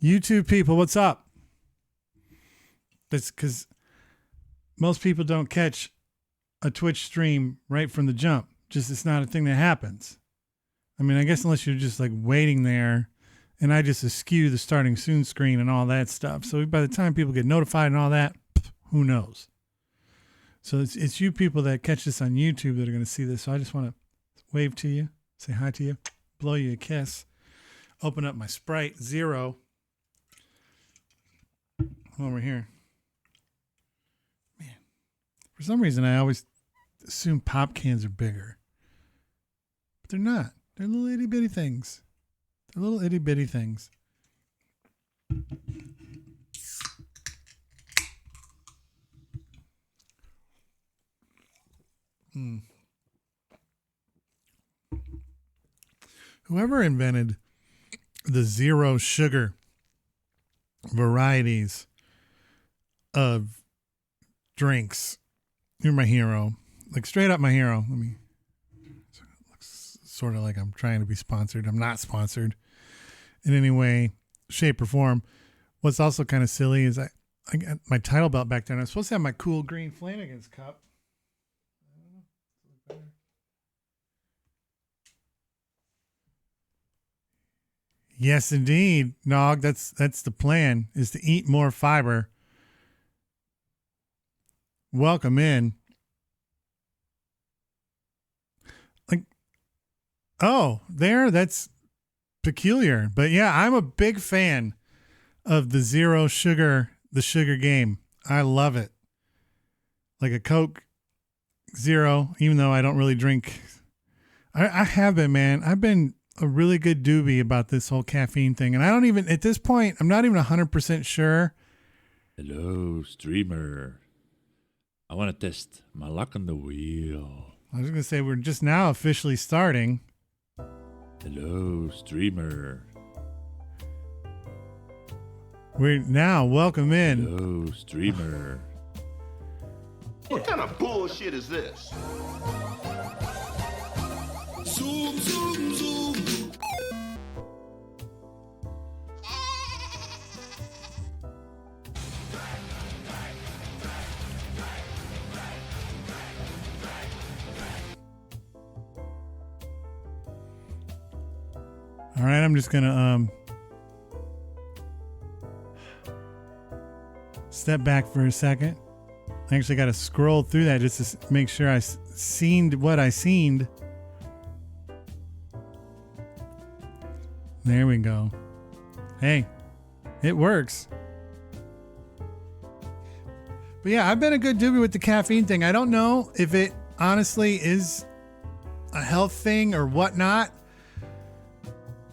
YouTube people, what's up? That's because most people don't catch a Twitch stream right from the jump. Just it's not a thing that happens. I mean, I guess unless you're just like waiting there, and I just eschew the starting soon screen and all that stuff. So by the time people get notified and all that, who knows? So it's you people that catch this on YouTube that are going to see this. So I just want to wave to you, say hi to you, blow you a kiss, open up my Sprite Zero over here. Man, for some reason I always assume pop cans are bigger, but they're not. They're little itty bitty things. They're little itty bitty things. Whoever invented the zero sugar varieties of drinks, you're my hero. Like straight up my hero. Let me. Looks sort of like I'm trying to be sponsored. I'm not sponsored in any way, shape, or form. What's also kind of silly is I got my title belt back there. And I'm supposed to have my cool green Flanagan's cup. Yes, indeed, Nog. That's the plan, is to eat more fiber. Welcome in. Like, oh, that's peculiar. But yeah, I'm a big fan of the zero sugar, the sugar game. I love it. Like a Coke Zero, even though I don't really drink. I have been, man. I've been a really good doobie about this whole caffeine thing. And I don't even, at this point, I'm not even 100% sure. Hello, streamer. I want to test my luck on the wheel. I was going to say, we're just now officially starting. Hello, streamer. We're now, welcome in. Hello, streamer. What kind of bullshit is this? Zoom, zoom, zoom. All right, I'm just going to step back for a second. I actually got to scroll through that just to make sure I seen what I seen. There we go. Hey, it works. But yeah, I've been a good doobie with the caffeine thing. I don't know if it honestly is a health thing or whatnot.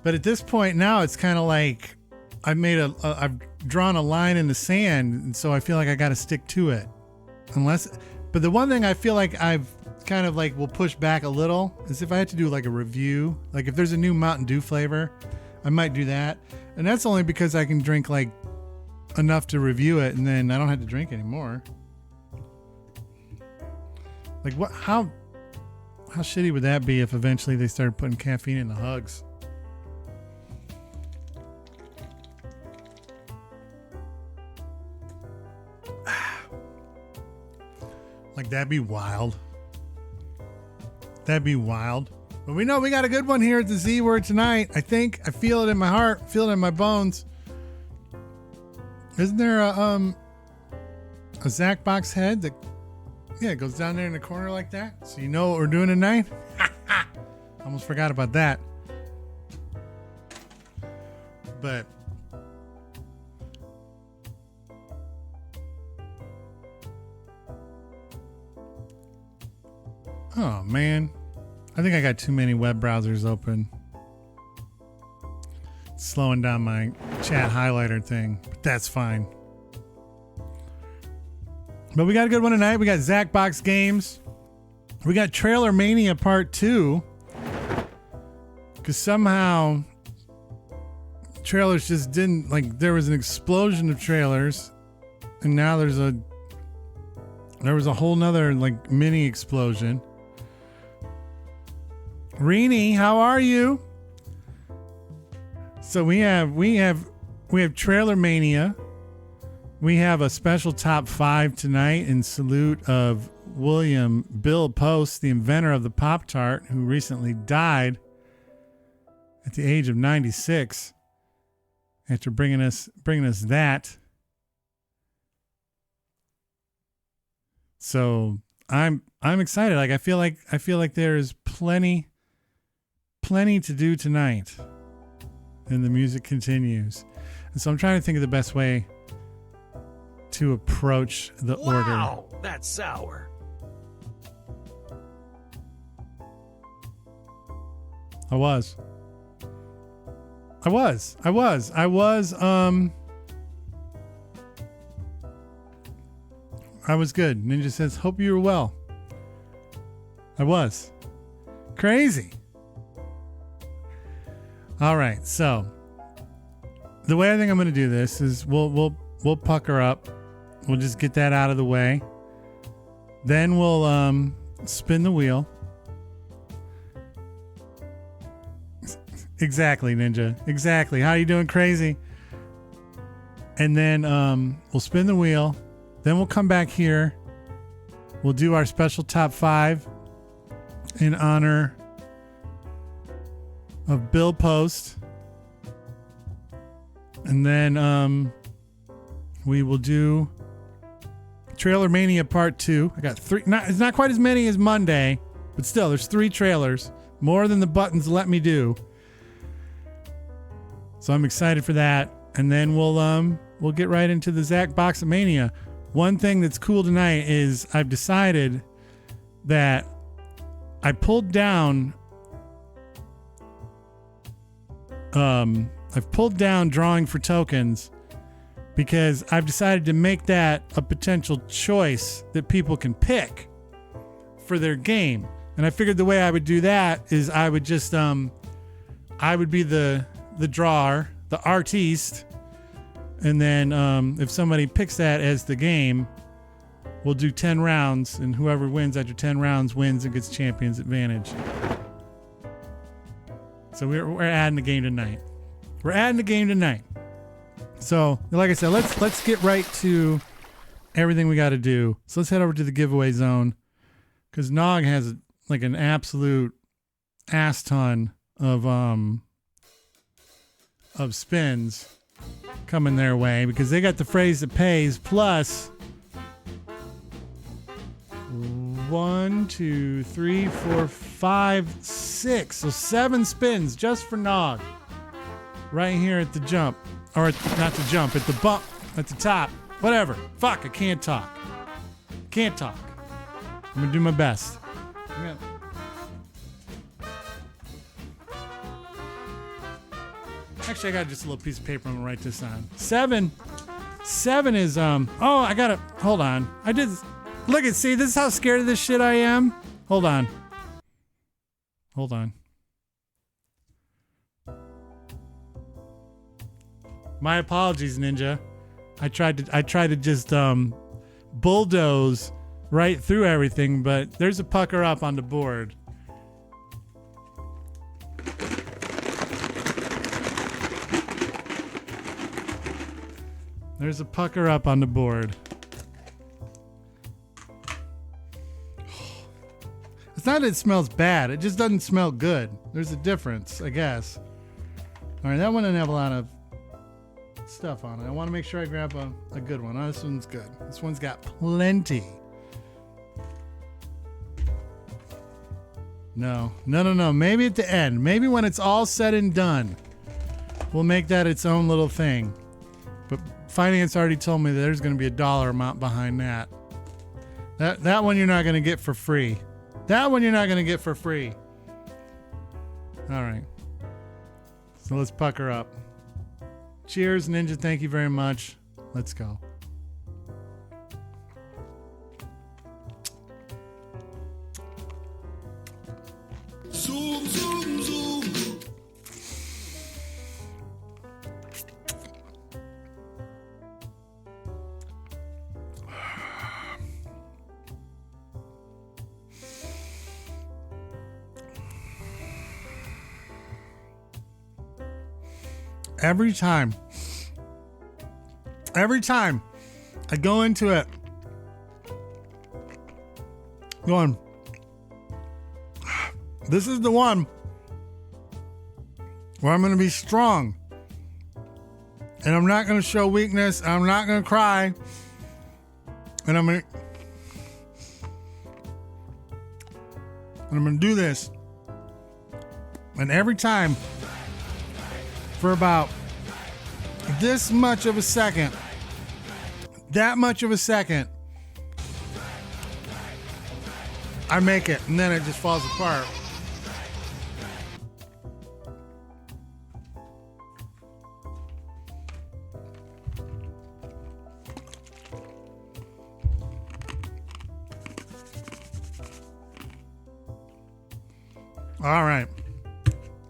But at this point now, it's kind of like I've drawn a line in the sand, and so I feel like I got to stick to it. But the one thing I feel like I've kind of like will push back a little is if I had to do like a review, like if there's a new Mountain Dew flavor, I might do that. And that's only because I can drink like enough to review it, and then I don't have to drink anymore. Like what? How shitty would that be if eventually they started putting caffeine in the hugs? Like that'd be wild. That'd be wild. But we know we got a good one here at the Z Word tonight. I think I feel it in my heart, feel it in my bones. Isn't there a Zacbox head that it goes down there in the corner like that? So you know what we're doing tonight? Almost forgot about that. But oh man, I think I got too many web browsers open. It's slowing down my chat highlighter thing, but that's fine. But we got a good one tonight. We got Zacbox games. We got Trailermania Part 2. Because somehow trailers just didn't, like, there was an explosion of trailers. And now there was a whole nother, like, mini explosion. Rini, how are you? So we have we have Trailermania. We have a special top 5 tonight in salute of William Bill Post, the inventor of the Pop-Tart, who recently died at the age of 96 after bringing us that. So I'm excited. Like I feel like there is plenty to do tonight, and the music continues. And so I'm trying to think of the best way to approach the order. Wow, that's sour. I was good. Ninja says, hope you were well. I was. Crazy. All right, so the way I think I'm going to do this is we'll pucker up. We'll just get that out of the way. Then we'll spin the wheel. Exactly, Ninja. Exactly. How you doing, crazy? And then we'll spin the wheel. Then we'll come back here. We'll do our special top 5 in honor of Bill Post. And then we will do Trailermania Part 2. I got 3. It's not quite as many as Monday, but still, there's 3 trailers. More than the buttons let me do. So I'm excited for that. And then we'll get right into the Zacbox Mania. One thing that's cool tonight is I've decided that I pulled down I've pulled down drawing for tokens because I've decided to make that a potential choice that people can pick for their game. And I figured the way I would do that is I would just I would be the drawer, the artiste, and then if somebody picks that as the game, we'll do 10 rounds, and whoever wins after 10 rounds wins and gets champion's advantage. So we're adding the game tonight. We're adding the game tonight. So, like I said, let's get right to everything we got to do. So let's head over to the giveaway zone, because Nog has like an absolute ass ton of spins coming their way, because they got the phrase that pays plus 1, 2, 3, 4, 5, 6. So 7 spins just for Nog. Right here at the jump. Or not the jump, at the bump, at the top. Whatever. Fuck, I can't talk. Can't talk. I'm gonna do my best. Actually, I got just a little piece of paper I'm gonna write this on. 7 is oh, I gotta hold on. I did look at see, this is how scared of this shit I am. Hold on. My apologies, Ninja. I tried to just bulldoze right through everything, but there's a pucker up on the board. There's a pucker up on the board. It's not that it smells bad. It just doesn't smell good. There's a difference, I guess. All right, that one didn't have a lot of stuff on it. I want to make sure I grab a good one. Oh, this one's good. This one's got plenty. No. Maybe at the end. Maybe when it's all said and done, we'll make that its own little thing. But finance already told me that there's going to be a dollar amount behind that. That one you're not going to get for free. That one you're not going to get for free. All right. So let's pucker up. Cheers, Ninja. Thank you very much. Let's go. Zoom, zoom, zoom. Every time Every time I go into it, going, this is the one where I'm going to be strong. And I'm not going to show weakness. I'm not going to cry. And I'm going to do this. And every time, for about this much of a second, that much of a second, I make it, and then it just falls apart. All right.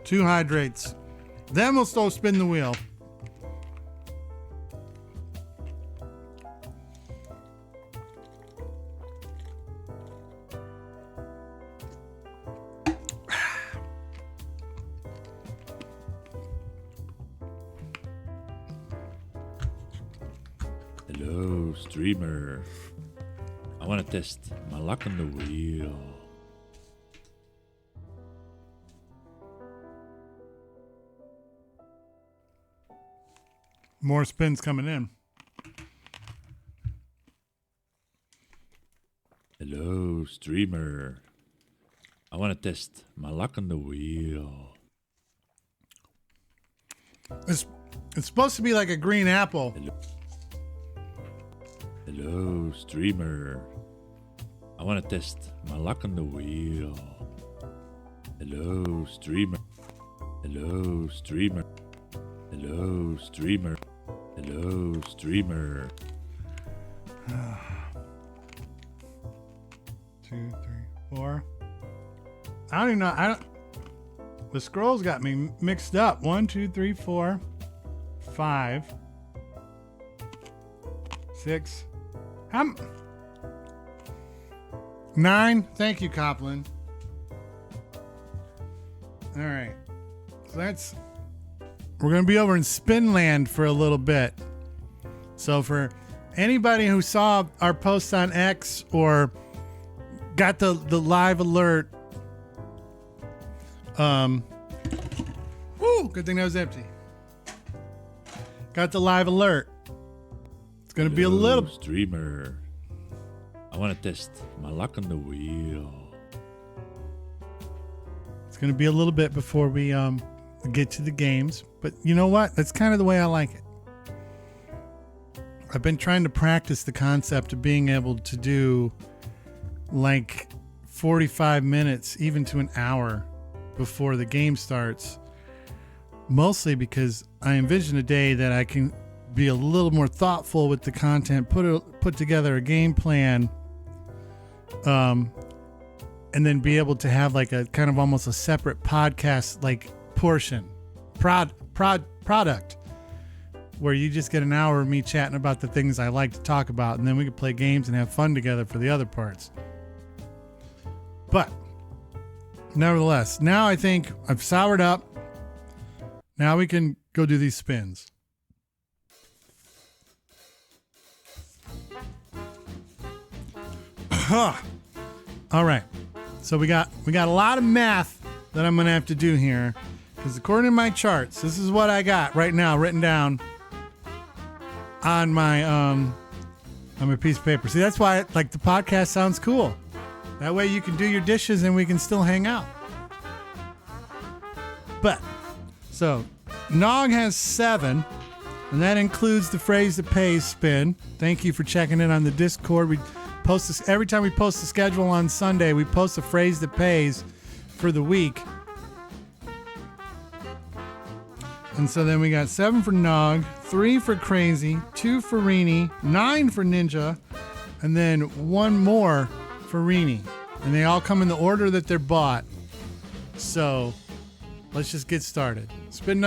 2 hydrates. Then we'll still spin the wheel. Hello, streamer. I want to test my luck on the wheel. More spins coming in. Hello, streamer. I want to test my luck on the wheel. It's supposed to be like a green apple. Hello, streamer. I want to test my luck on the wheel. Hello, streamer. Hello, streamer. Hello, streamer. Hello, streamer. 2, 3, 4. I don't even know. The scrolls got me mixed up. 1, 2, 3, 4, 5, 6. 9. Thank you, Copland. All right. So we're going to be over in Spinland for a little bit. So for anybody who saw our post on X or got the live alert, good thing that was empty. Got the live alert. It's going to be a little streamer. I want to test my luck on the wheel. It's going to be a little bit before we get to the games, but you know what? That's kind of the way I like it. I've been trying to practice the concept of being able to do like 45 minutes, even to an hour before the game starts, mostly because I envision a day that I can be a little more thoughtful with the content, put together a game plan, and then be able to have like a kind of almost a separate podcast like portion product where you just get an hour of me chatting about the things I like to talk about, and then we can play games and have fun together for the other parts. But nevertheless, now I think I've soured up. Now we can go do these spins. All right. So we got a lot of math that I'm going to have to do here, because according to my charts, this is what I got right now written down on my piece of paper. See, that's why like the podcast sounds cool. That way you can do your dishes and we can still hang out. But so Nog has 7, and that includes the phrase that pays spin. Thank you for checking in on the Discord. We post this every time we post the schedule on Sunday. We post a phrase that pays for the week. And so then we got 7 for Nog, 3 for Crazy, 2 for Rini, 9 for Ninja, and then 1 more for Rini. And they all come in the order that they're bought. So let's just get started. Spin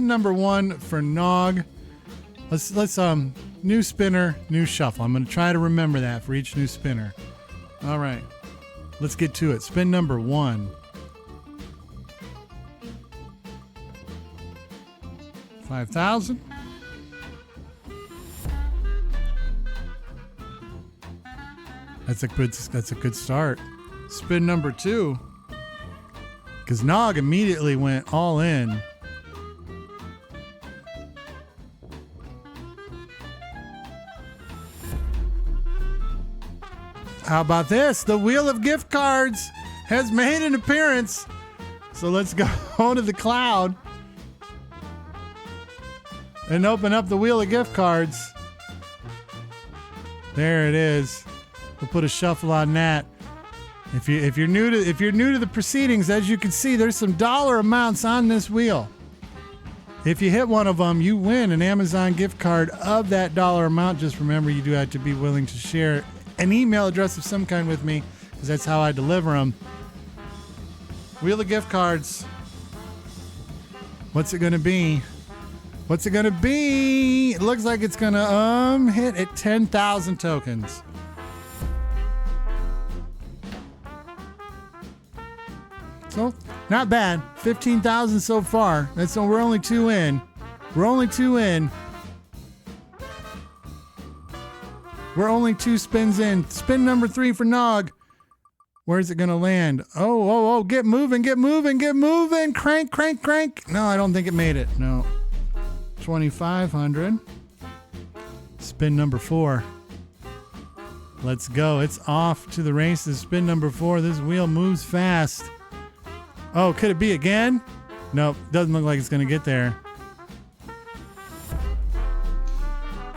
number 1 for Nog. Let's new spinner, new shuffle. I'm going to try to remember that for each new spinner. All right. Let's get to it. Spin number 1. 5,000. That's a good start. Spin number 2. Because Nog immediately went all in. How about this? The Wheel of Gift Cards has made an appearance. So let's go to the cloud and open up the Wheel of Gift Cards. There it is. We'll put a shuffle on that. If you're new to the proceedings, as you can see, there's some dollar amounts on this wheel. If you hit one of them, you win an Amazon gift card of that dollar amount. Just remember, you do have to be willing to share an email address of some kind with me, because that's how I deliver them. Wheel of gift cards. What's it gonna be? What's it gonna be? It looks like it's gonna hit at 10,000 tokens. So not bad. 15,000 so far. We're only 2 in. We're only 2 in. We're only 2 spins in. Spin number 3 for Nog. Where's it gonna land? Oh, get moving. Crank. No, I don't think it made it. No. 2,500. Spin number 4. Let's go. It's off to the races. Spin number 4. This wheel moves fast. Oh, could it be again? Nope. Doesn't look like it's gonna get there.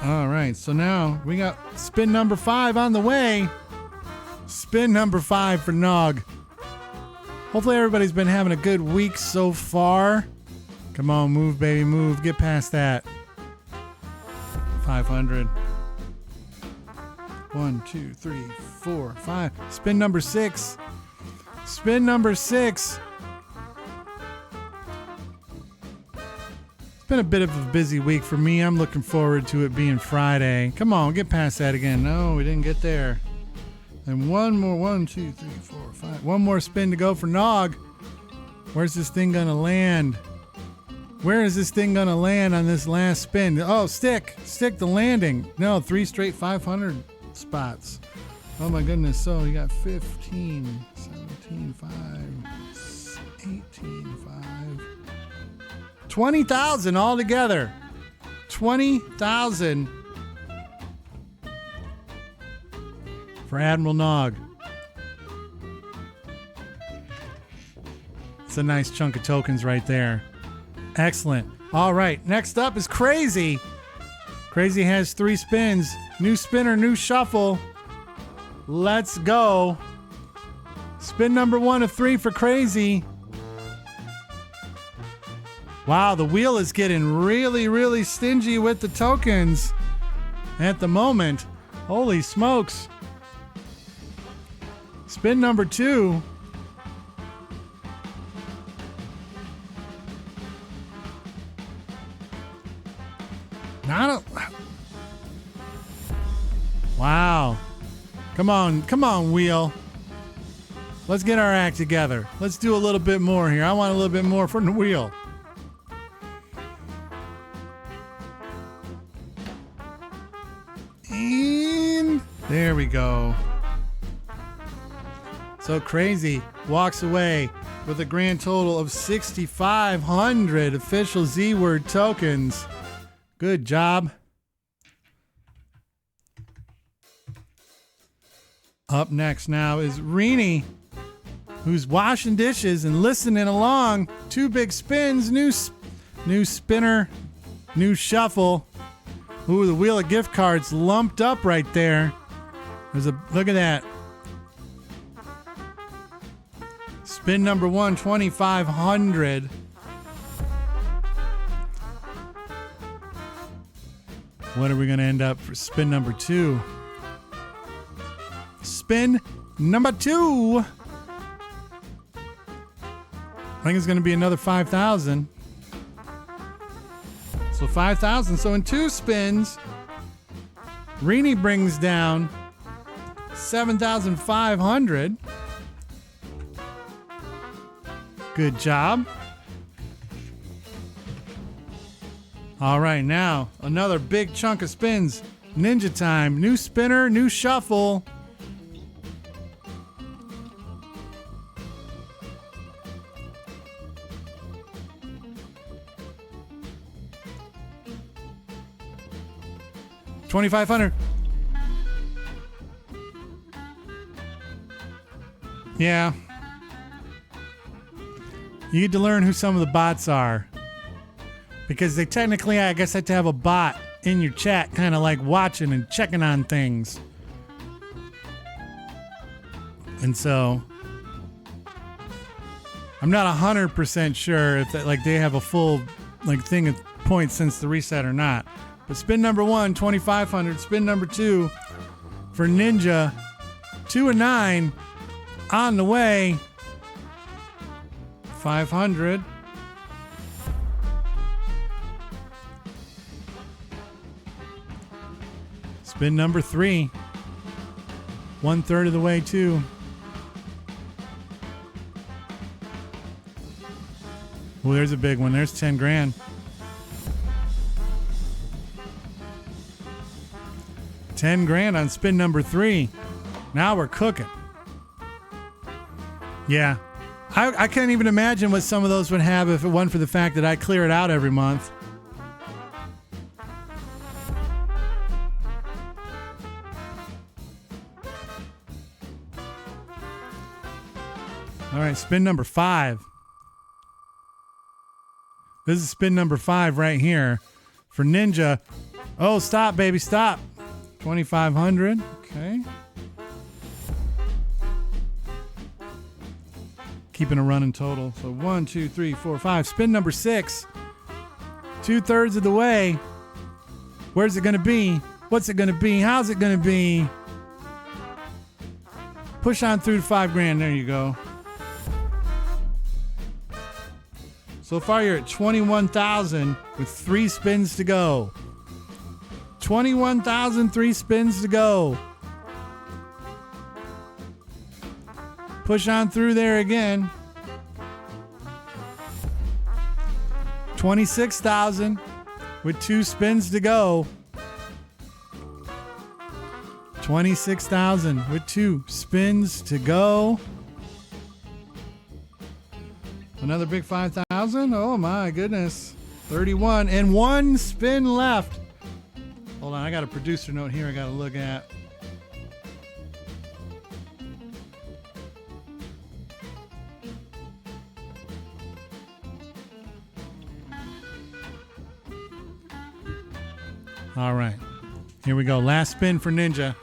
All right, so now we got spin number 5 on the way. Spin number 5 for Nog. Hopefully everybody's been having a good week so far. Come on, move, baby, move. Get past that. 500. 1, 2, 3, 4, 5. Spin number 6. Spin number 6. Been a bit of a busy week for me. I'm looking forward to it being Friday. Come on, get past that again. No, we didn't get there. And one more. 1, 2, 3, 4, 5. One more spin to go for Nog. Where's this thing gonna land? Where is this thing gonna land on this last spin? Oh, stick the landing. No, 3 straight 500 spots. Oh my goodness. So you got 15, 17, 5, 18, 5. 20,000 altogether. 20,000 for Admiral Nog. It's a nice chunk of tokens right there. Excellent. All right, next up is Crazy. Crazy has 3 spins. New spinner, new shuffle. Let's go. Spin number 1 of 3 for Crazy. Wow, the wheel is getting really, really stingy with the tokens at the moment. Holy smokes. Spin number 2. Wow. Come on, wheel. Let's get our act together. Let's do a little bit more here. I want a little bit more from the wheel. And there we go. So Crazy walks away with a grand total of 6,500 official Z-Word tokens. Good job. Up next now is Rini, who's washing dishes and listening along. 2 big spins, new spinner, new shuffle. Ooh, the wheel of gift cards lumped up right there. Look at that. Spin number 1, 2,500. What are we going to end up for spin number 2? Spin number 2. I think it's going to be another 5,000. So 5,000. So in 2 spins, Rini brings down 7,500. Good job. All right, now another big chunk of spins. Ninja time. New spinner, new shuffle. $2,500. Yeah. You need to learn who some of the bots are. Because they technically, I guess, have to have a bot in your chat, kind of like watching and checking on things. And so, I'm not 100% sure if that, like, they have a full like thing of points since the reset or not. But spin number 1, 2,500. Spin number 2 for Ninja, 2 and 9 on the way. 500. Spin number 3, 1/3 of the way too. Well, there's a big one. There's 10 grand. 10 grand on spin number 3. Now we're cooking. Yeah. I can't even imagine what some of those would have if it wasn't for the fact that I clear it out every month. All right, spin number 5. This is spin number 5 right here for Ninja. Oh, stop, baby, stop. 2,500. Okay. Keeping a running total. So 1, 2, 3, 4, 5. Spin number 6. 2/3 of the way. Where's it going to be? What's it going to be? How's it going to be? Push on through to 5 grand. There you go. So far, you're at 21,000 with 3 spins to go. 21,000, 3 spins to go. Push on through there again. 26,000 with 2 spins to go. 26,000 with 2 spins to go. Another big 5,000. Oh my goodness. 31 and 1 spin left. Hold on, I got a producer note here I got to look at. All right. Here we go. Last spin for Ninja.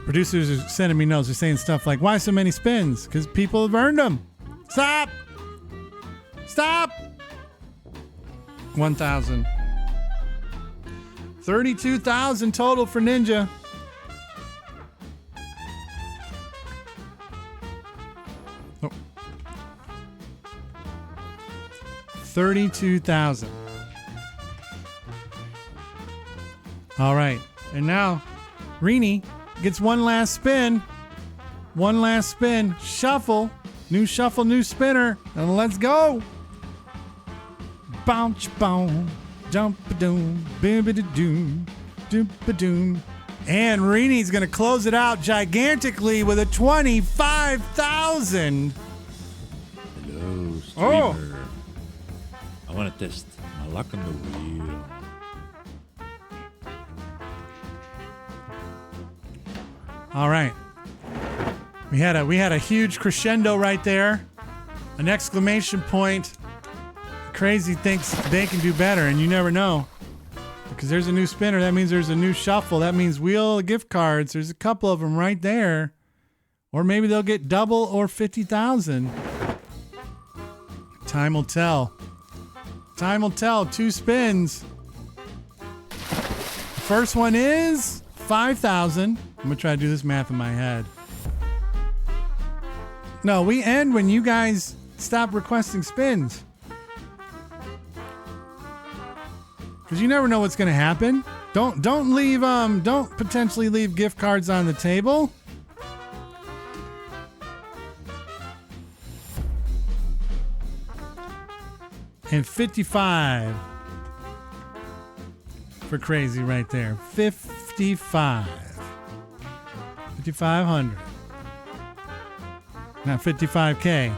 Producers are sending me notes. They're saying stuff like, why so many spins? Because people have earned them. Stop! Stop! 1,000. 32,000 total for Ninja. Oh. 32,000. All right. And now, Rini gets one last spin. One last spin. Shuffle, new spinner. And let's go. Bounce, boom, jump-a-doom, bim-a-da-doom, doom-a-doom. And Rini's going to close it out gigantically with a 25,000. Hello, streamer. Oh. I want to test my luck on the wheel. All right. We had a huge crescendo right there. An exclamation point. Crazy thinks they can do better, and you never know. Because there's a new spinner. That means there's a new shuffle. That means wheel of gift cards. There's a couple of them right there. Or maybe they'll get double or 50,000. Time will tell. Time will tell. 2 spins. The first one is 5,000. I'm going to try to do this math in my head. No, we end when you guys stop requesting spins. Because you never know what's going to happen. Don't potentially leave gift cards on the table. And 55 for crazy right there. 55. 5,500. Not 55K.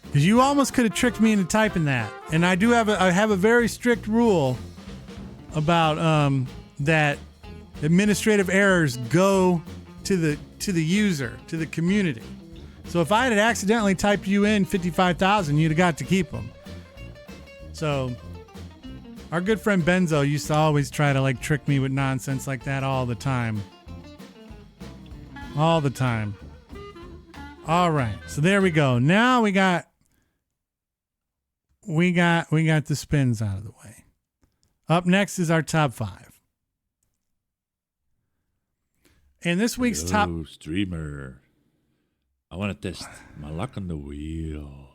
Because you almost could have tricked me into typing that. And I have a very strict rule that administrative errors go to the user, to the community. So if I had accidentally typed you in 55,000, you'd have got to keep them. So our good friend Benzo used to always try to like trick me with nonsense like that all the time. All the time. All right. So there we go. Now we got the spins out of the way. Up next is our top 5. And this week's top streamer. I want to test my luck on the wheel.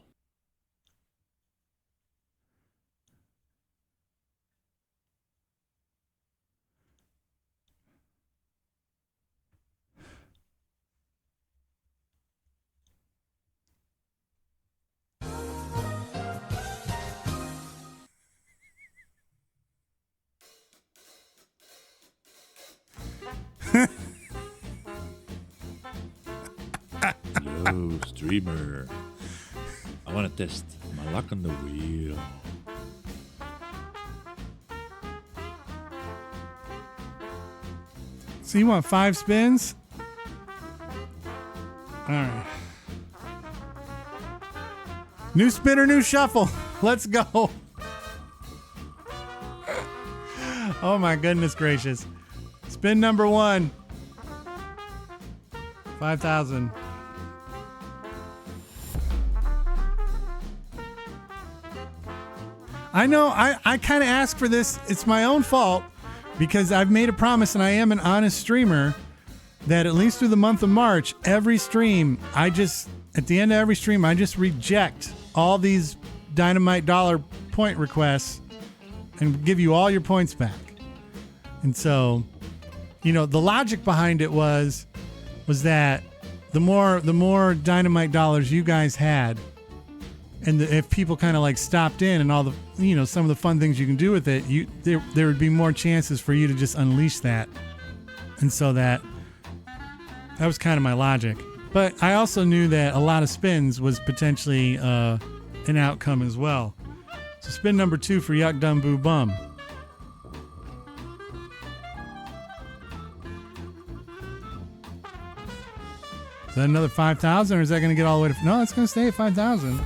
Hello, streamer. I want to test my luck on the wheel. So you want 5 spins? All right. New spinner, new shuffle. Let's go. Oh my goodness gracious. Spin number 1. 5,000. I know I kind of asked for this. It's my own fault because I've made a promise and I am an honest streamer that at least through the month of March, every stream, at the end of every stream, I just reject all these Dynamite dollar point requests and give you all your points back. And so, the logic behind it was that the more Dynamite dollars you guys had, and if people kind of like stopped in and all the, some of the fun things you can do with it, there would be more chances for you to just unleash that. And so that was kind of my logic. But I also knew that a lot of spins was potentially an outcome as well. So spin number 2 for Yuck Dum Boo Bum. Is that another 5,000 or is that going to get all the way to... No, it's going to stay at 5,000.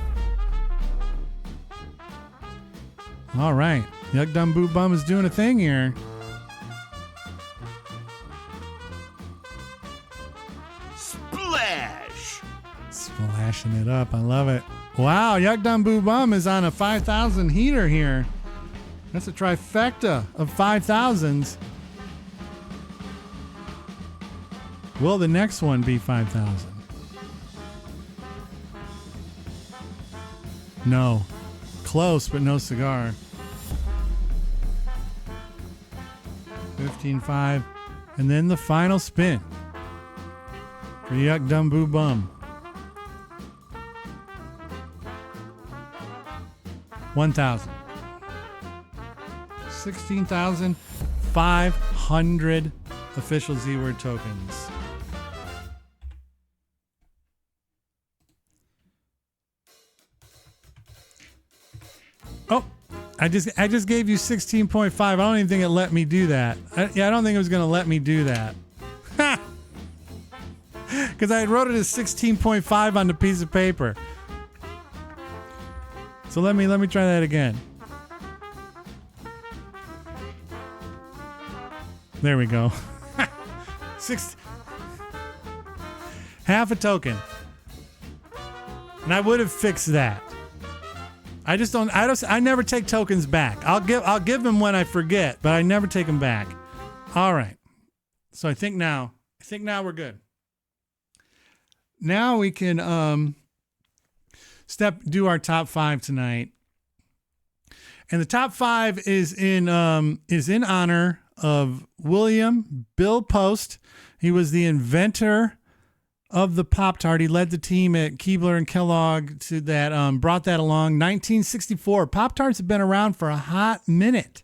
All right. Yuck Dum Boo Bum is doing a thing here. Splash! Splashing it up. I love it. Wow. Yuck Dum Boo Bum is on a 5,000 heater here. That's a trifecta of 5,000s. Will the next one be 5,000? No. Close, but no cigar. 15.5. And then the final spin for Yuck Dum Boo Bum. 1,000. 16,500 official Z-word tokens. Oh, I just gave you 16.5. I don't even think it let me do that. I don't think it was going to let me do that. Because I wrote it as 16.5 on the piece of paper. So let me try that again. There we go. Half a token. And I would have fixed that. I never take tokens back. I'll give them when I forget, but I never take them back. All right. So I think now we're good. Now we can do our top 5 tonight. And the top 5 is in honor of William Bill Post. He was the inventor of the Pop-Tart. He led the team at Keebler and Kellogg to that, brought that along. 1964. Pop-Tarts have been around for a hot minute.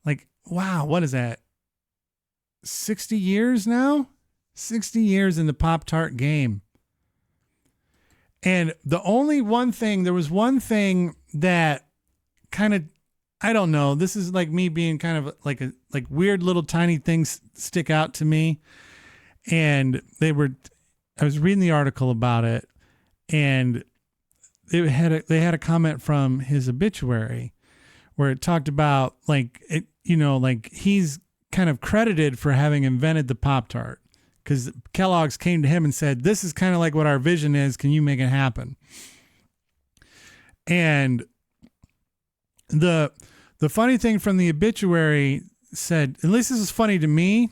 Like, wow, what is that? 60 years now? 60 years in the Pop-Tart game. And there was one thing that kind of, I don't know. This is like me being kind of like weird little tiny things stick out to me. And I was reading the article about it, and they had a comment from his obituary where it talked about like he's kind of credited for having invented the Pop-Tart, because Kellogg's came to him and said, this is kind of like what our vision is. Can you make it happen? And the funny thing from the obituary said, at least this is funny to me,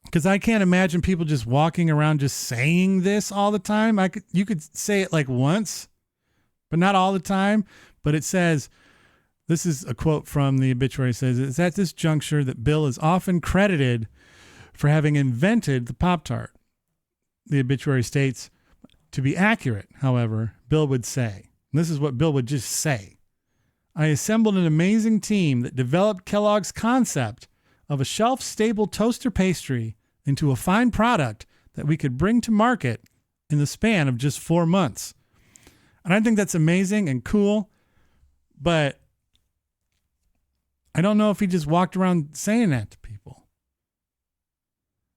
because I can't imagine people just walking around just saying this all the time. You could say it like once, but not all the time. But it says, this is a quote from the obituary, it says, it's at this juncture that Bill is often credited for having invented the Pop-Tart. The obituary states, to be accurate, however, Bill would say, and this is what Bill would just say, I assembled an amazing team that developed Kellogg's concept of a shelf-stable toaster pastry into a fine product that we could bring to market in the span of just 4 months. And I think that's amazing and cool, but I don't know if he just walked around saying that to people.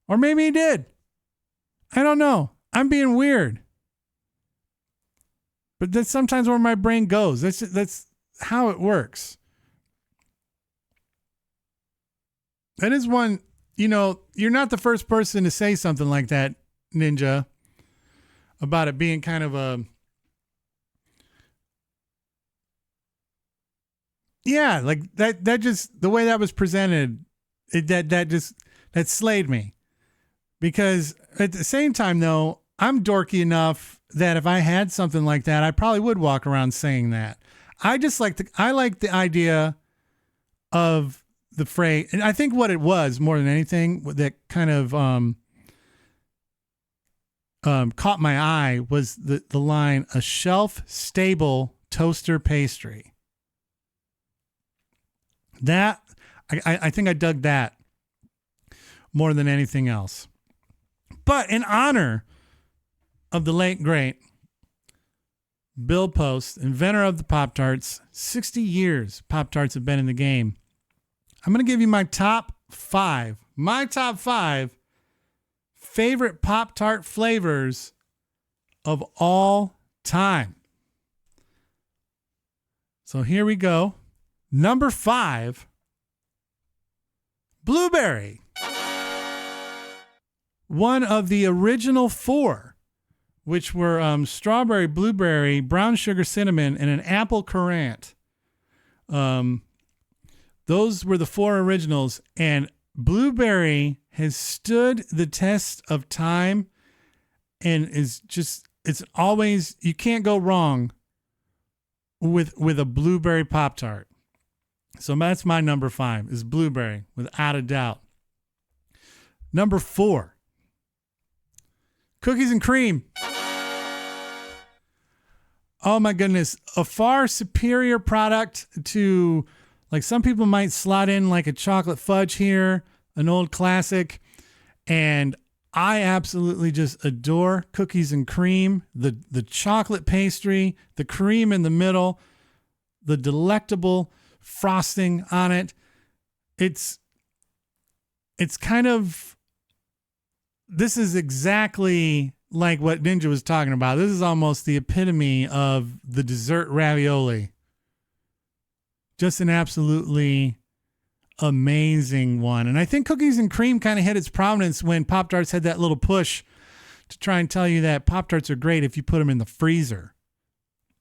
Or maybe he did. I don't know. I'm being weird. But that's sometimes where my brain goes. That's how it works. That is one, you're not the first person to say something like that, Ninja, about it being kind of like that just, the way that was presented, that slayed me. Because at the same time, though, I'm dorky enough that if I had something like that, I probably would walk around saying that. I like the idea of the phrase, and I think what it was more than anything that kind of caught my eye was the line, a shelf-stable toaster pastry. That, I think I dug that more than anything else. But in honor of the late, great Bill Post, inventor of the Pop-Tarts, 60 years Pop-Tarts have been in the game. I'm going to give you my top five favorite Pop-Tart flavors of all time. So here we go. Number 5, blueberry. One of the original 4, which were strawberry, blueberry, brown sugar, cinnamon, and an apple currant. Those were the 4 originals, and blueberry has stood the test of time and is just, it's always, you can't go wrong with a blueberry Pop-Tart. So that's my number 5, is blueberry, without a doubt. Number 4, cookies and cream. Oh my goodness. A far superior product to, like, some people might slot in like a chocolate fudge here, an old classic. And I absolutely just adore cookies and cream, the chocolate pastry, the cream in the middle, the delectable frosting on it. It's kind of, this is exactly like what Ninja was talking about. This is almost the epitome of the dessert ravioli. Just an absolutely amazing one. And I think cookies and cream kind of hit its prominence when Pop-Tarts had that little push to try and tell you that Pop-Tarts are great if you put them in the freezer.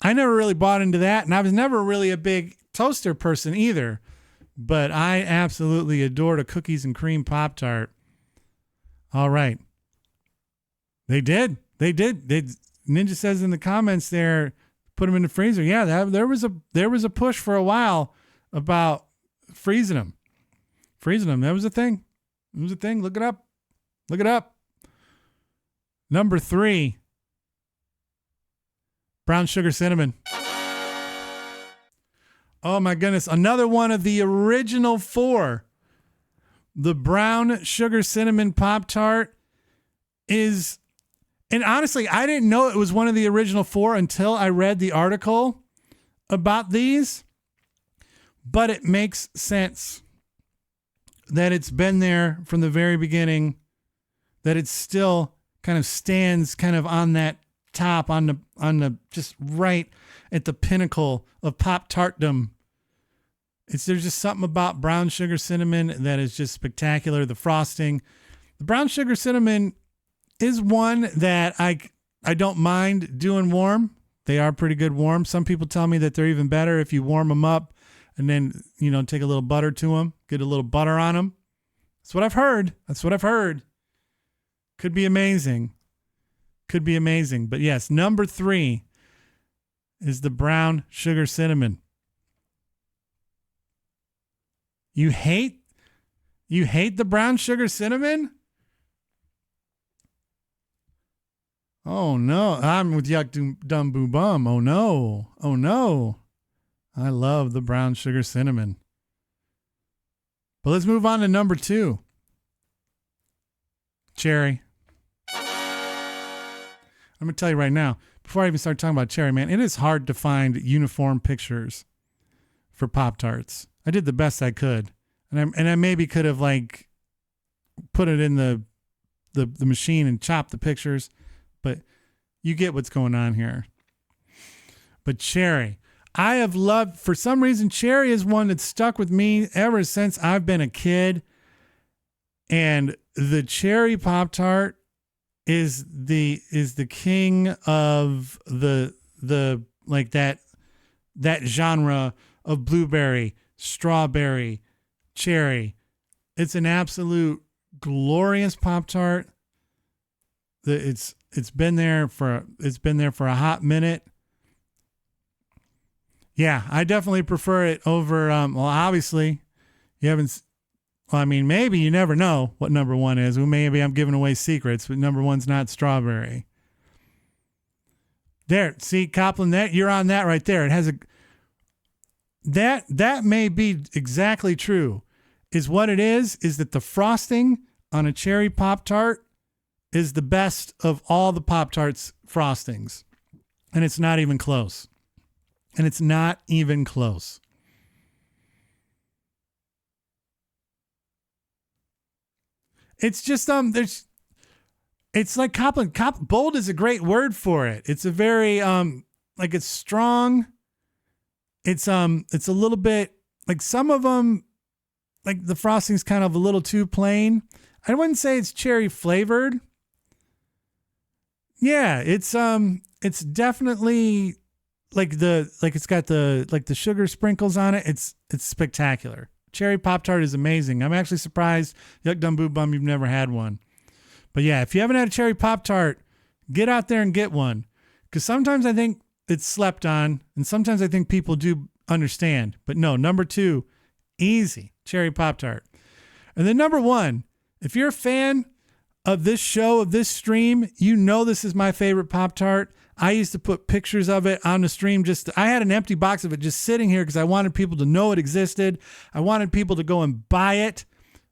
I never really bought into that, and I was never really a big toaster person either, but I absolutely adored a cookies and cream Pop-Tart. All right. They did. Ninja says in the comments there, put them in the freezer. Yeah, there was a push for a while about freezing them. That was a thing. Look it up. Number 3, brown sugar cinnamon. Oh my goodness. Another one of the original 4. The brown sugar cinnamon Pop-Tart is, and honestly, I didn't know it was one of the original 4 until I read the article about these. but it makes sense that it's been there from the very beginning, that it still kind of stands kind of on that top, on the just right at the pinnacle of Pop-Tartdom. There's just something about brown sugar cinnamon that is just spectacular. The frosting, the brown sugar cinnamon is one that I don't mind doing warm. They are pretty good warm. Some people tell me that they're even better if you warm them up and then, take a little butter to them, get a little butter on them. That's what I've heard. Could be amazing. But yes, number 3 is the brown sugar cinnamon. You hate the brown sugar cinnamon? Oh no, I'm with Yuck Dum Boo Bum. Oh no. I love the brown sugar cinnamon. But let's move on to number 2. Cherry. I'm going to tell you right now, before I even start talking about cherry, man, it is hard to find uniform pictures for Pop-Tarts. I did the best I could. And I maybe could have put it in the machine and chopped the pictures, but you get what's going on here. But cherry, I have loved, for some reason, cherry is one that's stuck with me ever since I've been a kid. And the cherry Pop-Tart is the king of the that genre of blueberry, strawberry, cherry. It's an absolute glorious Pop-Tart. It's been there for a hot minute. Yeah, I definitely prefer it over obviously you haven't. Well, I mean, maybe you never know what number 1 is. Well, maybe I'm giving away secrets, but number 1's not strawberry. There, see, Copland, that you're on that right there. It has that may be exactly true. Is what it is that the frosting on a cherry Pop-Tart is the best of all the Pop-Tarts frostings. And it's not even close. It's just it's like bold is a great word for it. It's a very it's strong. It's a little bit like some of them, like the frosting's kind of a little too plain. I wouldn't say it's cherry flavored. Yeah, it's definitely it's got the sugar sprinkles on it. It's spectacular. Cherry Pop-Tart is amazing. I'm actually surprised, Yuck Dum Boo Bum, you've never had one. But yeah, if you haven't had a cherry Pop-Tart, get out there and get one. Because sometimes I think it's slept on, and sometimes I think people do understand. But no, number 2, easy, cherry Pop-Tart. And then number 1, if you're a fan of this show, of this stream, you know this is my favorite Pop-Tart. I used to put pictures of it on the stream. I had an empty box of it just sitting here because I wanted people to know it existed. I wanted people to go and buy it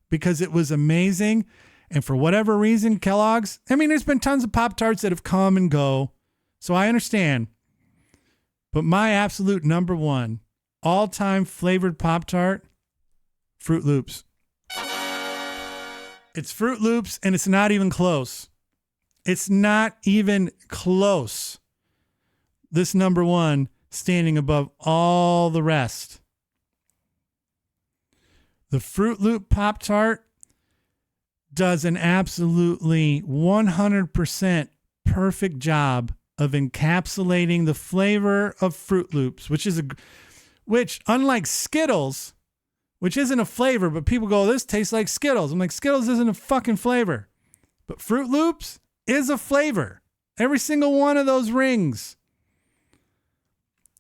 because it was amazing. And for whatever reason, Kellogg's, I mean, there's been tons of Pop-Tarts that have come and go. So I understand. But my absolute number 1 all-time flavored Pop-Tart, Fruit Loops. It's Fruit Loops, and it's not even close. It's not even close. This number 1 standing above all the rest. The Fruit Loop Pop-Tart does an absolutely 100% perfect job of encapsulating the flavor of Fruit Loops, which unlike Skittles, which isn't a flavor, but people go, this tastes like Skittles. I'm like, Skittles isn't a fucking flavor. But Fruit Loops is a flavor. Every single one of those rings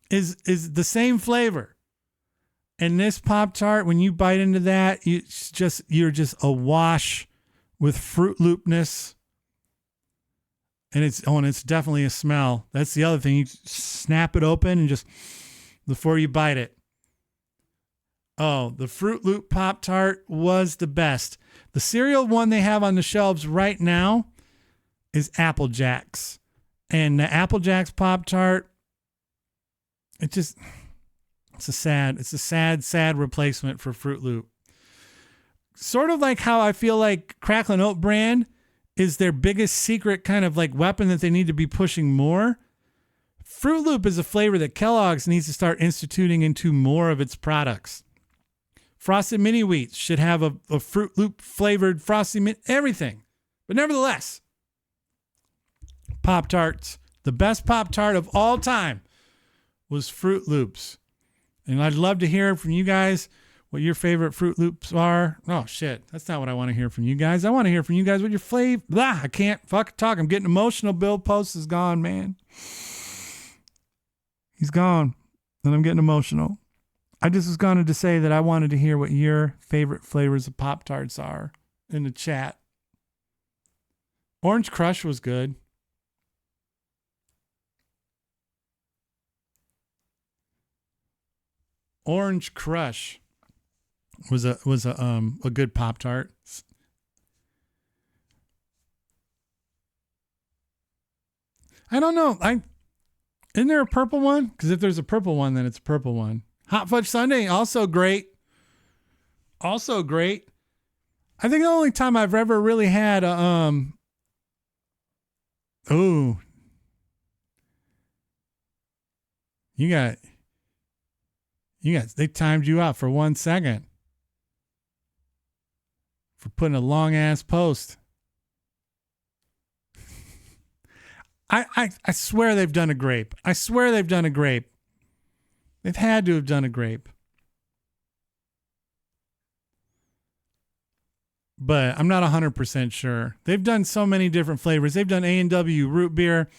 is the same flavor. And this Pop-Tart, when you bite into that, you're just awash with Fruit Loopness. And it's definitely a smell. That's the other thing. You snap it open and just before you bite it. Oh, the Fruit Loop Pop-Tart was the best. The cereal one they have on the shelves right now is Apple Jacks. And the Apple Jacks Pop-Tart, It's a sad replacement for Fruit Loop. Sort of like how I feel like Cracklin' Oat Bran is their biggest secret kind of like weapon that they need to be pushing more. Fruit Loop is a flavor that Kellogg's needs to start instituting into more of its products. Frosted Mini Wheats should have a Fruit Loop flavored Frosty everything. But nevertheless, Pop-Tarts, the best Pop-Tart of all time was Fruit Loops. And I'd love to hear from you guys what your favorite Fruit Loops are. Oh, shit. That's not what I want to hear from you guys. I want to hear from you guys what your flavor. I can't fucking talk. I'm getting emotional. Bill Post is gone, man. He's gone. And I'm getting emotional. I just was going to say that I wanted to hear what your favorite flavors of Pop-Tarts are in the chat. Orange Crush was good. Orange Crush was a good Pop-Tart. I don't know. Isn't there a purple one? Because if there's a purple one, then it's a purple one. Hot Fudge Sundae, also great. Also great. I think the only time I've ever really had they timed you out for 1 second for putting a long ass post. I swear they've done a grape. I swear they've done a grape. They've had to have done a grape. But I'm not 100% sure. They've done so many different flavors. They've done A&W root beer.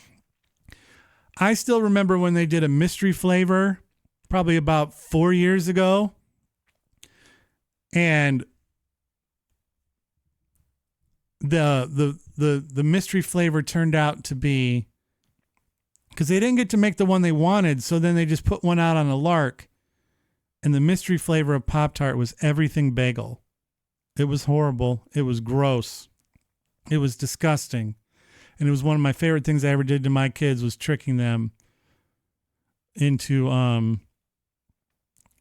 I still remember when they did a mystery flavor probably about 4 years ago. And the mystery flavor turned out to be, because they didn't get to make the one they wanted, so then they just put one out on a lark, and the mystery flavor of Pop-Tart was everything bagel. It was horrible. It was gross. It was disgusting. And it was one of my favorite things I ever did to my kids was tricking them into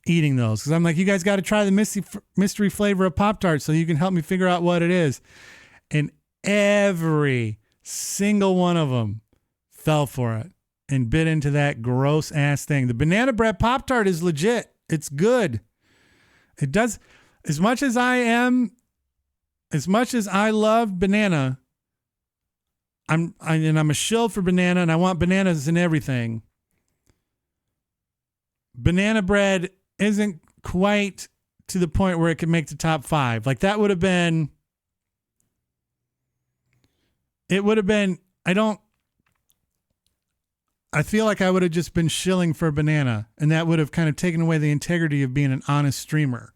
eating those. Because I'm like, you guys got to try the mystery flavor of Pop-Tart so you can help me figure out what it is. And every single one of them fell for it and bit into that gross ass thing. The banana bread Pop-Tart is legit. It's good. It does, as much as I love banana, I'm a shill for banana, and I want bananas in everything. Banana bread isn't quite to the point where it could make the top 5. Like that would have been, I feel like I would have just been shilling for banana, and that would have kind of taken away the integrity of being an honest streamer.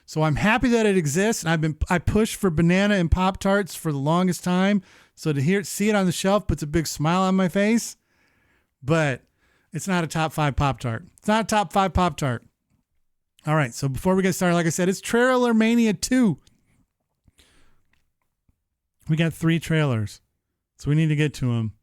So I'm happy that it exists, and I pushed for banana and Pop-Tarts for the longest time. So to see it on the shelf puts a big smile on my face, but it's not a top 5 Pop-Tart. It's not a top 5 Pop-Tart. All right. So before we get started, like I said, it's Trailermania 2. We got 3 trailers, so we need to get to them.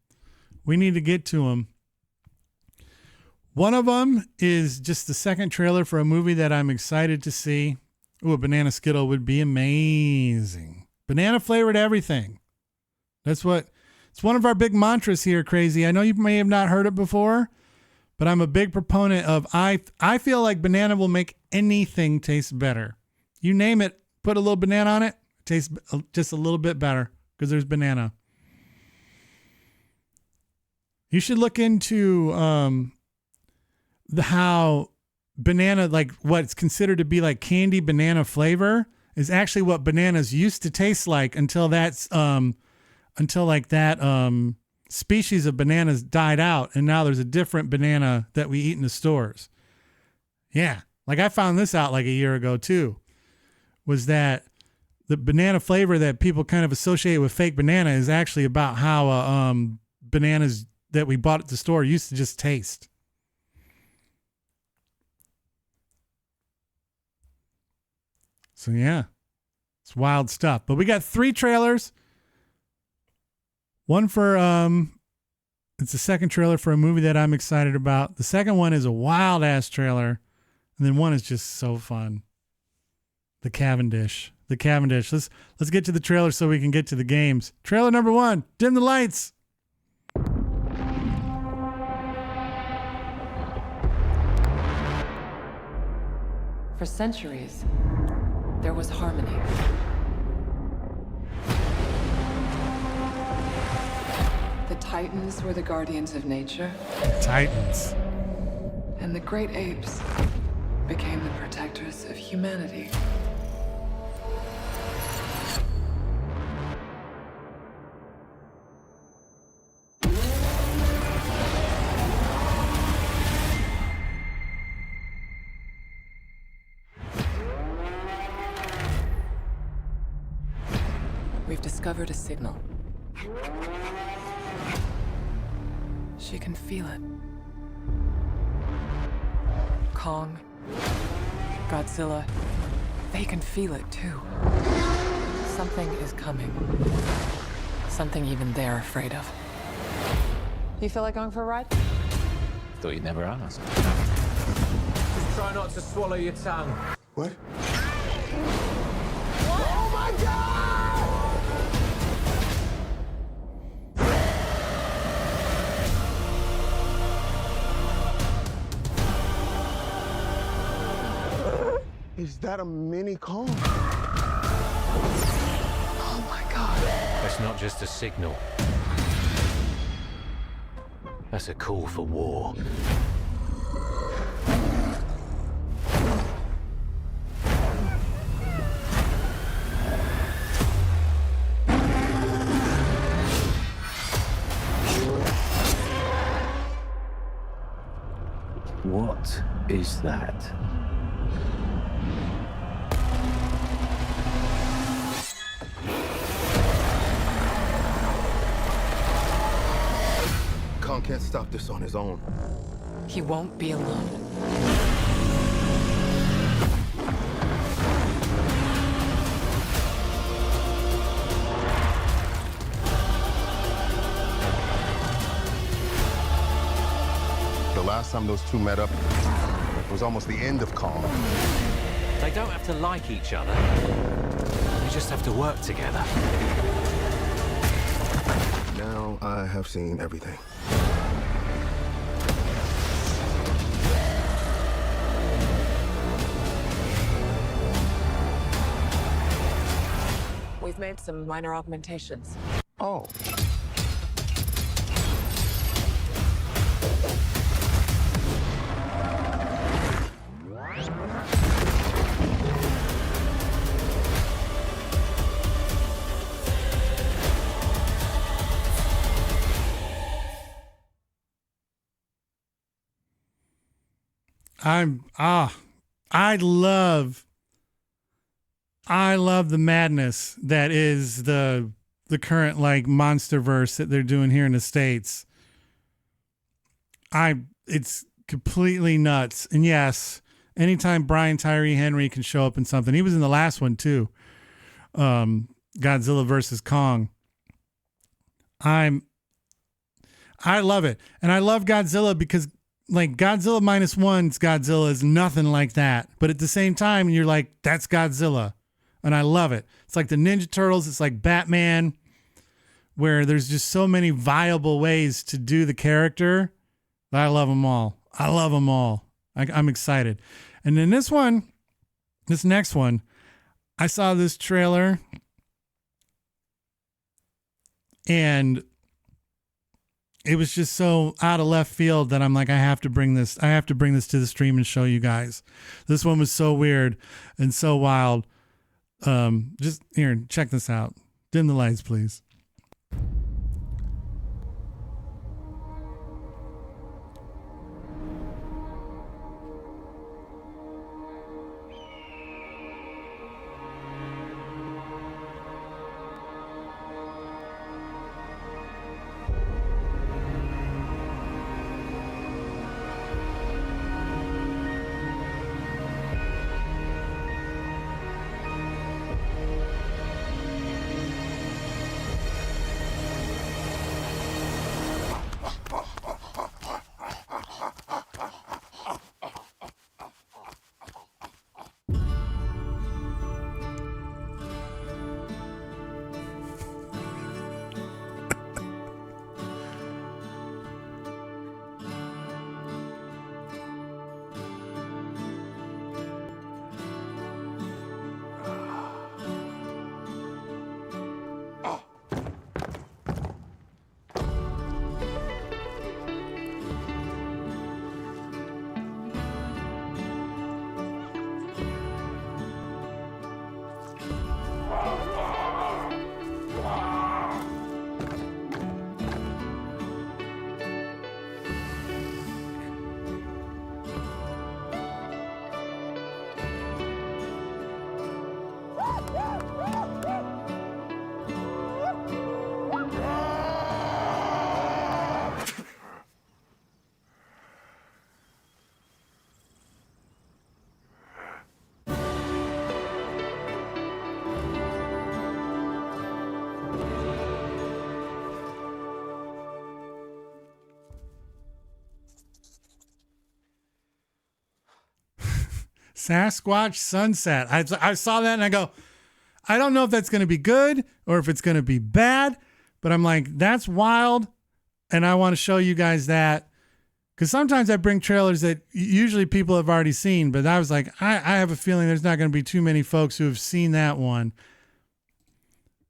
One of them is just the second trailer for a movie that I'm excited to see. Ooh, a banana Skittle would be amazing. Banana flavored everything. It's one of our big mantras here, Crazy. I know you may have not heard it before, but I'm a big proponent of, I feel like banana will make anything taste better. You name it, put a little banana on it, tastes just a little bit better because there's banana. You should look into how banana, like what's considered to be like candy banana flavor, is actually what bananas used to taste like until that species of bananas died out, and now there's a different banana that we eat in the stores. Yeah, like I found this out like a year ago too, was that the banana flavor that people kind of associate with fake banana is actually about how bananas that we bought at the store used to just taste. So yeah, it's wild stuff. But we got 3 trailers. One for, it's the second trailer for a movie that I'm excited about. The second one is a wild ass trailer And then one is just so fun. The Cavendish. Let's get to the trailer so we can get to the games. Trailer number 1. Dim the lights. For centuries, there was harmony. The Titans were the guardians of nature, Titans. and the great apes became the protectors of humanity. We've discovered a signal. She can feel it. Kong, Godzilla, they can feel it too. Something is coming. Something even they're afraid of. You feel like going for a ride? Thought you'd never ask. Just try not to swallow your tongue. What? Oh my God! Is that a mini Kong? Oh my God. That's not just a signal. That's a call for war. What is that? Kong can't stop this on his own. He won't be alone. The last time those two met up, it was almost the end of Kong. They don't have to like each other. They just have to work together. Now I have seen everything. We've made some minor augmentations. Oh. I love the madness that is the current like monster verse that they're doing here in the States. It's completely nuts. And yes, anytime Brian Tyree Henry can show up in something, he was in the last one too. Godzilla versus Kong. I love it. And I love Godzilla because like Godzilla -1's Godzilla is nothing like that. But at the same time, you're like, that's Godzilla. And I love it. It's like the Ninja Turtles. It's like Batman, where there's just so many viable ways to do the character. I love them all. I'm excited. And then this next one, I saw this trailer and it was just so out of left field that I'm like, I have to bring this to the stream and show you guys. This one was so weird and so wild. Just here, check this out. Dim the lights, please. Sasquatch Sunset. I saw that and I go, I don't know if that's going to be good or if it's going to be bad, but I'm like, that's wild. And I want to show you guys that. Because sometimes I bring trailers that usually people have already seen, but I was like, I have a feeling there's not going to be too many folks who have seen that one.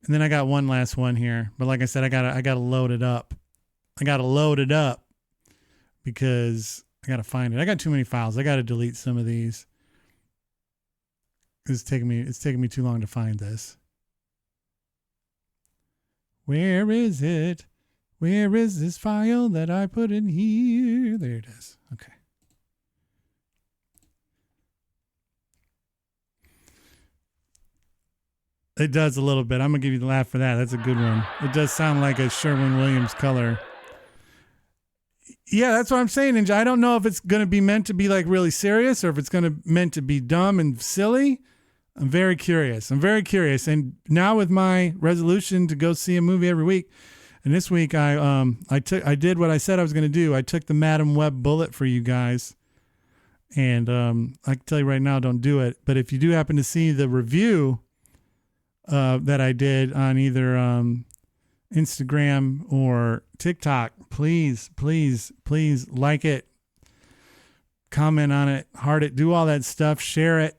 And then I got one last one here, but like I said, I gotta load it up. I gotta load it up because I gotta find it. I got too many files. I gotta delete some of these. It's taking me too long to find this. Where is it? Where is this file that I put in here? There it is. Okay. It does a little bit. I'm going to give you the laugh for that. That's a good one. It does sound like a Sherwin-Williams color. Yeah, that's what I'm saying, Ninja. I don't know if it's going to be meant to be like really serious or if it's going to meant to be dumb and silly. I'm very curious. And now with my resolution to go see a movie every week, and this week I did what I said I was going to do. I took the Madam Web bullet for you guys. And I can tell you right now, don't do it. But if you do happen to see the review that I did on either Instagram or TikTok, please like it, comment on it, heart it, do all that stuff, share it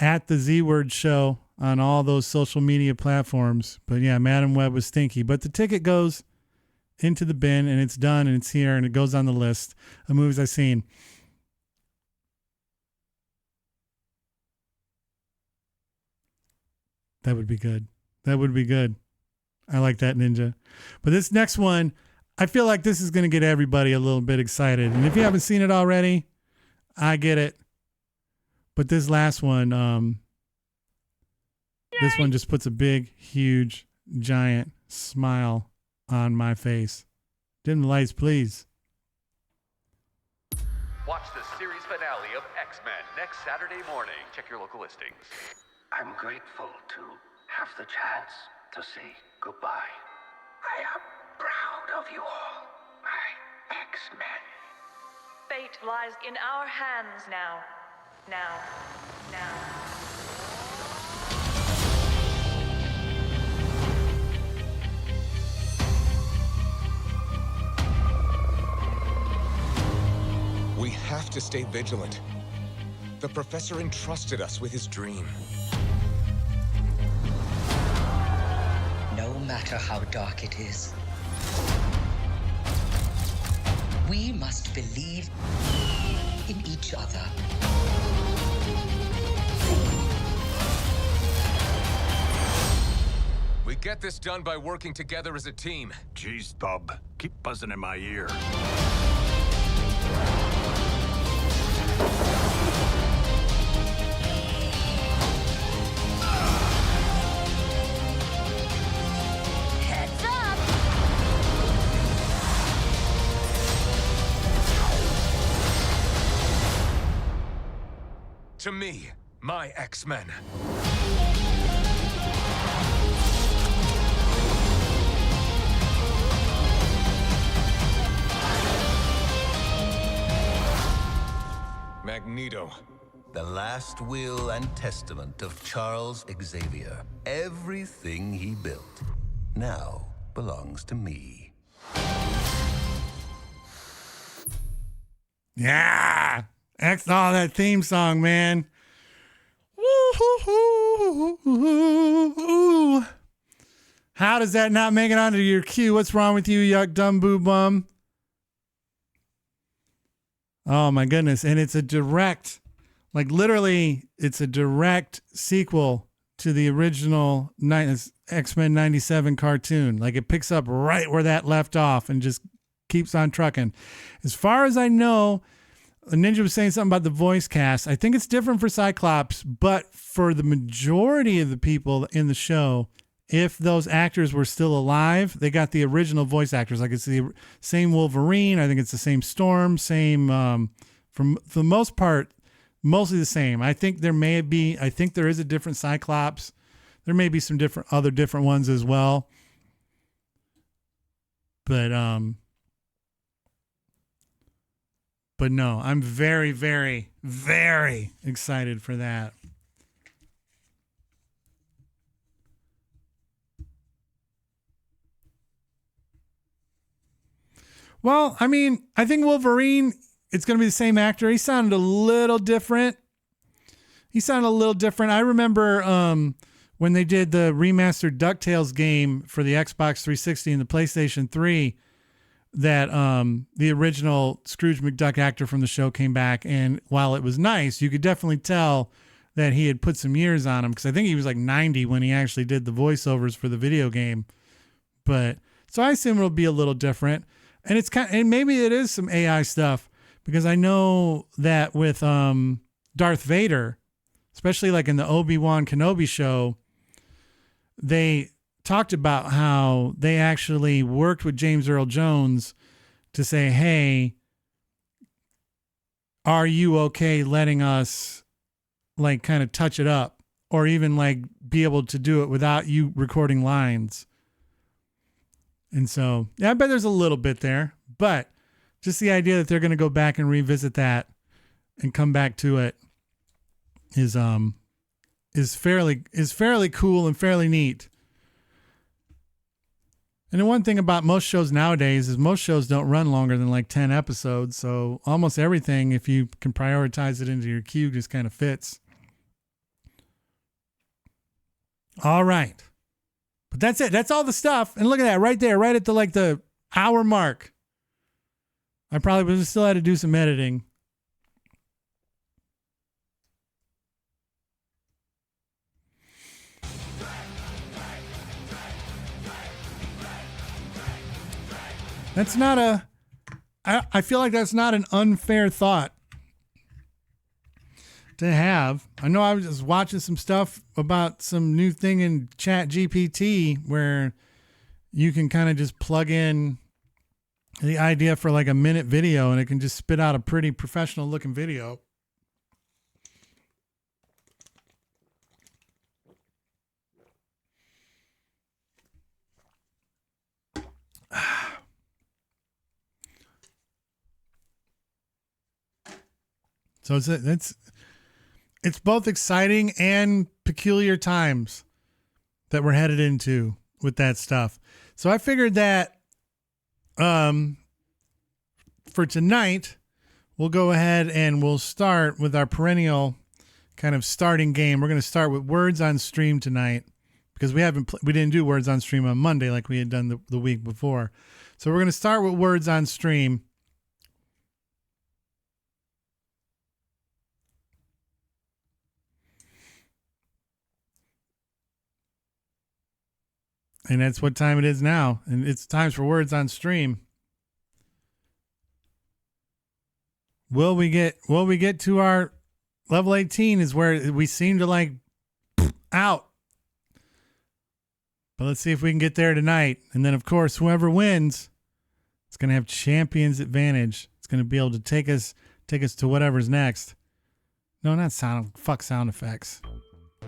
at the Z Word Show on all those social media platforms. But yeah, Madam Web was stinky. But the ticket goes into the bin and it's done and it's here and it goes on the list of movies I've seen. That would be good. That would be good. I like that, Ninja. But this next one, I feel like this is going to get everybody a little bit excited. And if you haven't seen it already, I get it. But this last one, this one just puts a big, huge, giant smile on my face. Dim the lights, please. Watch the series finale of X-Men next Saturday morning. Check your local listings. I'm grateful to have the chance to say goodbye. I am proud of you all, my X-Men. Fate lies in our hands now. Now. We have to stay vigilant. The professor entrusted us with his dream. No matter how dark it is, we must believe in each other. We get this done by working together as a team. Jeez, bub. Keep buzzing in my ear. Heads up! To me, my X-Men. Magneto. The last will and testament of Charles Xavier. Everything he built now belongs to me. Yeah. X all that theme song, man. Woo-hoo-hoo-hoo-hoo-hoo. How does that not make it onto your queue? What's wrong with you, yuck dumb boo bum? Oh my goodness. And it's a direct, like literally, it's a direct sequel to the original X-Men 97 cartoon. Like it picks up right where that left off and just keeps on trucking. As far as I know, Ninja was saying something about the voice cast. I think it's different for Cyclops, but for the majority of the people in the show, if those actors were still alive, they got the original voice actors. Like it's the same Wolverine. I think it's the same Storm, same, for the most part, mostly the same. I think there is a different Cyclops. There may be some different ones as well. But But no, I'm very, very, very excited for that. Well, I mean, I think Wolverine, it's going to be the same actor. He sounded a little different. I remember when they did the remastered DuckTales game for the Xbox 360 and the PlayStation 3, that the original Scrooge McDuck actor from the show came back. And while it was nice, you could definitely tell that he had put some years on him, because I think he was like 90 when he actually did the voiceovers for the video game. But so I assume it'll be a little different. And it's and maybe it is some AI stuff, because I know that with Darth Vader, especially like in the Obi-Wan Kenobi show, they talked about how they actually worked with James Earl Jones to say, hey, are you okay letting us like kind of touch it up, or even like be able to do it without you recording lines? And so, yeah, I bet there's a little bit there, but just the idea that they're going to go back and revisit that and come back to it is fairly cool and fairly neat. And the one thing about most shows nowadays is most shows don't run longer than like 10 episodes. So almost everything, if you can prioritize it into your queue, just kind of fits. All right. But that's it. That's all the stuff. And look at that right there, right at the hour mark. I probably would have still had to do some editing. That's not I feel like that's not an unfair thought to have. I know I was just watching some stuff about some new thing in Chat GPT where you can kind of just plug in the idea for like a minute video and it can just spit out a pretty professional looking video. So it's both exciting and peculiar times that we're headed into with that stuff. So I figured that for tonight, we'll go ahead and we'll start with our perennial kind of starting game. We're going to start with words on stream tonight, because we didn't do words on stream on Monday like we had done the week before. So we're going to start with words on stream. And that's what time it is now. And it's times for words on stream. Will we get to our level 18 is where we seem to like out. But let's see if we can get there tonight. And then of course, whoever wins, it's going to have champion's advantage. It's going to be able to take us to whatever's next. No, not sound effects.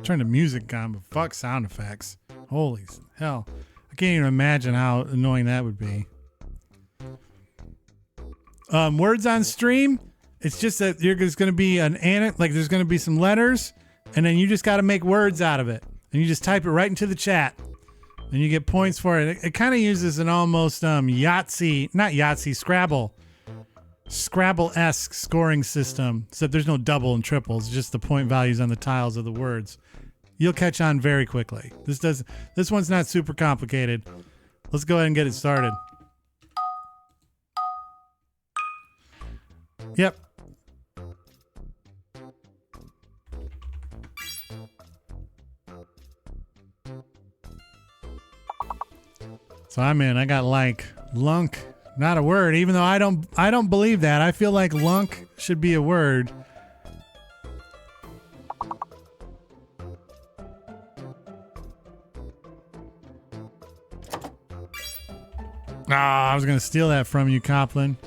Turn the music on, but fuck sound effects. Holy hell. I can't even imagine how annoying that would be. Words on stream, it's just that there's going to be there's going to be some letters, and then you just got to make words out of it. And you just type it right into the chat. And you get points for it. It kind of uses an almost Scrabble-esque scoring system, except there's no double and triples, just the point values on the tiles of the words. You'll catch on very quickly. This one's not super complicated. Let's go ahead and get it started. Yep. So I'm in. I got like lunk, not a word, even though I don't believe that. I feel like lunk should be a word. I was going to steal that from you, Copland.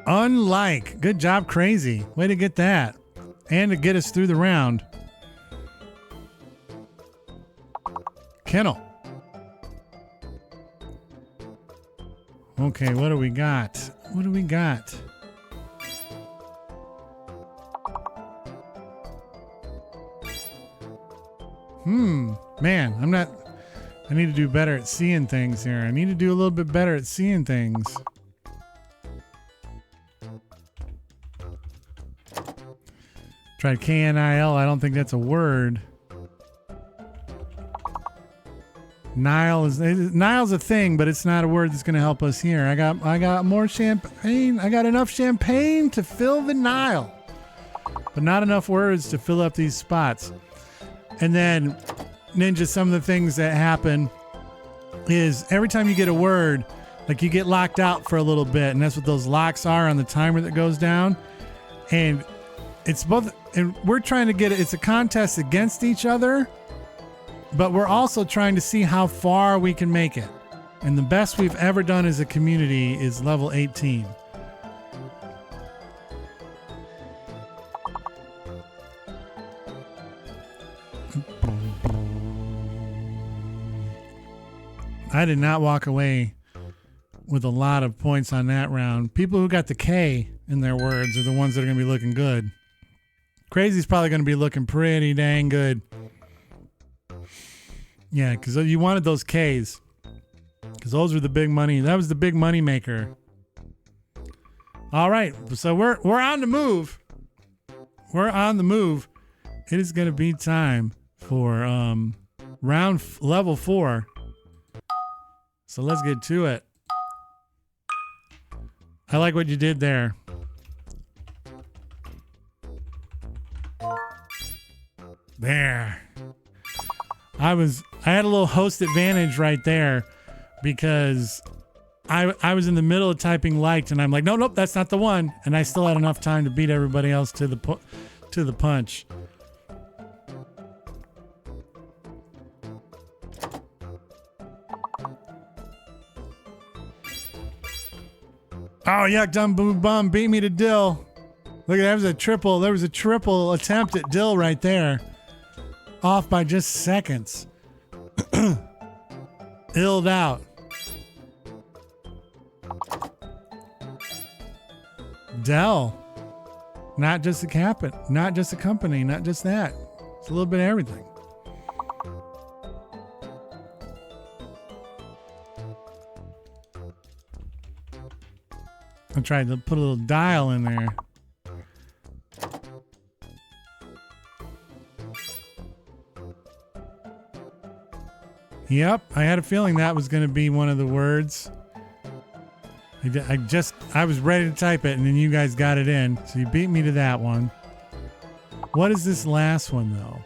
Unlike. Good job, Crazy. Way to get that. And to get us through the round. Kennel. Okay, what do we got? What do we got? Man, I need to do better at seeing things here. I need to do a little bit better at seeing things. Tried KNIL. I don't think that's a word. Nile's a thing, but it's not a word that's going to help us here. I got more champagne. I got enough champagne to fill the Nile, but not enough words to fill up these spots. And then, Ninja, some of the things that happen is every time you get a word, like you get locked out for a little bit, and that's what those locks are on the timer that goes down. And it's both, and we're trying to get it. It's a contest against each other, but we're also trying to see how far we can make it. And the best we've ever done as a community is level 18. I did not walk away with a lot of points on that round. People who got the K in their words are the ones that are going to be looking good. Crazy's probably going to be looking pretty dang good. Yeah, because you wanted those Ks. Because those were the big money. That was the big money maker. All right, so we're on the move. We're on the move. It is going to be time for level 4. So let's get to it. I like what you did there. There. I had a little host advantage right there because I was in the middle of typing liked and I'm like, nope, that's not the one. And I still had enough time to beat everybody else to the punch. Oh, yuck, dumb boom bum beat me to Dill. Look, there was a triple attempt at Dill right there. Off by just seconds. Illed out. Dell. Not just a not just a company, not just that. It's a little bit of everything. I tried to put a little dial in there. Yep, I had a feeling that was going to be one of the words. I was ready to type it, and then you guys got it in, so you beat me to that one. What is this last one, though?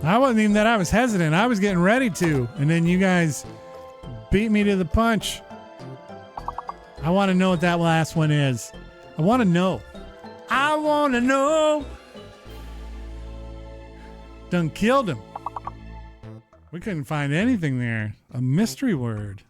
I wasn't even that. I was hesitant. I was getting ready to, and then you guys beat me to the punch. I want to know what that last one is. I want to know. I want to know. Done killed him. We couldn't find anything there. A mystery word.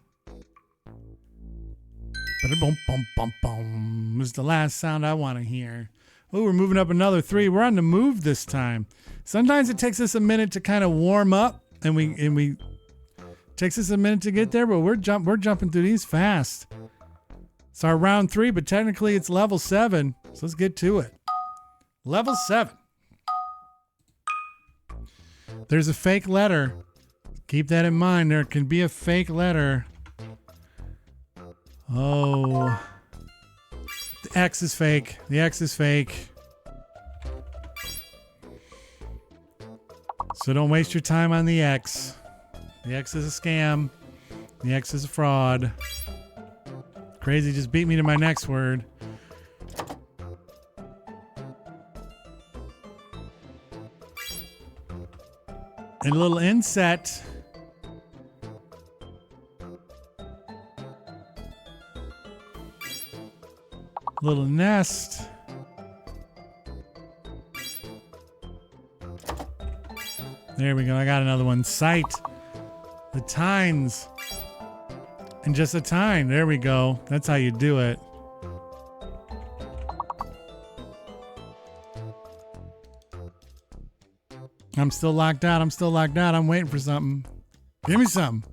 Boom, boom, boom, boom. This is the last sound I want to hear. Oh, we're moving up another 3. We're on the move this time. Sometimes it takes us a minute to kind of warm up, and we takes us a minute to get there, but we're jumping through these fast. It's our round 3, but technically it's level 7. So let's get to it. Level 7. There's a fake letter. Keep that in mind. There can be a fake letter. Oh. The X is fake. The X is fake. So don't waste your time on the X. The X is a scam. The X is a fraud. Crazy just beat me to my next word. And a little inset. Little nest. There we go. I got another one. Sight. The tines. And just a time. There we go. That's how you do it. I'm still locked out. I'm waiting for something. Give me something.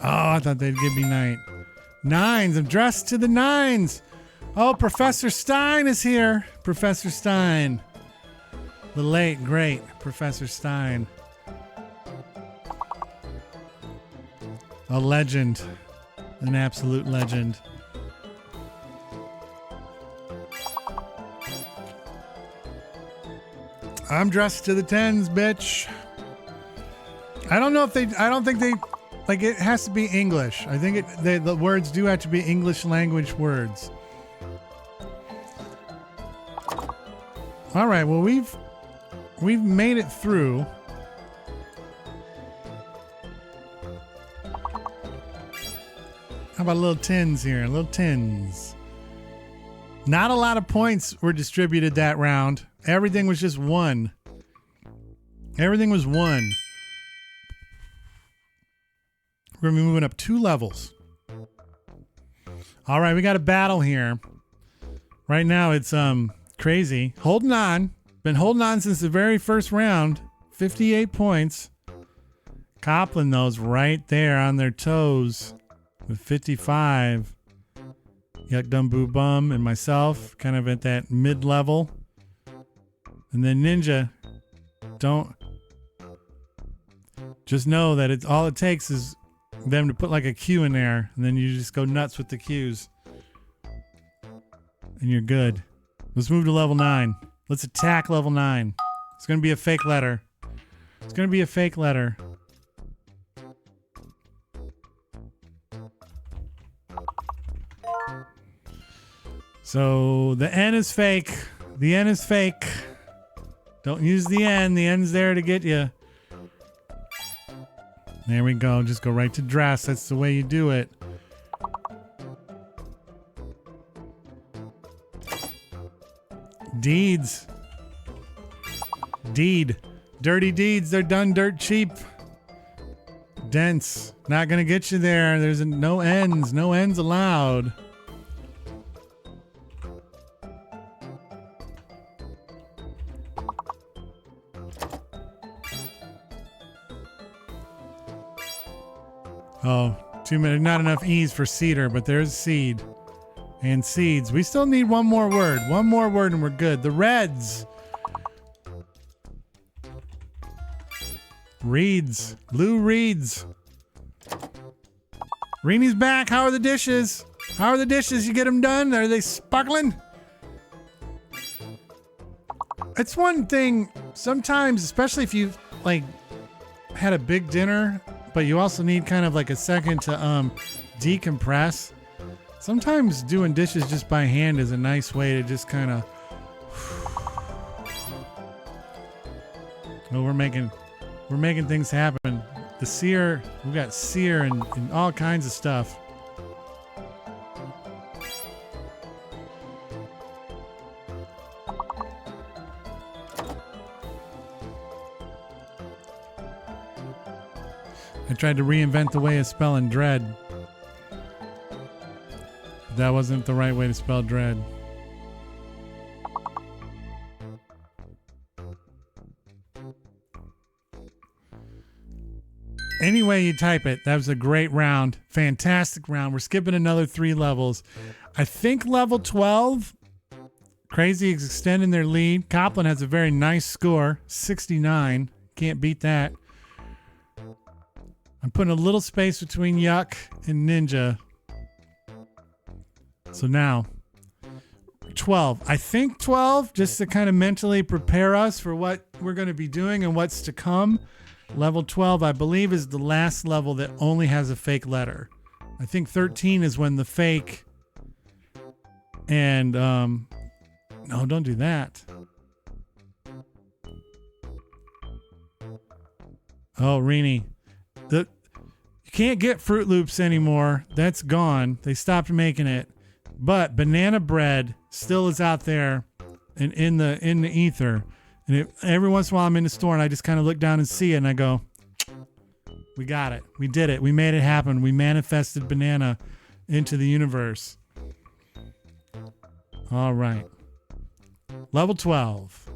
Oh, I thought they'd give me 9. 9s. I'm dressed to the 9s. Oh, Professor Stein is here. Professor Stein. The late, great Professor Stein. A legend. An absolute legend. I'm dressed to the 10s, bitch. I don't think they, like, it has to be English. I think the words do have to be English language words. All right, well, we've made it through. How about little 10s here? Little 10s. Not a lot of points were distributed that round. Everything was just 1. Everything was 1. We're gonna be moving up 2 levels. All right, we got a battle here. Right now it's crazy. Holding on. Been holding on since the very first round. 58 points. Copland those right there on their toes with 55. Yuck Dum Boo Bum and myself kind of at that mid-level. And then Ninja, don't just know that it's all it takes is them to put like a Q in there, and then you just go nuts with the Qs. And you're good. Let's move to level 9. Let's attack level 9. It's gonna be a fake letter. It's gonna be a fake letter. So the N is fake. The N is fake. Don't use the N. The N's there to get you. There we go. Just go right to dress. That's the way you do it. Deeds. Deed. Dirty deeds. They're done dirt cheap. Dense. Not going to get you there. There's no ends. No ends allowed. Oh, 2 minutes. Not enough E's for cedar, but there's seed. And seeds. We still need one more word. One more word and we're good. The Reds. Reeds. Lou Reeds. Reenie's back. How are the dishes? How are the dishes? You get them done? Are they sparkling? It's one thing sometimes, especially if you've like had a big dinner, but you also need kind of like a second to decompress. Sometimes doing dishes just by hand is a nice way to just kind of. Well, we're making things happen. The sear, we've got sear and all kinds of stuff. I tried to reinvent the way of spelling dread. That wasn't the right way to spell dread. Any way you type it, that was a great round. Fantastic round. We're skipping another 3 levels. I think level 12, Crazy is extending their lead. Copland has a very nice score, 69. Can't beat that. I'm putting a little space between Yuck and Ninja. So now, 12. I think 12, just to kind of mentally prepare us for what we're going to be doing and what's to come. Level 12, I believe, is the last level that only has a fake letter. I think 13 is when the fake and, no, don't do that. Oh, Reenie. You can't get Fruit Loops anymore. That's gone. They stopped making it. But banana bread still is out there and in the ether. And every once in a while I'm in the store and I just kind of look down and see it and I go, We got it. We did it. We made it happen. We manifested banana into the universe. All right. Level 12.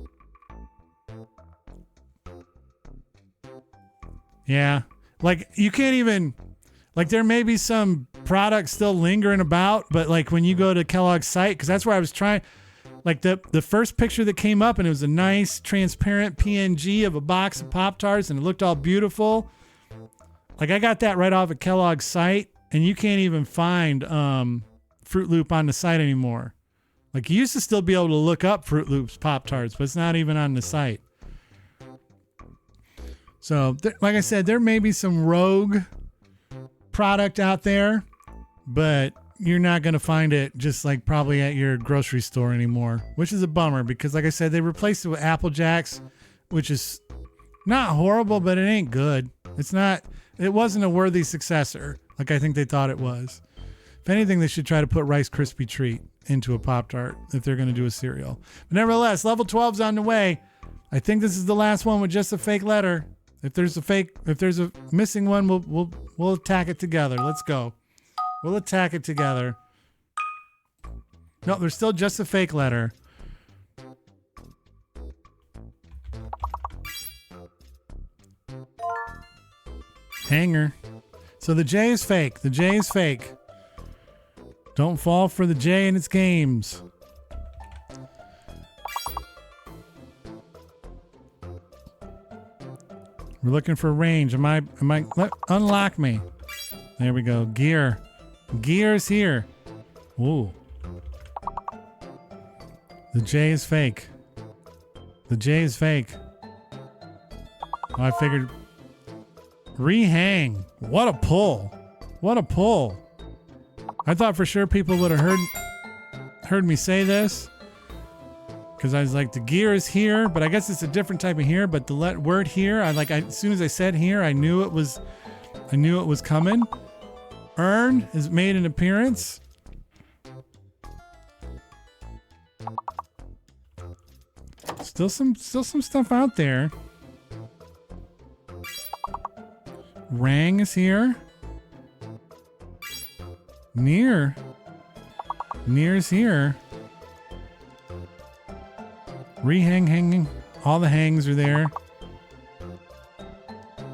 Yeah. Like, you can't even... Like, there may be some products still lingering about, but, like, when you go to Kellogg's site, because that's where I was trying... Like, the first picture that came up, and it was a nice, transparent PNG of a box of Pop-Tarts, and it looked all beautiful. Like, I got that right off of Kellogg's site, and you can't even find Fruit Loop on the site anymore. Like, you used to still be able to look up Fruit Loops Pop-Tarts, but it's not even on the site. So, like I said, there may be some rogue product out there, but you're not going to find it just like probably at your grocery store anymore, which is a bummer because, like I said, they replaced it with Apple Jacks, which is not horrible, but it ain't good. It wasn't a worthy successor like I think they thought it was. If anything, they should try to put Rice Krispie Treat into a Pop-Tart if they're going to do a cereal. But nevertheless, level 12's on the way. I think this is the last one with just a fake letter. If there's a missing one, we'll attack it together. Let's go. We'll attack it together. No, there's still just a fake letter. Hanger. So the J is fake. The J is fake. Don't fall for the J and its games. We're looking for range. Unlock me. There we go. Gear. Gear's here. Ooh. The J is fake. The J is fake. Oh, I figured. Rehang. What a pull. What a pull. I thought for sure people would have heard me say this. Because I was like, the gear is here, but I guess it's a different type of here. But the word here, as soon as I said here, I knew it was coming. Earn has made an appearance. Still some stuff out there. Rang is here. Near's here. Hanging. All the hangs are there.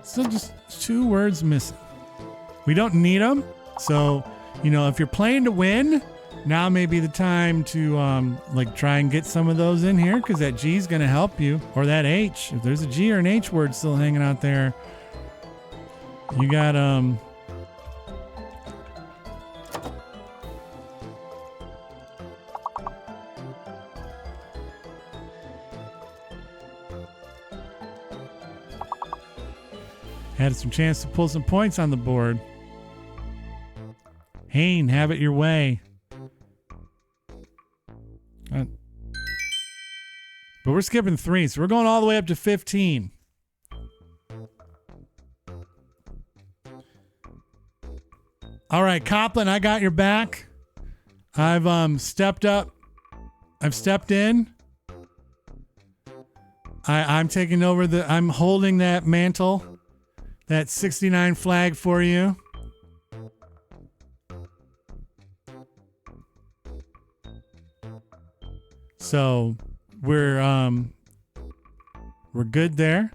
Still just 2 words missing. We don't need them. So, if you're playing to win, now may be the time to try and get some of those in here because that G is going to help you. Or that H. If there's a G or an H word still hanging out there, you got had some chance to pull some points on the board. Hain, have it your way. But we're skipping 3, so we're going all the way up to 15. All right, Copland, I got your back. I've stepped up. I've stepped in. I'm taking over I'm holding that mantle, that 69 flag for you. So we're good there.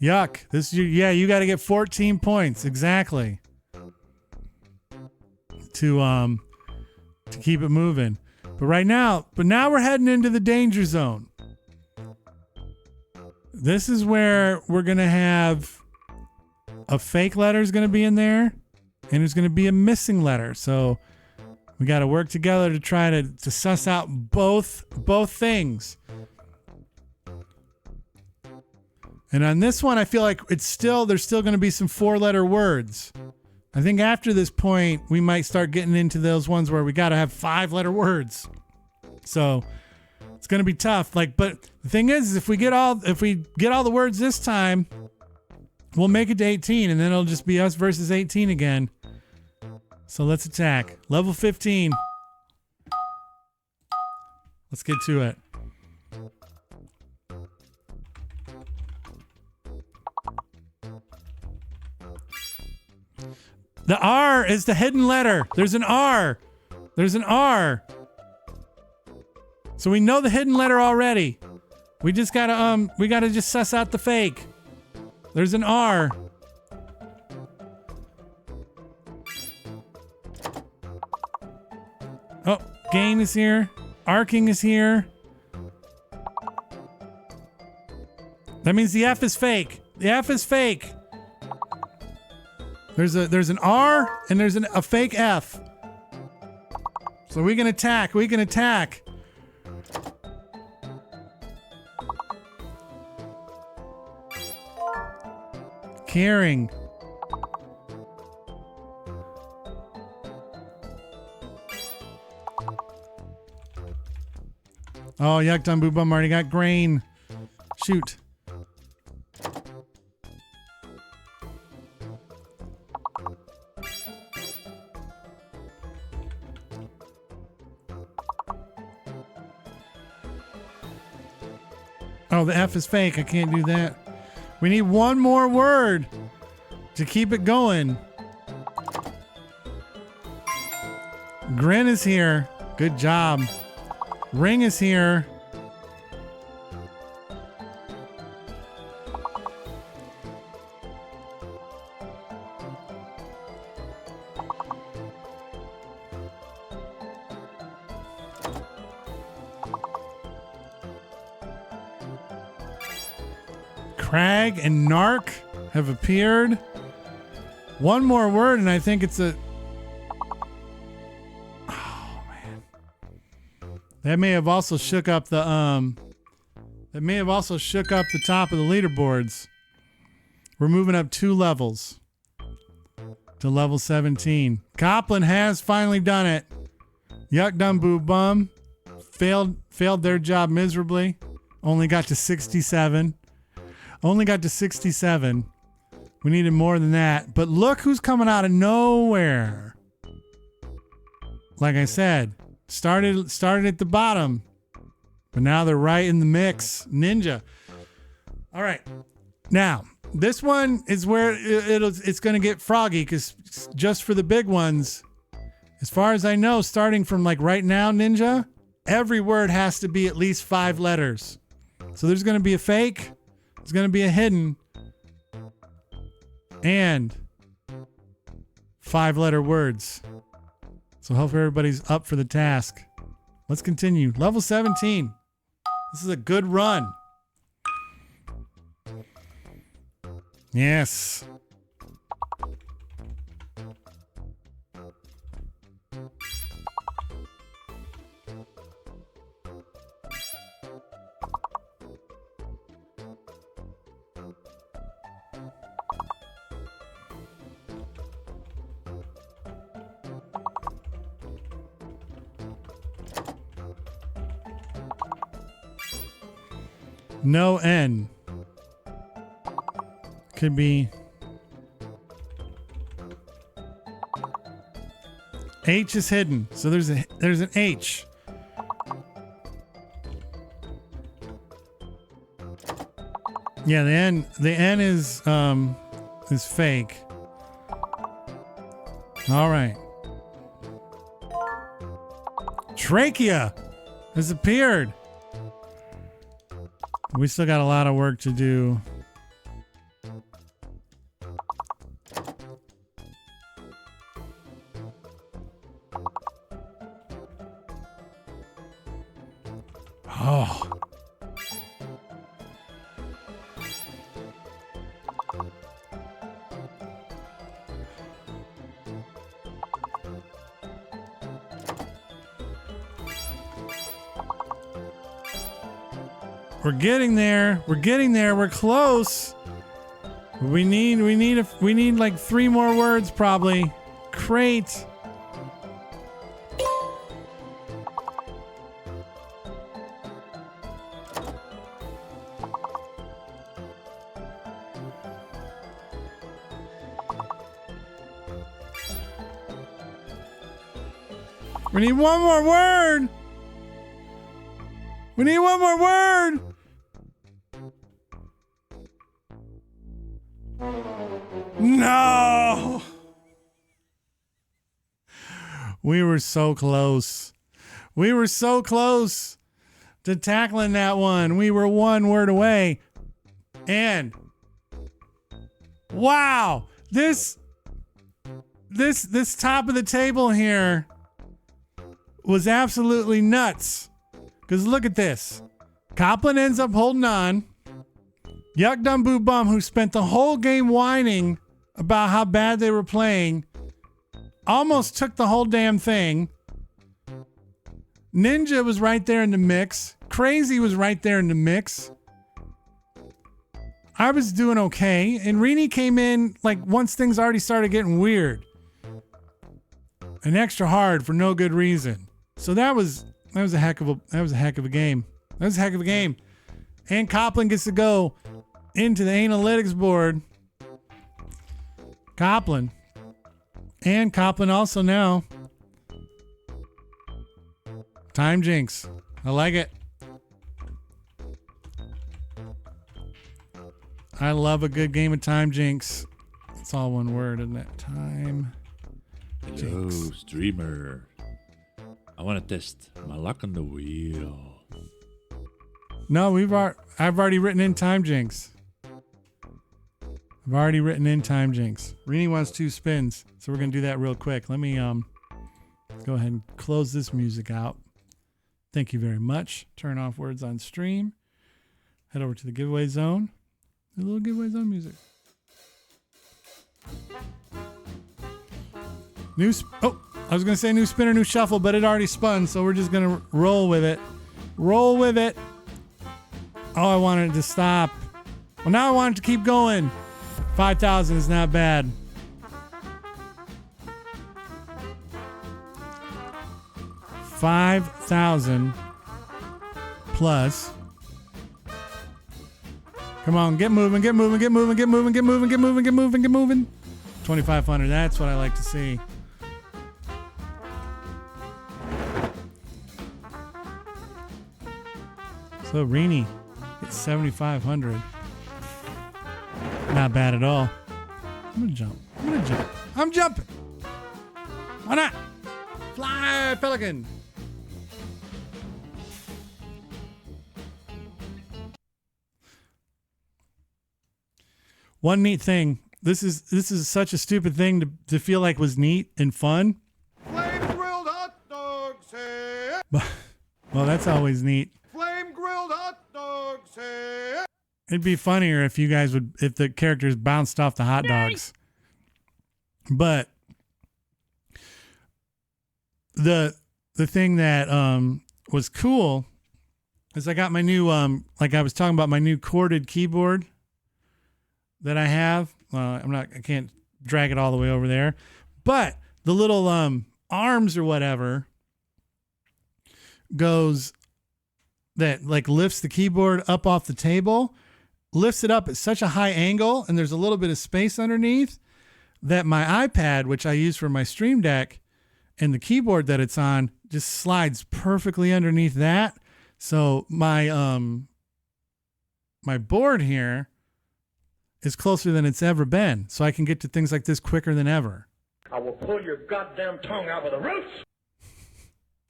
Yuck. You got to get 14 points exactly to keep it moving. But now we're heading into the danger zone. This is where we're going to have a fake letter is going to be in there, and there's going to be a missing letter. So we got to work together to try to suss out both things. And on this one, I feel like there's still going to be some 4-letter words. I think after this point, we might start getting into those ones where we got to have 5-letter words. So it's going to be tough. But the thing is if we get all the words this time, we'll make it to 18, and then it'll just be us versus 18 again. So let's attack. Level 15. Let's get to it. R is the hidden letter. There's an R. There's an R. So we know the hidden letter already. We just gotta just suss out the fake. There's an R. Oh, gain is here. Arcing is here. That means the F is fake. The F is fake. There's an R and there's a fake F. So we can attack. We can attack. Caring. Oh, yuck, done, boo bum already got grain. Shoot. Oh, the F is fake. I can't do that. We need one more word to keep it going. Grin is here. Good job. Ring is here. Crag and Narc have appeared. One more word and I think it's a... Oh, man. That may have also shook up the, That may have also shook up the top of the leaderboards. We're moving up 2 levels to level 17. Copland has finally done it. Yuck Dum Boo Bum failed their job miserably. Only got to 67. Only got to 67. We needed more than that. But look who's coming out of nowhere. Like I said, started at the bottom. But now they're right in the mix. Ninja. All right. Now, this one is where it's going to get froggy because just for the big ones, as far as I know, starting from like right now, Ninja, every word has to be at least 5 letters. So there's going to be a fake. There's going to be a hidden and 5-letter words. So hopefully everybody's up for the task. Let's continue. Level 17. This is a good run. Yes. No N. Could be H is hidden. So there's an H. Yeah, the N is fake. All right. Trachea has appeared. We still got a lot of work to do. Oh. We're getting there. We're getting there. We're close. We need like 3 more words probably. Crate. We need one more word. We need one more word. No. We were so close. We were so close to tackling that one. We were one word away. And wow, this top of the table here was absolutely nuts. Because look at this. Copland ends up holding on. Yuck Dum Boo Bum, who spent the whole game whining about how bad they were playing, almost took the whole damn thing. Ninja was right there in the mix. Crazy was right there in the mix. I was doing okay. And Rini came in like once things already started getting weird. And extra hard for no good reason. So that was a heck of a game. That was a heck of a game. And Copland gets to go into the analytics board. Copland. And Copland also now. Time Jinx. I like it. I love a good game of Time Jinx. It's all one word, isn't it? Time Jinx. Hello, streamer. I want to test my luck on the wheel. No, I've already written in Time Jinx. I've already written in Time Jinx. Rini wants 2 spins, so we're gonna do that real quick. Let me go ahead and close this music out. Thank you very much. Turn off words on stream. Head over to the giveaway zone. A little giveaway zone music. I was gonna say new spinner, new shuffle, but it already spun, so we're just gonna roll with it. Roll with it. Oh, I wanted it to stop. Well, now I want it to keep going. 5,000 is not bad. $5,000 plus. Come on, get moving, get moving, get moving, get moving, get moving, get moving, get moving, get moving. 2,500. That's what I like to see. So Rini gets 7,500. Not bad at all. I'm gonna jump. I'm jumping. Why not? Fly, Pelican. One neat thing. This is such a stupid thing to feel like was neat and fun. Flame grilled hot dogs, hey. Well, that's always neat. Flame grilled hot dogs, hey. It'd be funnier if the characters bounced off the hot dogs. But the thing that was cool is I got my new like I was talking about, my new corded keyboard that I have. I can't drag it all the way over there, but the little arms or whatever goes that like lifts the keyboard up off the table, lifts it up at such a high angle, and there's a little bit of space underneath that my iPad, which I use for my Stream Deck, and the keyboard that it's on just slides perfectly underneath that. So my my board here is closer than it's ever been, so I can get to things like this quicker than ever. I will pull your goddamn tongue out of the roots.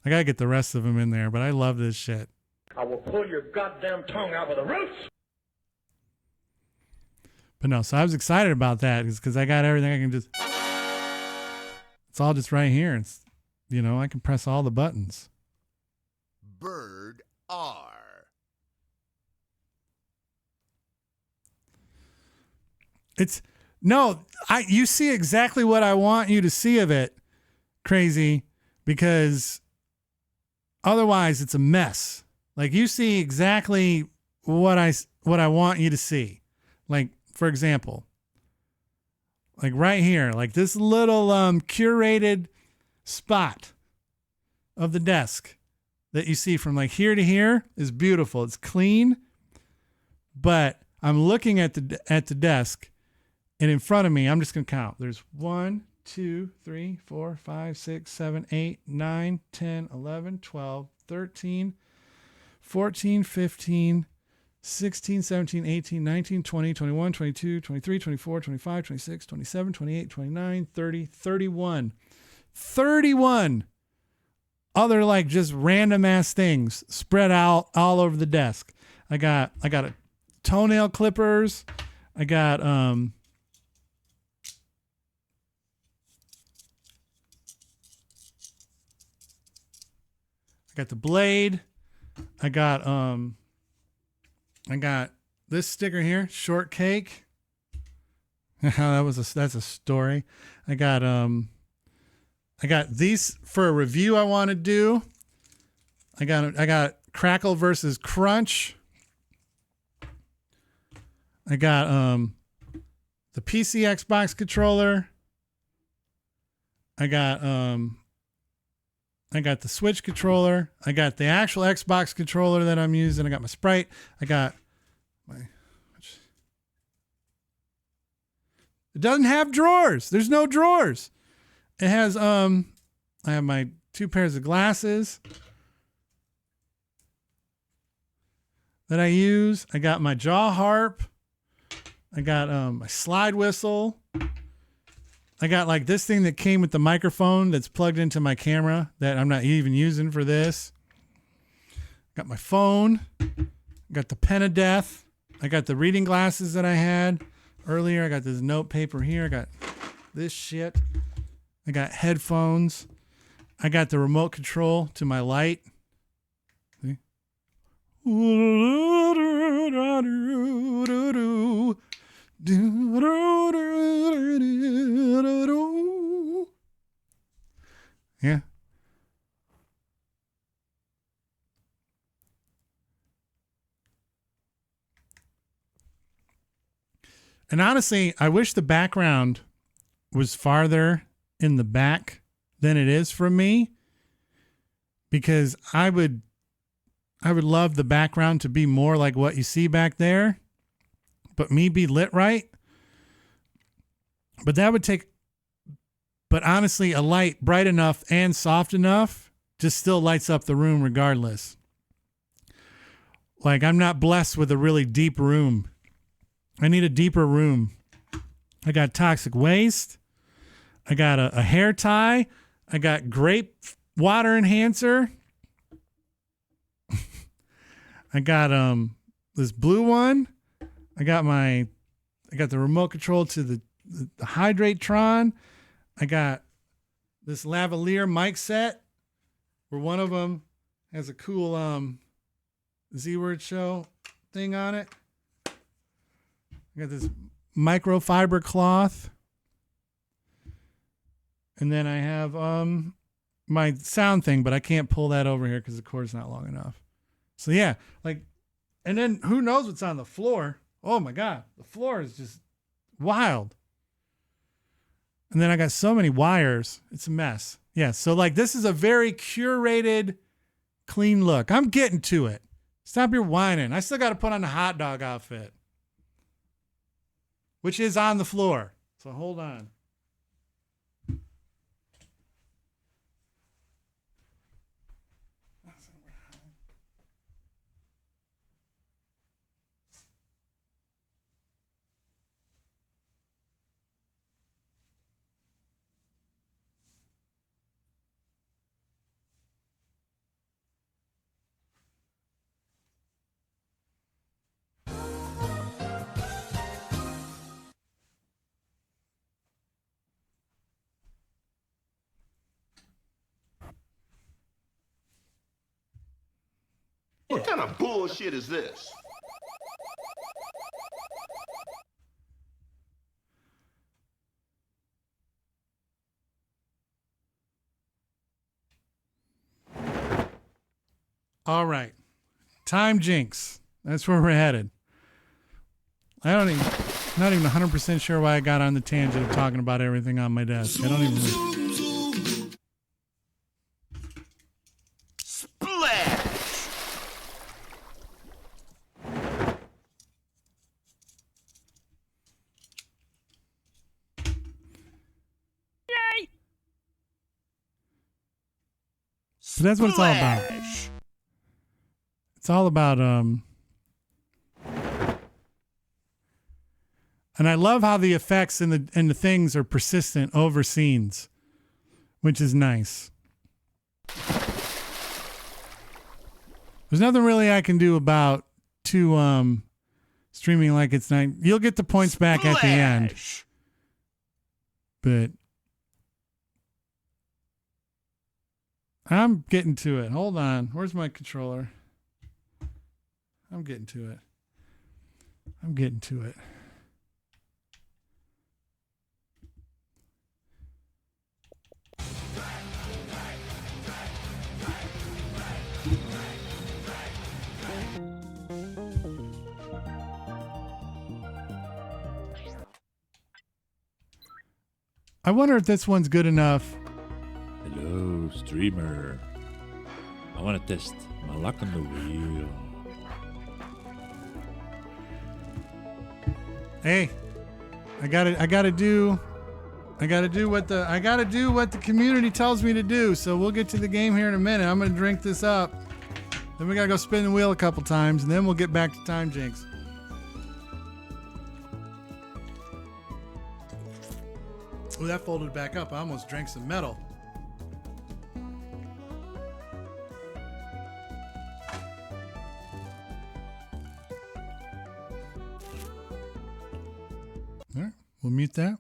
I gotta get the rest of them in there, but I love this shit. I will pull your goddamn tongue out of the roots. But no, so I was excited about that because I got everything. I can just, it's all just right here. It's, I can press all the buttons. Bird R. You see exactly what I want you to see of it, Crazy, because otherwise it's a mess. Like you see exactly what I want you to see. Like, for example, like right here, like this little curated spot of the desk that you see from like here to here is beautiful. It's clean, but I'm looking at the desk, and in front of me, I'm just going to count. There's 1, 2, 3, 4, 5, 6, 7, 8, 9, 10, 11, 12, 13, 14, 15, 16, 17, 18, 19, 20, 21, 22, 23, 24, 25, 26, 27, 28, 29, 30, 31. 31 other like just random ass things spread out all over the desk. I got a toenail clippers. I got I got the blade. I got this sticker here, shortcake. That's a story. I got these for a review I want to do. I got Crackle versus Crunch. I got the PC Xbox controller. I got the Switch controller. I got the actual Xbox controller that I'm using. I got my Sprite. I got my. It doesn't have drawers. There's no drawers. It has I have my 2 pairs of glasses that I use. I got my jaw harp. I got my slide whistle. I got like this thing that came with the microphone that's plugged into my camera that I'm not even using for this. Got my phone. Got the pen of death. I got the reading glasses that I had earlier. I got this note paper here. I got this shit. I got headphones. I got the remote control to my light. See? Yeah. And honestly, I wish the background was farther in the back than it is from me, because I would love the background to be more like what you see back there, but me be lit right. But that would take, but honestly, a light bright enough and soft enough just still lights up the room regardless. Like, I'm not blessed with a really deep room. I need a deeper room. I got toxic waste. I got a hair tie. I got grape water enhancer. I got this blue one. I got the remote control to the Hydratron. I got this lavalier mic set where one of them has a cool Z-Word show thing on it. I got this microfiber cloth. And then I have my sound thing, but I can't pull that over here because the cord's not long enough. So yeah, like, and then who knows what's on the floor? Oh my God, the floor is just wild. And then I got so many wires, it's a mess. Yeah, so like this is a very curated, clean look. I'm getting to it. Stop your whining. I still got to put on the hot dog outfit, which is on the floor. So hold on. What kind of bullshit is this? All right. Time jinx. That's where we're headed. Not even 100% sure why I got on the tangent of talking about everything on my desk. I don't even. So that's what it's all about. It's all about and I love how the effects and the things are persistent over scenes. which is nice. There's nothing really I can do about streaming like it's night. You'll get the points back at the end. But I'm getting to it. Hold on. Where's my controller? I'm getting to it. I wonder if this one's good enough. Hello, streamer. I want to test my luck on the wheel. Hey, I gotta do what the community tells me to do. So we'll get to the game here in a minute. I'm gonna drink this up. Then we gotta go spin the wheel a couple times, and then we'll get back to Time Jinx. Oh, that folded back up. I almost drank some metal. All right, we'll mute that.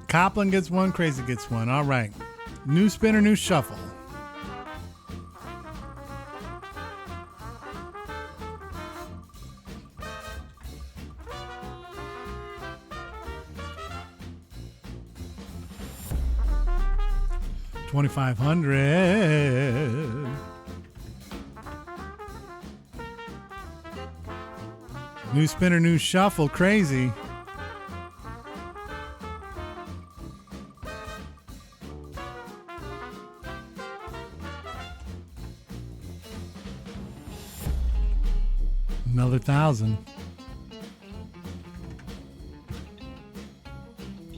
Copland gets one, Crazy gets one. All right. New spinner, new shuffle. $2,500. New spinner, new shuffle. Crazy. Another 1,000.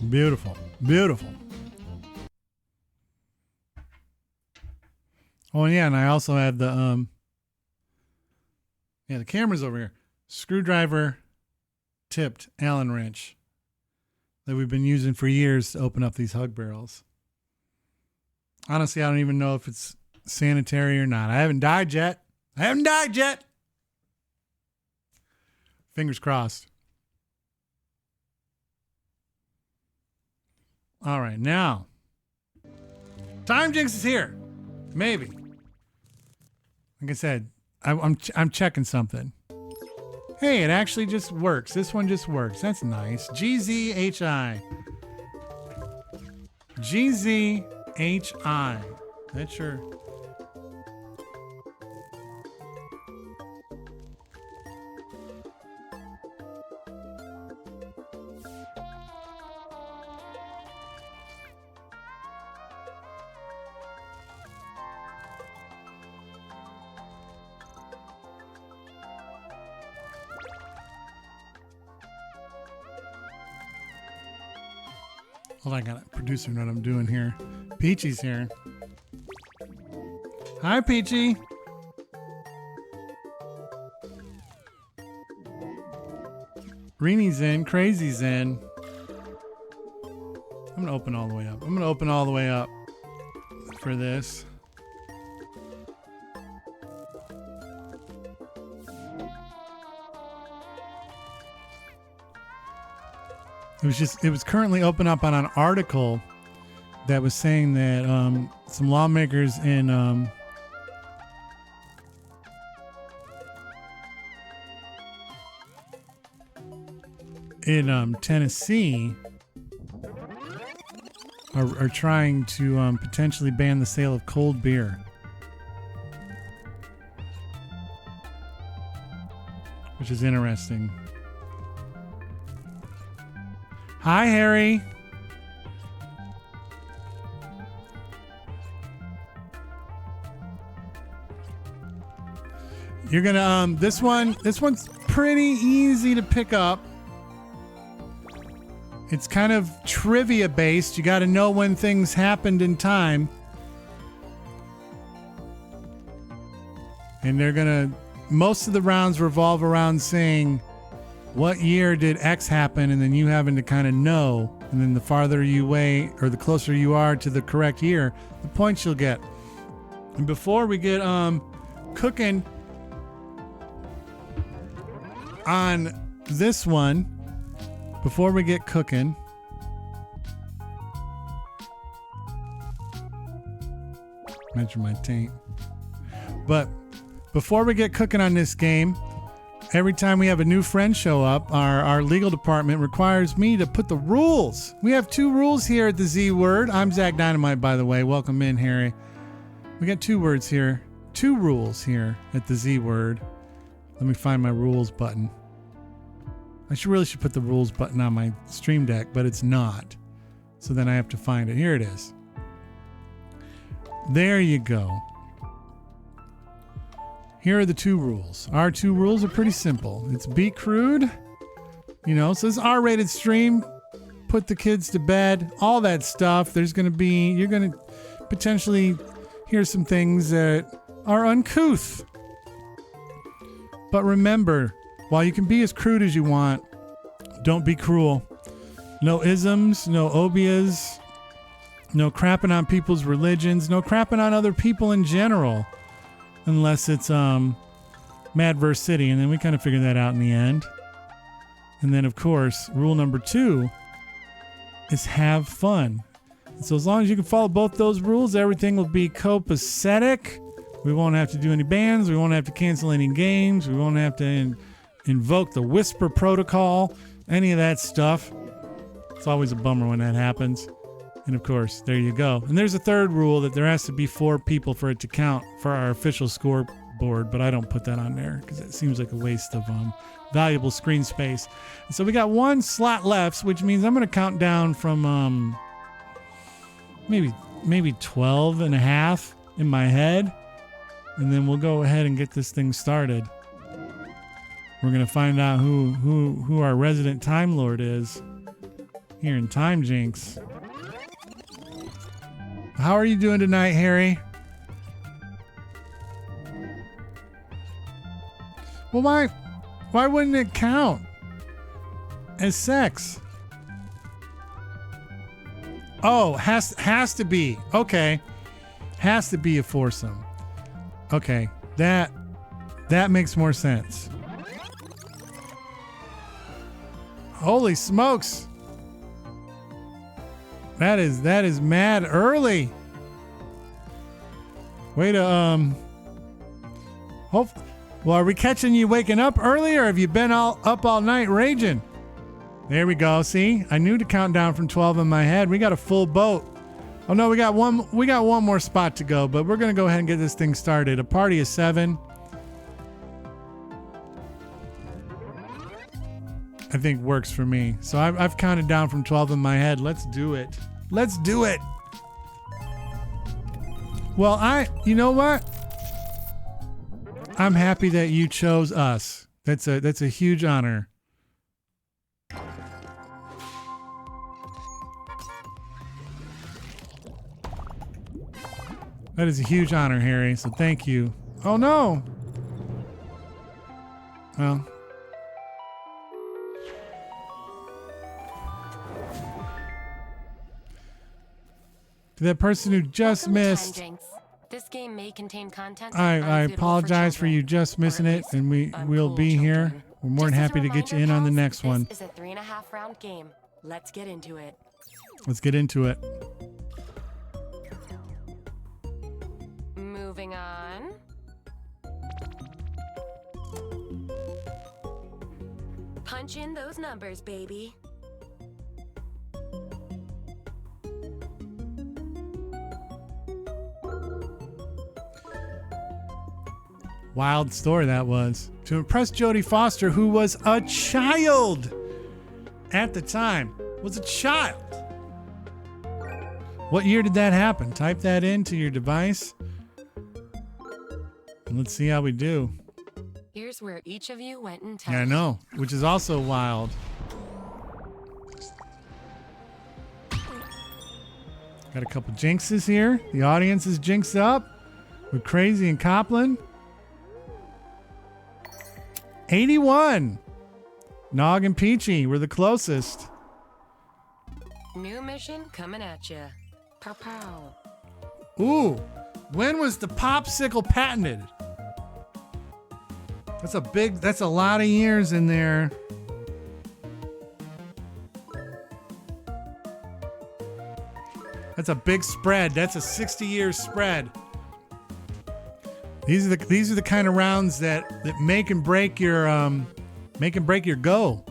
Beautiful. Beautiful. Oh, yeah, and I also have the the camera's over here. Screwdriver tipped Allen wrench that we've been using for years to open up these hug barrels. Honestly, I don't even know if it's sanitary or not. I haven't died yet. Fingers crossed. All right, now. Time Jinx is here. Maybe. Like I said, I'm checking something. Hey, it actually just works. This one just works. That's nice. GZHI. GZHI. That's your... Hold on, I got a producer know what I'm doing here. Peachy's here. Hi, Peachy. Reenie's in. Crazy's in. I'm going to open all the way up. I'm going to open all the way up for this. It was currently open up on an article that was saying that some lawmakers in Tennessee are trying to potentially ban the sale of cold beer, which is interesting. Hi, Harry. You're gonna this one's pretty easy to pick up. It's kind of trivia based. You got to know when things happened in time. And most of the rounds revolve around saying, what year did X happen? And then you having to kind of know. And then the farther you weigh, or the closer you are to the correct year, the points you'll get. And before we get cooking on this one, measure my taint. But before we get cooking on this game, every time we have a new friend show up, our legal department requires me to put the rules. We have 2 rules here at the Z Word. I'm Zach Dynamite, by the way. Welcome in, Harry. We got 2 words here. 2 rules here at the Z Word. Let me find my rules button. I really should put the rules button on my Stream Deck, but it's not. So then I have to find it. Here it is. There you go. Here are the 2 rules. Our 2 rules are pretty simple. It's be crude. So it's R-rated stream. Put the kids to bed. All that stuff. You're going to potentially hear some things that are uncouth. But remember, while you can be as crude as you want, don't be cruel. No isms, no obias, no crapping on people's religions, no crapping on other people in general. Unless it's Madverse City, and then we kind of figured that out in the end. And then, of course, rule number 2 is have fun. And so as long as you can follow both those rules, everything will be copacetic. We won't have to do any bans. We won't have to cancel any games. We won't have to invoke the Whisper Protocol, any of that stuff. It's always a bummer when that happens. And of course, there you go. And there's a 3rd rule that there has to be 4 people for it to count for our official scoreboard, but I don't put that on there because it seems like a waste of valuable screen space. And so we got 1 slot left, which means I'm going to count down from maybe 12 and a half in my head, and then we'll go ahead and get this thing started. We're going to find out who our resident Time Lord is here in Time Jinx. How are you doing tonight, Harry? Well, why wouldn't it count as sex? Oh, has to be. Okay. Has to be a foursome. Okay. That makes more sense. Holy smokes. That is mad early. Way to hope. Well, are we catching you waking up early, or have you been up all night raging? There we go. See, I knew to count down from 12 in my head. We got a full boat. Oh no, we got one more spot to go, but we're gonna go ahead and get this thing started. A party of 7. I think works for me. So I've counted down from 12 in my head. Let's do it. Let's do it. Well, you know what? I'm happy that you chose us. That's a huge honor. That is a huge honor, Harry. So thank you. Oh no. Well. To that person who just missed. This game may contain content. I apologize for you just missing it, and we'll be here. We're more than happy to get you in on the next one. This is a 3.5 round game. Let's get into it. Let's get into it. Moving on. Punch in those numbers, baby. Wild story that was. To impress Jodie Foster, who was a child at the time. Was a child. What year did that happen? Type that into your device. And let's see how we do. Here's where each of you went and Yeah, I know, which is also wild. Got a couple jinxes here. The audience is jinxed up with Crazy and Copland. 81. Nog and Peachy were the closest. New mission coming at you. Pow pow. Ooh, when was the popsicle patented? That's a lot of years in there. That's a big spread. That's a 60-year spread. These are the kind of rounds that make and break your go.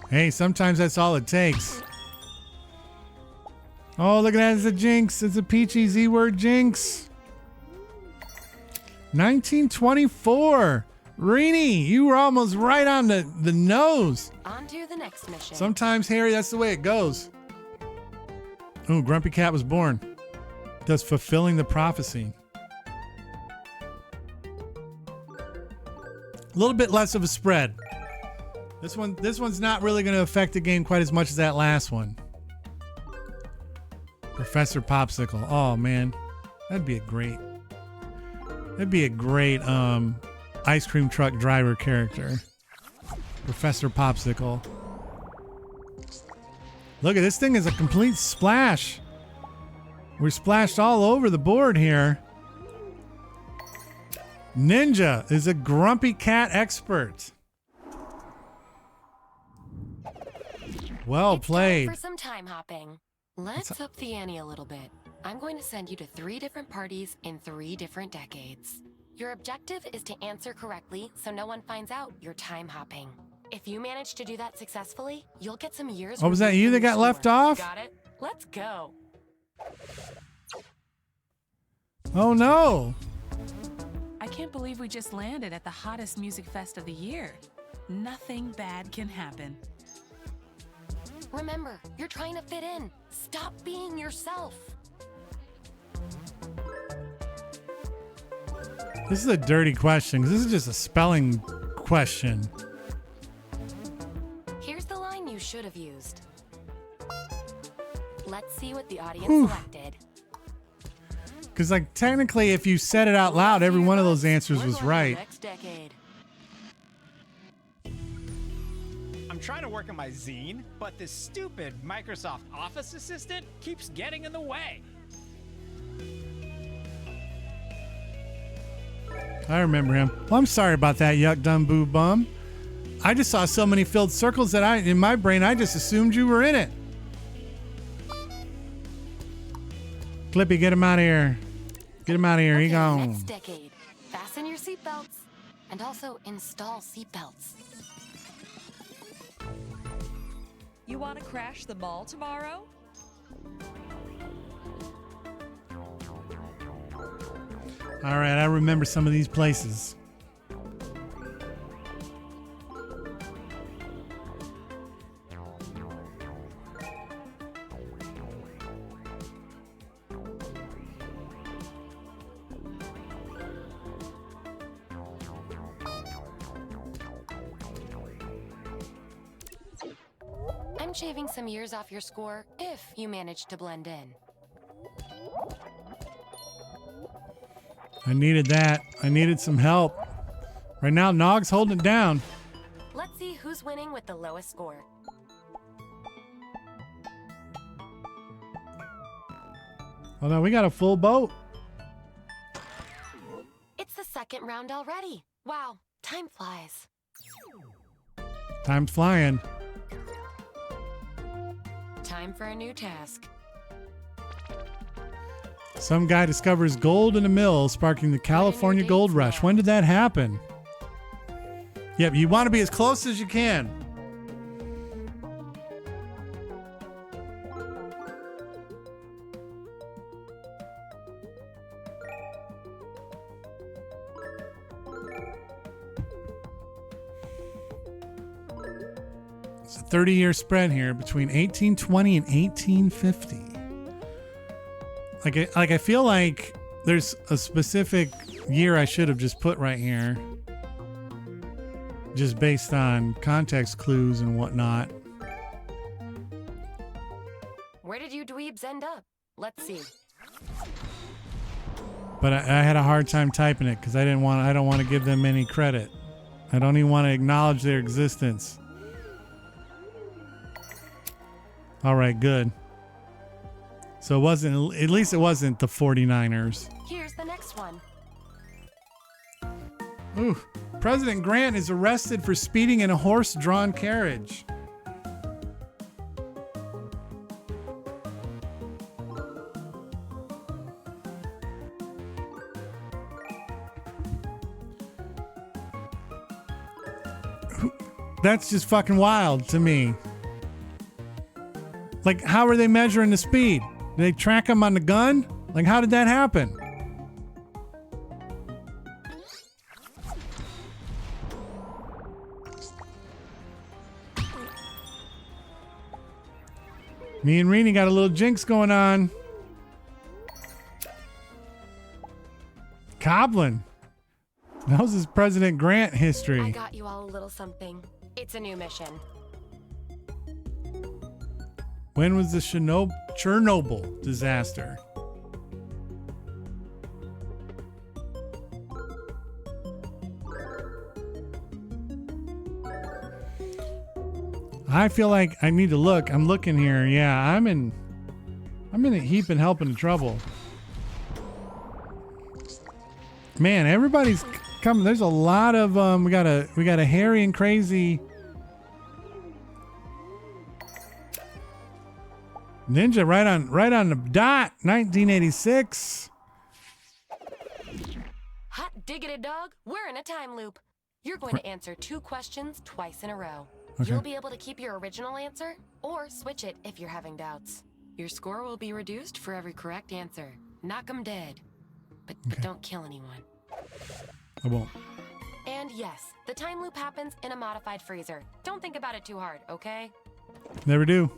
Hey, sometimes that's all it takes. Oh, look at that. It's a jinx. It's a Peachy Z-word jinx. 1924. Reenie, you were almost right on the nose. On to the next mission. Sometimes, Harry, that's the way it goes. Ooh, Grumpy Cat was born. Thus fulfilling the prophecy. A little bit less of a spread. This one's not really going to affect the game quite as much as that last one. Professor Popsicle. Oh man, that'd be a great ice cream truck driver character. Professor Popsicle. Look at this thing is a complete splash. We're splashed all over the board here. Ninja is a Grumpy Cat expert. Well played. Time for some time hopping. Let's up the ante a little bit. I'm going to send you to 3 different parties in 3 different decades. Your objective is to answer correctly so no one finds out you're time hopping. If you manage to do that successfully, you'll get some years. Oh, was that you that got left off? Got it? Let's go. Oh no. I can't believe we just landed at the hottest music fest of the year. Nothing bad can happen. Remember, you're trying to fit in. Stop being yourself. This is a dirty question because this is just a spelling question. Here's the line you should have used. Let's see what the audience selected. Because, like, technically, if you said it out loud, every one of those answers was right. Next decade. I'm trying to work on my zine, but this stupid Microsoft Office assistant keeps getting in the way. I remember him. Well, I'm sorry about that, Yuck Dumb Boo Bum. I just saw so many filled circles that in my brain, I just assumed you were in it. Clippy, get him out of here. Get him out of here. He gone. Next decade. Fasten your seatbelts and also install seatbelts. You want to crash the mall tomorrow? All right, I remember some of these places. I'm shaving some years off your score if you manage to blend in. I needed that. I needed some help. Right now, Nog's holding it down. Let's see who's winning with the lowest score. Oh no, we got a full boat. It's the second round already. Wow, time flies. Time's flying. Time for a new task. Some guy discovers gold in a mill, sparking the California Gold Rush. When did that happen? Yep, you want to be as close as you can. It's a 30-year spread here between 1820 and 1850. Like I feel like there's a specific year I should have just put right here, just based on context clues and whatnot. end up? Let's see. But I had a hard time typing it because I don't want to give them any credit. I don't even want to acknowledge their existence. All right, good. So it wasn't, at least it wasn't the 49ers. Here's the next one. Ooh, President Grant is arrested for speeding in a horse-drawn carriage. That's just fucking wild to me. Like, how are they measuring the speed? Did they track him on the gun? Like, how did that happen? Me and Rini got a little jinx going on. Coblin. That was his President Grant history. I got you all a little something. It's a new mission. When was the Chernobyl disaster? I feel like I need to look. I'm looking here. Yeah, I'm in a heap and helping trouble. Man, everybody's coming. There's a lot of we got a hairy and crazy Ninja right on the dot. 1986. Hot diggity dog, we're in a time loop. You're going to answer 2 questions twice in a row. Okay. You'll be able to keep your original answer or switch it if you're having doubts. Your score will be reduced for every correct answer. Knock 'em dead. But don't kill anyone. I won't. And yes, the time loop happens in a modified freezer. Don't think about it too hard, okay? Never do.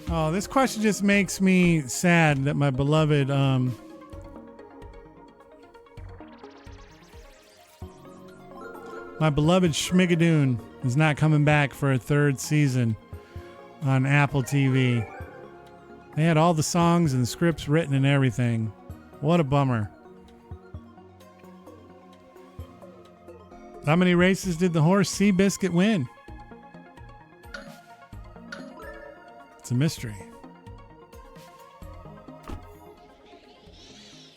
Oh, this question just makes me sad that my beloved Schmigadoon is not coming back for a 3rd season on Apple TV. They had all the songs and the scripts written and everything. What a bummer. How many races did the horse Seabiscuit win? It's a mystery.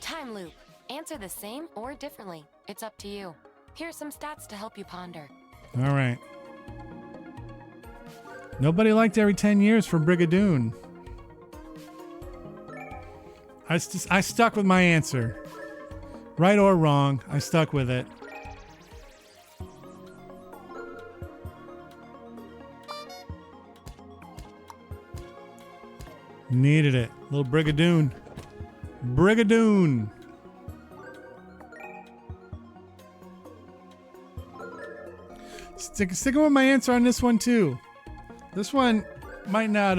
Time loop. Answer the same or differently. It's up to you. Here's some stats to help you ponder. All right. Nobody liked every 10 years for Brigadoon. I stuck with my answer. Right or wrong, I stuck with it. Needed it. Little Brigadoon. Brigadoon. Sticking with my answer on this one too. This one might not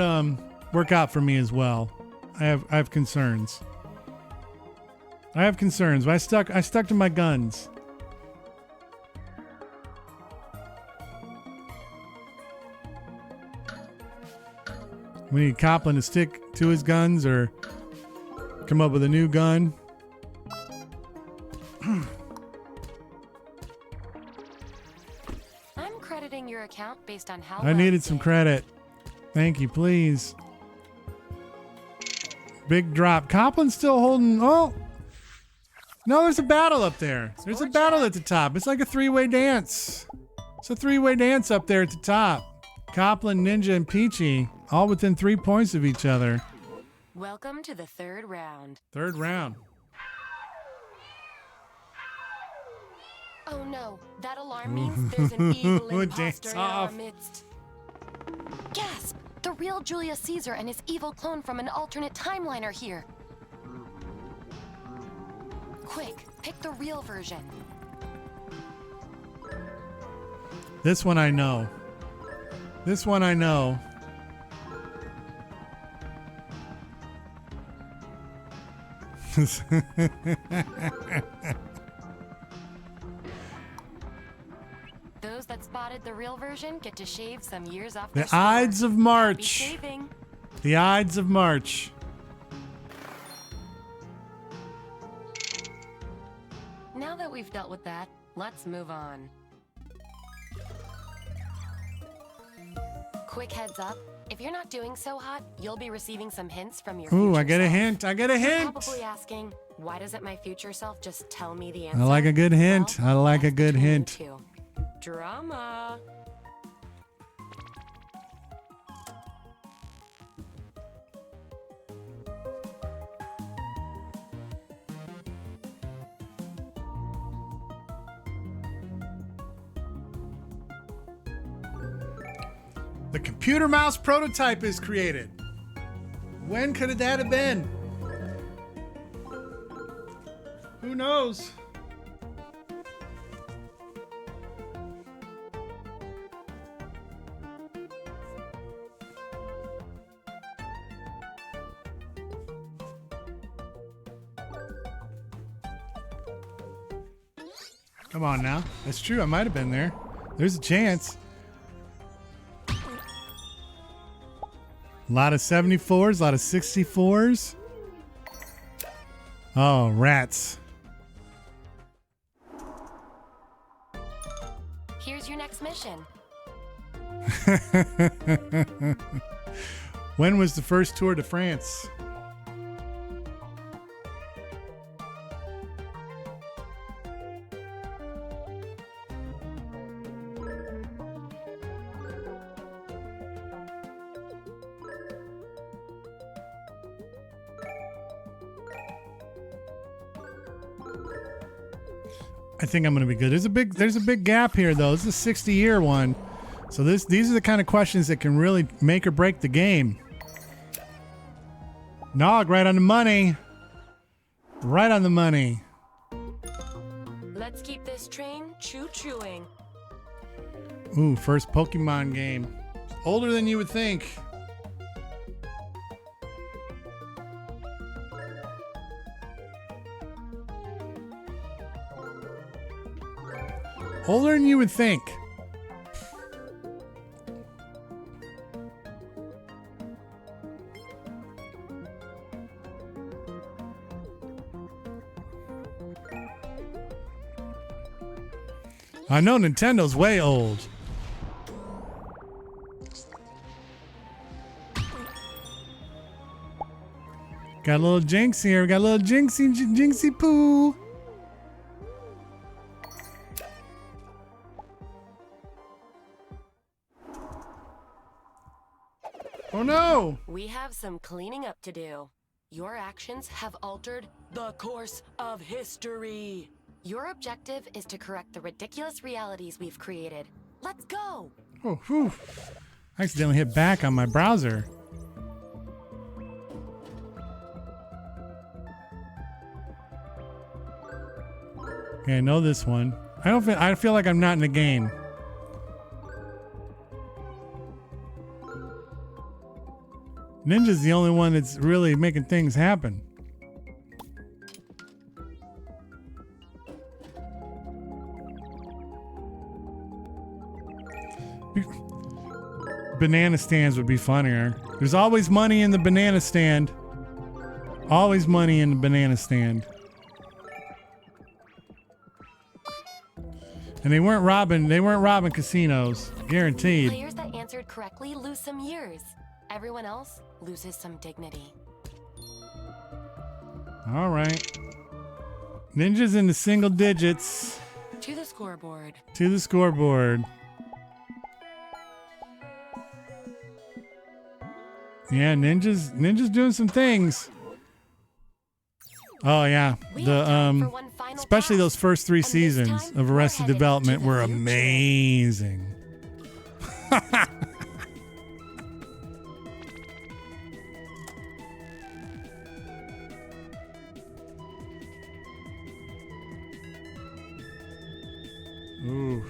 work out for me as well. I have concerns. I have concerns, but I stuck to my guns. We need Coplin to stick to his guns or come up with a new gun. I'm crediting your account based on how I needed some credit. Thank you, please. Big drop. Coplin's still holding. Oh, no, there's a battle up there. There's a battle at the top. It's like a 3-way dance. It's a 3-way dance up there at the top. Coplin, Ninja, and Peachy, all within 3 points of each other. Welcome to the 3rd round. 3rd round. Oh no, that alarm means there's an evil imposter in our off. midst. Gasp! The real Julius Caesar and his evil clone from an alternate timeline are here. Quick, pick the real version. This one I know. This one I know. Those that spotted the real version get to shave some years off The their score. Ides of Happy March. shaving. The Ides of March. Now that we've dealt with that, let's move on. Quick heads up. If you're not doing so hot, you'll be receiving some hints from your Ooh, future I get a self. hint. I get a You're hint. probably asking, why doesn't my future self just tell me the answer? I like a good hint. I like a good hint. Two. Drama. The computer mouse prototype is created. When could that have been? Who knows? Come on now. That's true. I might have been there. There's a chance. A lot of 74s, a lot of 64s. Oh, rats. Here's your next mission. When was the first Tour de France? I think I'm going to be good. There's a big gap here though. This is a 60-year one. So these are the kind of questions that can really make or break the game. Nog, right on the money. Right on the money. Let's keep this train choo-chooing. Ooh, first Pokemon game. Older than you would think. Older than you would think. I know Nintendo's way old. Got a little jinx here. We got a little jinxy poo. Oh no! We have some cleaning up to do. Your actions have altered the course of history. Your objective is to correct the ridiculous realities we've created. Let's go! Oh, whew. I accidentally hit back on my browser. Okay, I know this one. I feel like I'm not in the game. Ninja's the only one that's really making things happen. Banana stands would be funnier. There's always money in the banana stand. Always money in the banana stand. And they weren't robbing casinos. Guaranteed. Players that answered correctly lose some years. Everyone else loses some dignity. All right. Ninja's in the single digits. To the scoreboard. To the scoreboard. Yeah, Ninja's doing some things. Oh yeah, the especially those first 3 seasons of Arrested Development were amazing. Ooh.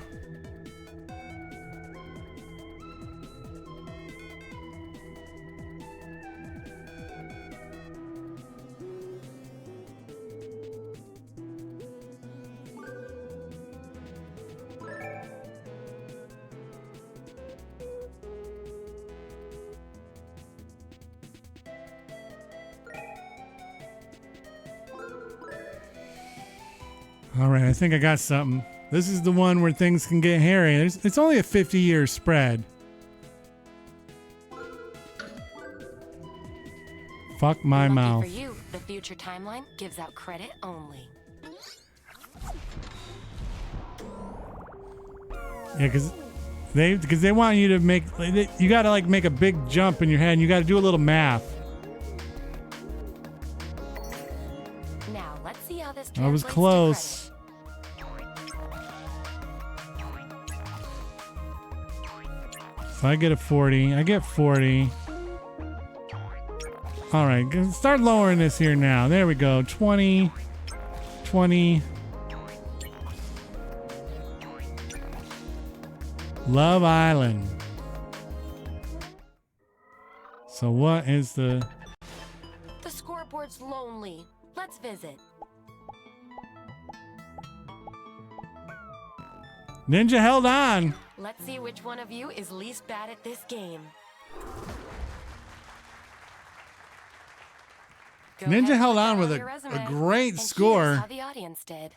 All right, I think I got something. This is the one where things can get hairy. It's only a 50-year spread. Fuck my Lucky mouth. For you, the future timeline gives out credit only. Yeah, because they want you to make, you got to like make a big jump in your head, and you got to do a little math. Now let's see how this I was translates to close. So I get a 40. I get 40. All right, start lowering this here now. There we go. 20, 20. Love Island. So what is the... The scoreboard's lonely. Let's visit. Ninja held on. Let's see which one of you is least bad at this game. Ninja held on with a great score. How the audience did.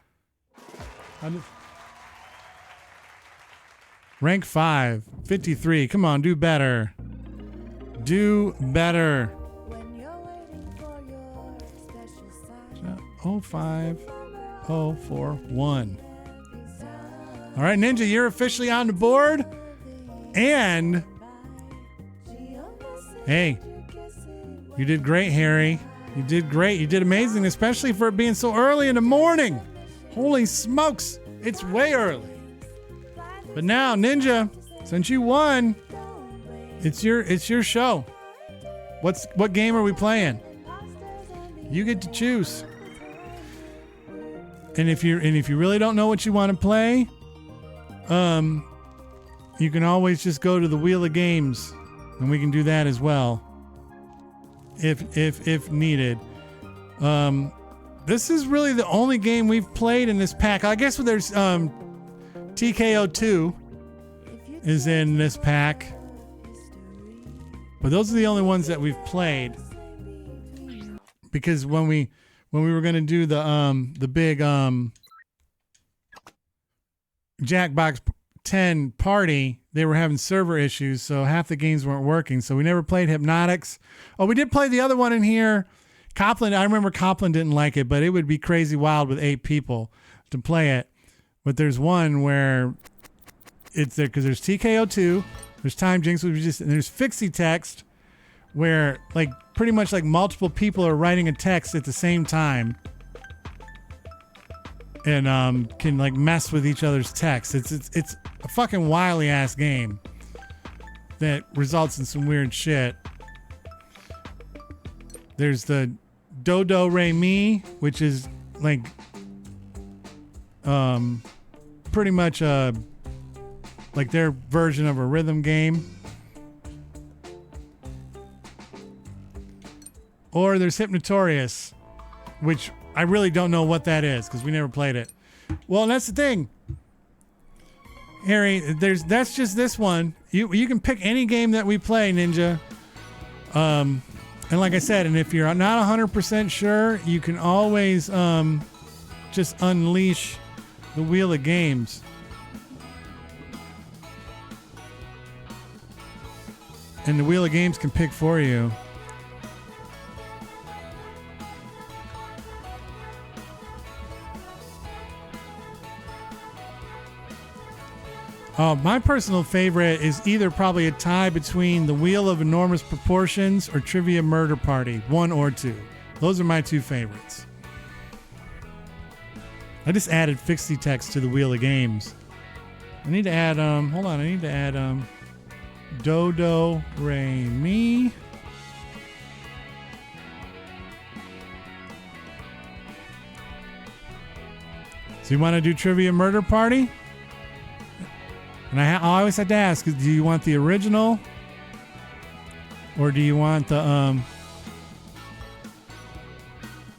Rank 5, 53. Come on, do better. Do better. 05041. All right, Ninja, you're officially on the board. And hey, you did great, Harry. You did great. You did amazing, especially for it being so early in the morning. Holy smokes, it's way early. But now, Ninja, since you won, it's your show. What game are we playing? You get to choose. And if you really don't know what you want to play, you can always just go to the Wheel of Games, and we can do that as well. If needed. This is really the only game we've played in this pack. I guess there's TKO2 is in this pack. But those are the only ones that we've played. Because when we were going to do the big Jackbox 10 party, they were having server issues, so half the games weren't working. So we never played Hypnotics. Oh, we did play the other one in here. Copland, I remember Copland didn't like it, but it would be crazy wild with 8 people to play it. But there's one where it's there because there's TKO2, there's Time Jinx, and there's Fixie Text, where like pretty much like multiple people are writing a text at the same time. And can like mess with each other's text. It's a fucking wily ass game that results in some weird shit. There's the Do Re Mi, which is like pretty much like their version of a rhythm game. Or there's Hypnotorious, which I really don't know what that is because we never played it. Well, and that's the thing, Harry. That's just this one. You can pick any game that we play, Ninja. And like I said, and if you're not 100% sure, you can always just unleash the Wheel of Games. And the Wheel of Games can pick for you. My personal favorite is either probably a tie between the Wheel of Enormous Proportions or Trivia Murder Party, 1 or 2. Those are my 2 favorites. I just added Fixie Text to the Wheel of Games. I need to add, hold on, I need to add, Do Re Mi. So you want to do Trivia Murder Party? And I always have to ask, do you want the original? Or do you want the,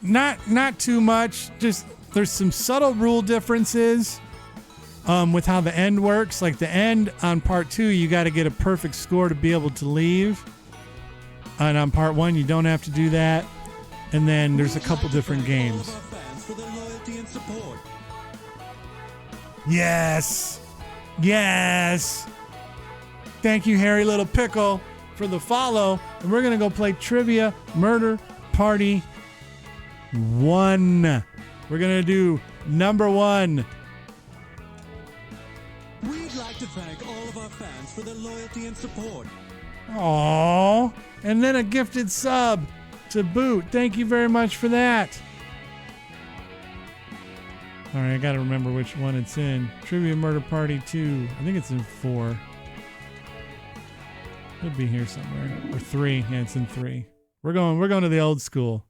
not too much, just there's some subtle rule differences with how the end works. Like the end on part 2, you got to get a perfect score to be able to leave. And on part 1, you don't have to do that. And then there's a couple different games. Yes. Yes. Thank you, Harry Little Pickle, for the follow. And we're going to go play Trivia Murder Party 1. We're going to do number 1. We'd like to thank all of our fans for their loyalty and support. Aww. And then a gifted sub to boot. Thank you very much for that. All right, I got to remember which one it's in. Trivia Murder Party 2. I think it's in 4. It'll be here somewhere. Or 3. Yeah, it's in 3. We're going to the old school.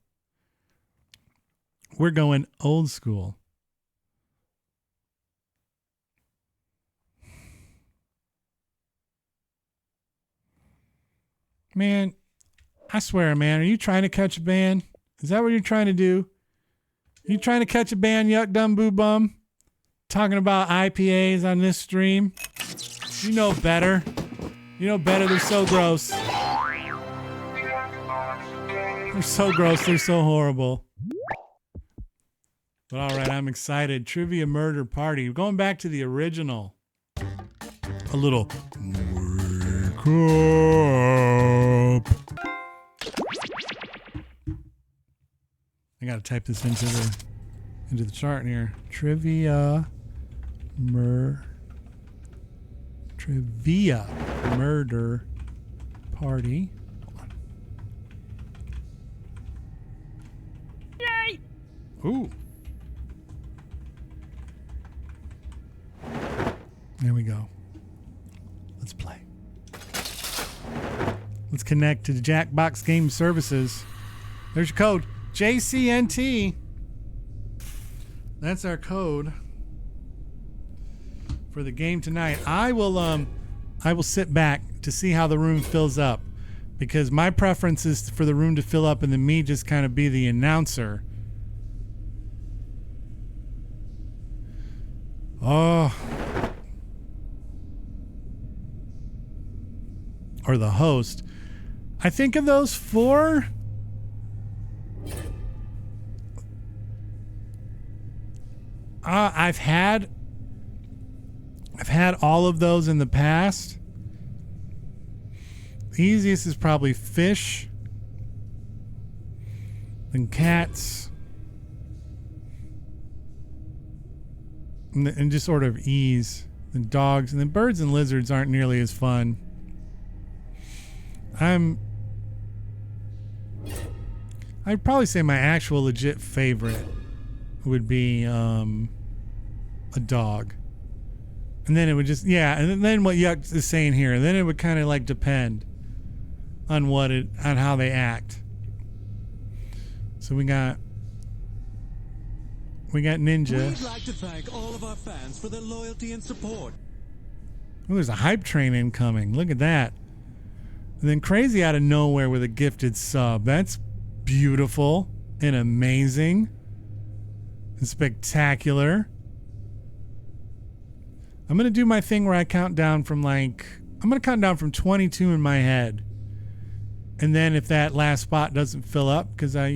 We're going old school. Man, I swear, man, are you trying to catch a band? Is that what you're trying to do? You trying to catch a band, Yuck Dumb Boo Bum? Talking about IPAs on this stream? You know better. You know better. They're so gross. They're so gross. They're so horrible. But all right, I'm excited. Trivia Murder Party. Going back to the original. A little wake up. I gotta type this into the chart here. Trivia Murder Party. Yay! Ooh. There we go. Let's play. Let's connect to the Zacbox Game Services. There's your code. JCNT. That's our code for the game tonight. I will sit back to see how the room fills up, because my preference is for the room to fill up and then me just kind of be the announcer. Oh. Or the host. I think of those 4. I've had all of those in the past. The easiest is probably fish, then cats, and just sort of ease, then dogs, and then birds and lizards aren't nearly as fun. I'd probably say my actual legit favorite would be a dog. And then it would just, yeah, and then what Yuck is saying here, then it would kind of like depend on on how they act. So we got Ninja. We'd like to thank all of our fans for their loyalty and support. Ooh, there's a hype train incoming. Look at that. And then Crazy out of nowhere with a gifted sub. That's beautiful and amazing and spectacular. I'm going to do my thing where I count down from I'm going to count down from 22 in my head. And then if that last spot doesn't fill up, because I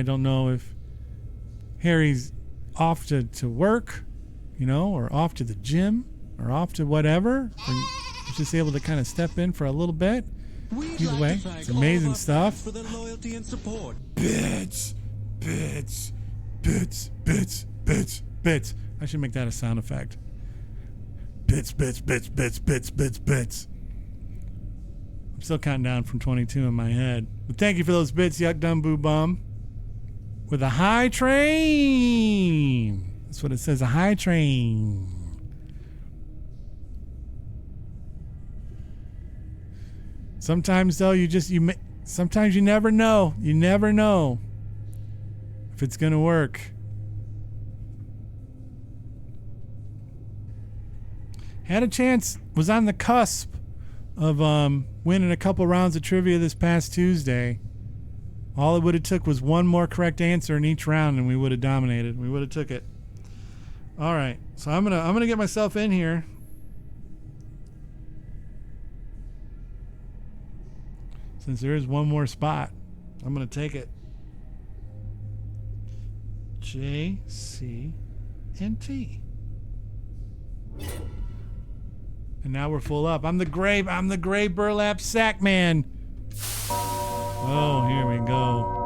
don't know if Harry's off to work, or off to the gym, or off to whatever, or just able to kind of step in for a little bit. Either way, it's amazing stuff. For their loyalty and support. Bits. I should make that a sound effect. Bits. I'm still counting down from 22 in my head. But thank you for those bits, Yuck Dumb Boo Bum. With a high train. That's what it says, a high train. Sometimes though, sometimes you never know. You never know if it's gonna work. Had a chance, was on the cusp of winning a couple rounds of trivia this past Tuesday. All it would have took was one more correct answer in each round, and we would have dominated. We would have took it. All right, so I'm gonna get myself in here. Since there is one more spot, I'm gonna take it. JCNT. And now we're full up. I'm the gray burlap sack man. Oh, here we go.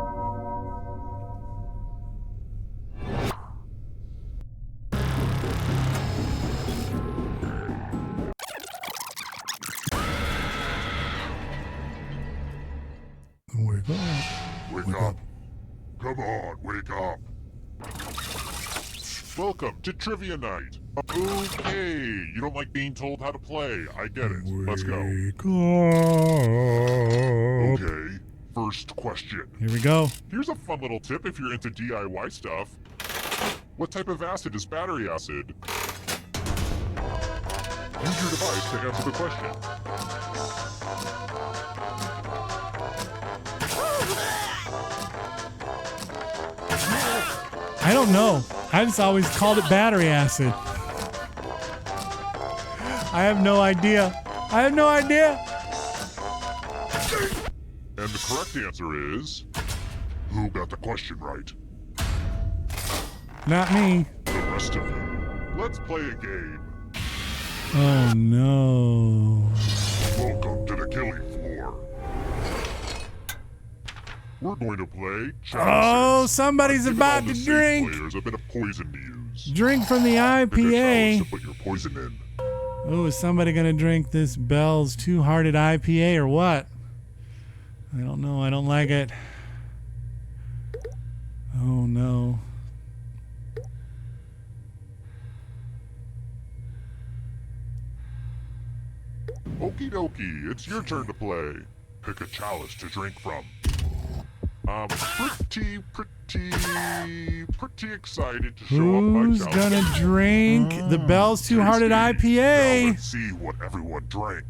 Wake up. Come on, wake up. Welcome to Trivia Night. Okay, you don't like being told how to play. I get it. Let's go. Okay, first question. Here we go. Here's a fun little tip if you're into DIY stuff. What type of acid is battery acid? Use your device to answer the question. I don't know. I just always called it battery acid. I have no idea. And the correct answer is... Who got the question right? Not me. The rest of you. Let's play a game. Oh no. Welcome to the killing floor. We're going to play chalices. Oh, somebody's about to drink. Players a bit of poison to use. Drink from the IPA. To put your poison in. Oh, is somebody gonna drink this Bell's Two-Hearted IPA or what? I don't know. I don't like it. Oh no. Okie dokie, it's your turn to play. Pick a chalice to drink from. I'm pretty excited to show up my chalice. Who's gonna drink the Bell's Two-Hearted IPA? Now let's see what everyone drank.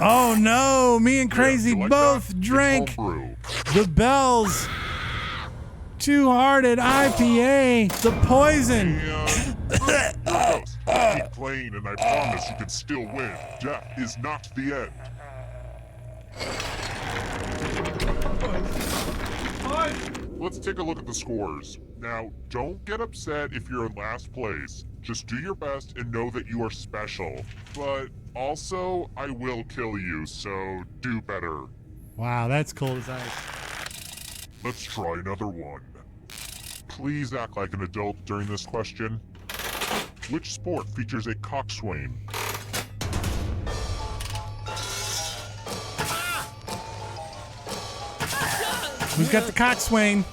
Oh no, me and Crazy both drank the Bell's Two-Hearted IPA, the poison. Keep playing and I promise you can still win. Death is not the end. Let's take a look at the scores. Now, don't get upset if you're in last place. Just do your best and know that you are special. But also, I will kill you, so do better. Wow, that's cold as ice. Let's try another one. Please act like an adult during this question. Which sport features a coxswain? Who's got the coxswain?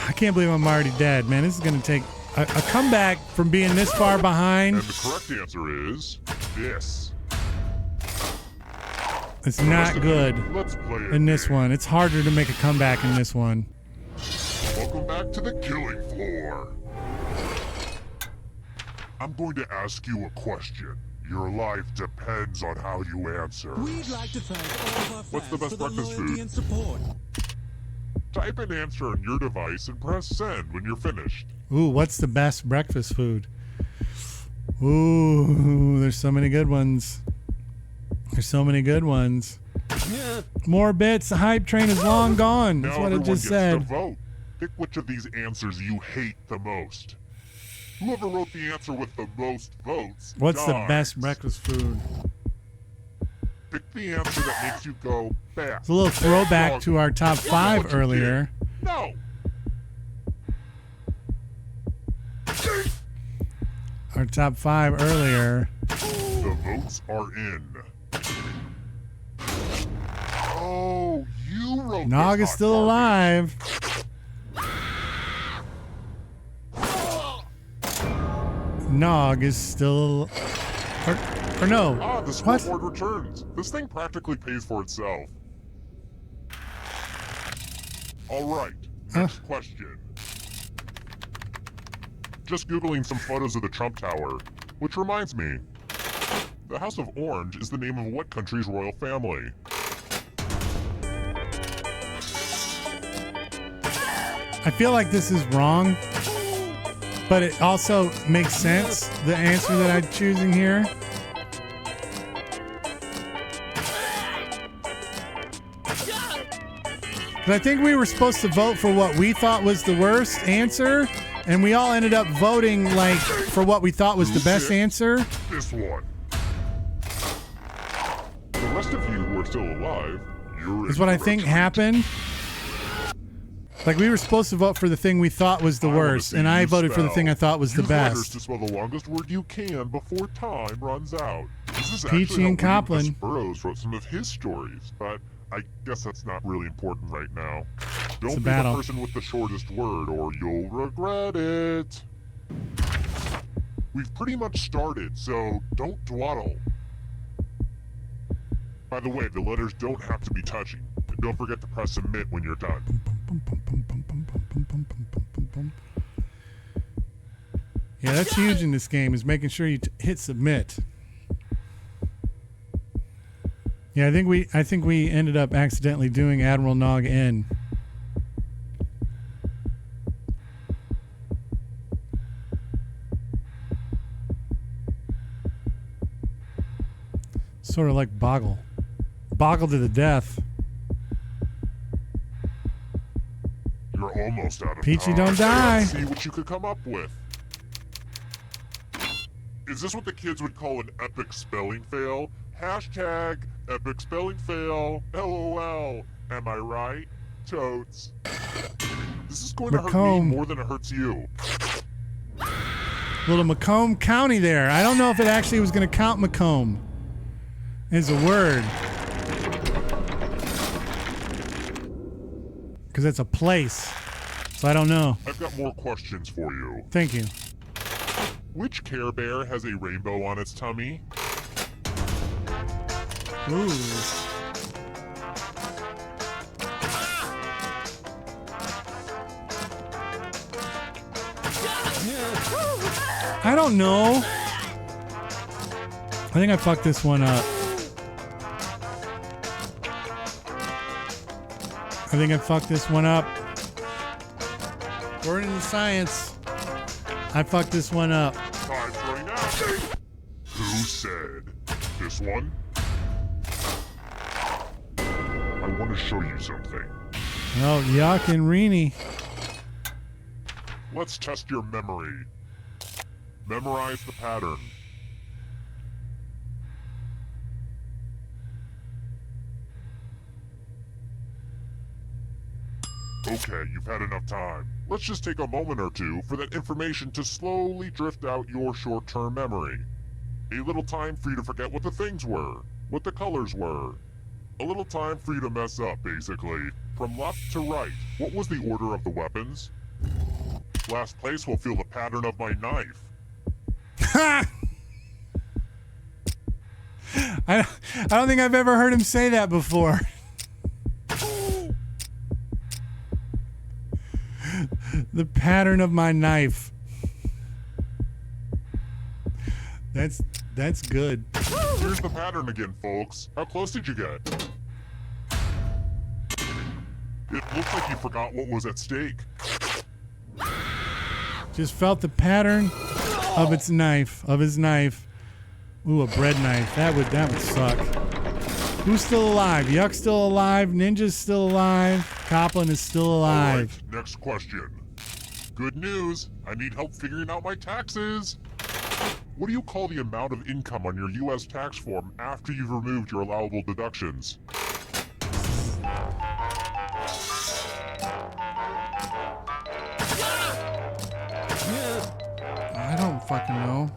I can't believe I'm already dead, man. This is going to take a comeback from being this far behind. And the correct answer is this. It's not good Let's play in this one. It's harder to make a comeback in this one. Welcome back to the killing floor. I'm going to ask you a question. Your life depends on how you answer. We'd like to thank all of our fans What's the best for their breakfast loyalty food? and support. Type an answer on your device and press send when you're finished. Ooh, what's the best breakfast food? Ooh, there's so many good ones. More bits. The hype train is long gone. That's now what I just said. To vote. Pick which of these answers you hate the most. Whoever wrote the answer with the most votes What's the dies. best breakfast food? Pick the answer that makes you go back. It's a little throwback to our top 5 earlier. No. Our top 5 earlier. The votes are in. Oh, you wrote Nog is still alive. Nog is still... Or no. Ah, the scoreboard returns. This thing practically pays for itself. All right, next question. Just Googling some photos of the Trump Tower, which reminds me, the House of Orange is the name of what country's royal family? I feel like this is wrong, but it also makes sense, the answer that I'm choosing here. But I think we were supposed to vote for what we thought was the worst answer, And we all ended up voting like for what we thought was the best answer. This one. The rest of you who are still alive, you're Is what I think happened. Like we were supposed to vote for the thing we thought was the worst, and I voted for the thing I thought was the Use letters best. to spell the longest word you can before time runs out. This is Peachy actually and how William Copland. S. Burroughs wrote some of his stories, but I guess that's not really important right now. Don't be battle. the person with the shortest word, or you'll regret it. We've pretty much started, so don't dawdle. By the way, the letters don't have to be touching. And don't forget to press submit when you're done. Yeah, that's huge in this game, is making sure you hit submit. Yeah, I think we ended up accidentally doing Admiral Nog N. Sort of like Boggle. Boggle to the death. You're almost out of Peachy, time. don't die. Let's see what you could come up with. Is this what the kids would call an epic spelling fail? Hashtag epic spelling fail. LOL. Am I right? Totes. This is going to hurt me Macomb. more than it hurts you. Little Macomb County there. I don't know if it actually was going to count Macomb as a word. Because it's a place. So I don't know. I've got more questions for you. Thank you. Which Care Bear has a rainbow on its tummy? Ooh. I don't know. I think I fucked this one up. According to science, I fucked this one up. Time's running out. Who said this one? I want to show you something. Oh, yuck and Reenie. Let's test your memory. Memorize the pattern. Okay, you've had enough time. Let's just take a moment or two for that information to slowly drift out your short-term memory. A little time for you to forget what the things were, what the colors were. A little time for you to mess up, basically. From left to right, what was the order of the weapons? Last place will feel the pattern of my knife. I don't think I've ever heard him say that before. The pattern of my knife. That's good. Here's the pattern again, folks. How close did you get? It looks like you forgot what was at stake. Just felt the pattern of his knife. Ooh, a bread knife. That would suck. Who's still alive? Yuck's still alive. Ninja's still alive. Copland is still alive. All right, next question. Good news. I need help figuring out my taxes. What do you call the amount of income on your U.S. tax form after you've removed your allowable deductions? I don't fucking know.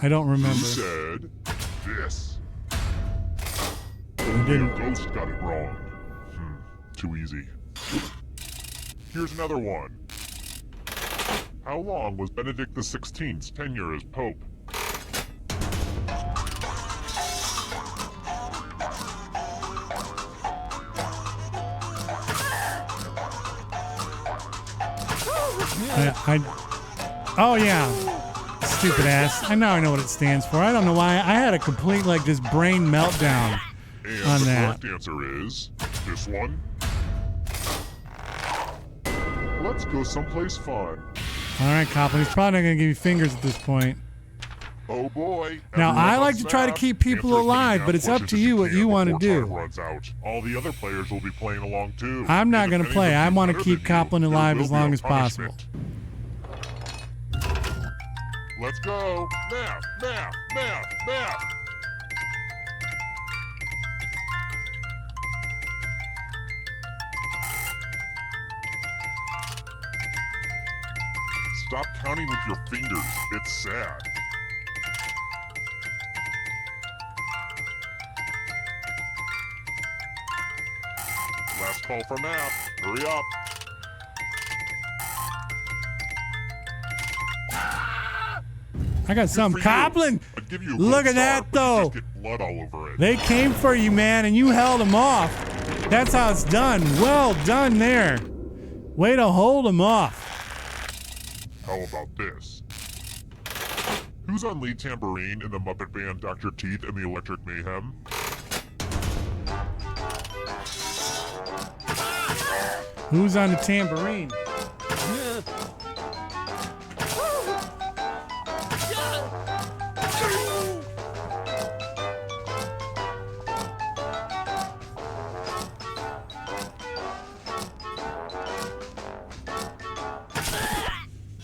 I don't remember. Who said this? I didn't. Ghost got it wrong. Too easy. Here's another one. How long was Benedict XVI's tenure as Pope? Oh yeah, stupid ass. I know what it stands for. I don't know why. I had a complete just brain meltdown And on the that. correct answer is this one. Let's go someplace fun. All right, Copland. He's probably not gonna give you fingers at this point. Oh boy. Now, Everyone I like must to try to snap. keep people Answer as many alive, math but it's up questions to as you what can you want to before do. time runs out. All the other players will be playing along too. I'm not And going if to any play. of I them do want to better keep than Copland you, there alive will as be a long as possible. punishment. Let's go. Math, math, math, math. Stop counting with your fingers. It's sad. Last call for math. Hurry up. I got something. Copland! I'd give you a Look gold at star, that, but you though. just get blood all over it. They came for you, man, and you held them off. That's how it's done. Well done there. Way to hold them off. How about this? Who's on lead tambourine in the Muppet band Dr. Teeth and the Electric Mayhem? Who's on the tambourine?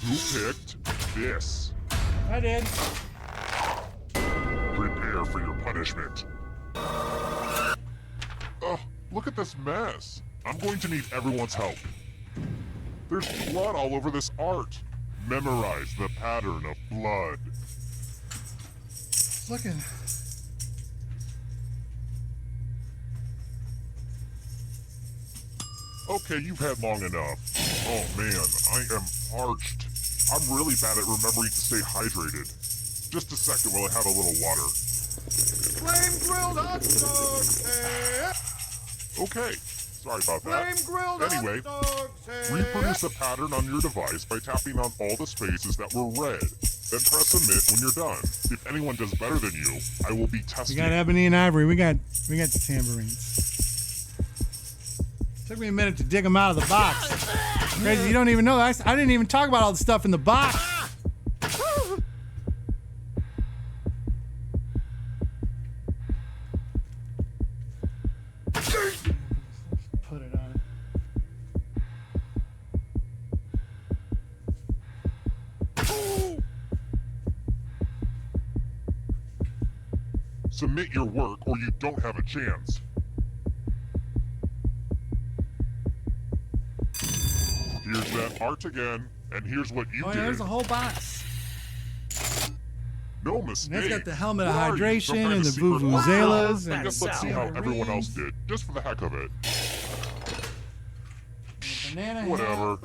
Who picked this? I did. Prepare for your punishment. Ugh, look at this mess. I'm going to need everyone's help. There's blood all over this art. Memorize the pattern of blood. Looking. Okay, you've had long enough. Oh man, I am parched. I'm really bad at remembering to stay hydrated. Just a second while I have a little water. Flame grilled hot dogs. Okay, sorry about that. Flame grilled Anyway, hot dogs. reproduce the pattern on your device by tapping on all the spaces that were red. Then press submit when you're done. If anyone does better than you, I will be We testing. got Ebony and Ivory. We got the tambourines. Took me a minute to dig them out of the box. Crazy, you don't even know. I didn't even talk about all the stuff in the box. Put it on. Submit your work or you don't have a chance. Here's that art again, and here's what you Oh, did. yeah, there's a whole box. No mistake. And that's got the helmet of Where are you? Some hydration kind and of the secret vuvuzelas. I And guess let's see how everyone else did, just for the heck of it. banana Whatever.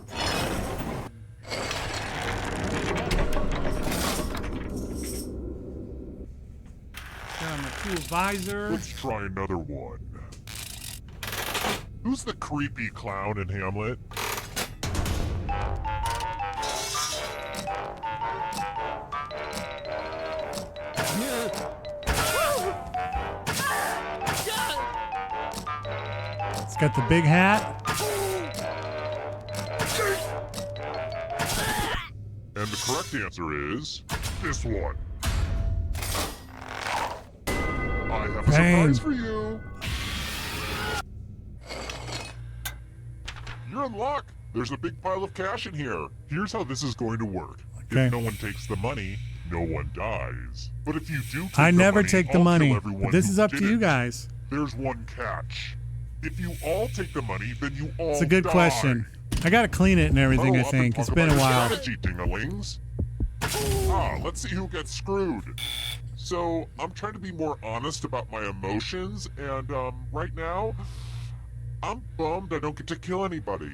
Got on my cool visor. Let's try another one. Who's the creepy clown in Hamlet? It's got the big hat. And the correct answer is this one. I have a Bang. surprise for you. You're in luck. There's a big pile of cash in here. Here's how this is going to work. Okay. If no one takes the money, no one dies. But if you do take I the never money, take the I'll money. kill everyone But this who is up to you didn't. guys. There's one catch. If you all take the money, then you all It's a good die. question. I gotta clean it and everything, Huddle I up and think. talk It's been a about your while. strategy, ding-a-lings. Let's see who gets screwed. So, I'm trying to be more honest about my emotions, and, right now, I'm bummed I don't get to kill anybody.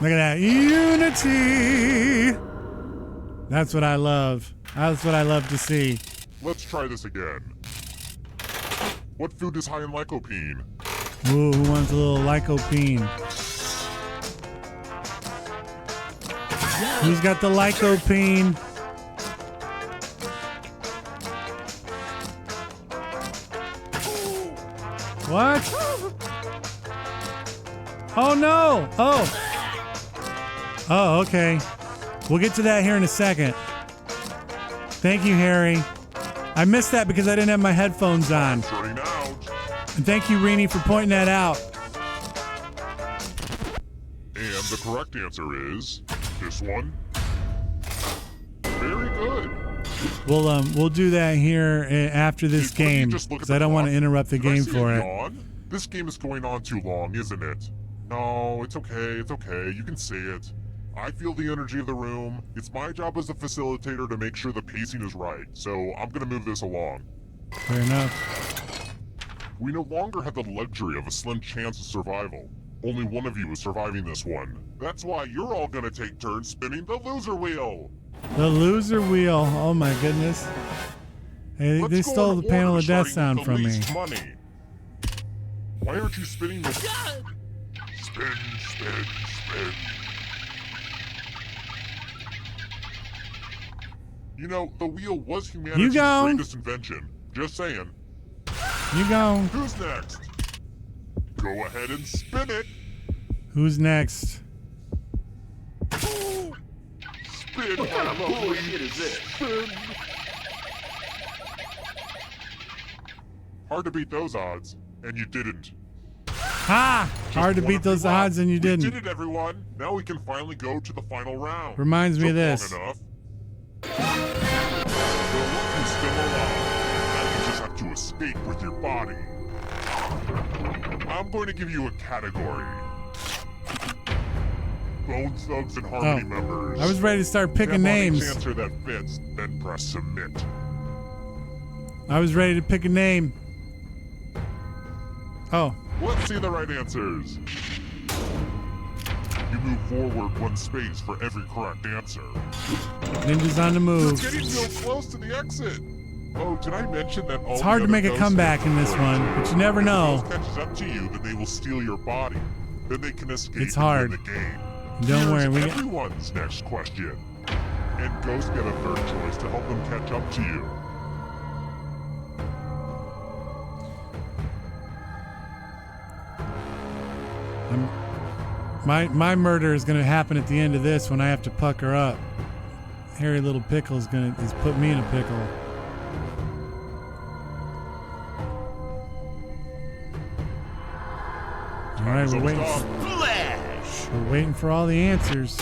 Look at that. Unity! That's what I love. That's what I love to see. Let's try this again. What food is high in lycopene? Ooh, who wants a little lycopene? Who's got the lycopene? What? Oh no! Oh, okay. We'll get to that here in a second. Thank you, Harry. I missed that because I didn't have my headphones on. Turning out. And thank you, Rini, for pointing that out. And the correct answer is this one. Very good. We'll do that here after this game because I don't want to interrupt the game for it. Yawn? This game is going on too long, isn't it? No, it's okay. It's okay. You can say it. I feel the energy of the room. It's my job as a facilitator to make sure the pacing is right, so I'm gonna move this along. Fair enough. We no longer have the luxury of a slim chance of survival. Only one of you is surviving this one. That's why you're all gonna take turns spinning the loser wheel. The loser wheel. Oh my goodness. Hey, they stole the panel of death sound from me. Money. Why aren't you spinning the... Spin, spin, spin. You know, the wheel was humanity's greatest invention. Just saying. You go. Who's next? Go ahead and spin it. Who's next? Spin. What kind of bullshit is this? Spin. Hard to beat those odds, and you didn't. Ha! Hard to beat those odds, and you didn't. We did it, everyone. Now we can finally go to the final round. Reminds me of this. Long enough. The one who's still alive. Now you just have to escape with your body. I'm going to give you a category. Bone Thugs and Harmony members. I was ready to start picking names. Answer that fits, then press submit. I was ready to pick a name. Oh. Let's see the right answers. You move forward one space for every correct answer. Ninja's on the move. You're getting so close to the exit. Oh, did I mention that all it's hard to make a comeback in this one, but you never know. If catches up to you, then they will steal your body. Then they can escape it's hard. the game. Don't worry, we everyone's next question. And ghosts get a third choice to help them catch up to you. My murder is gonna happen at the end of this when I have to pucker up. Hairy little pickle is put me in a pickle. All right, we're waiting. We're waiting for all the answers.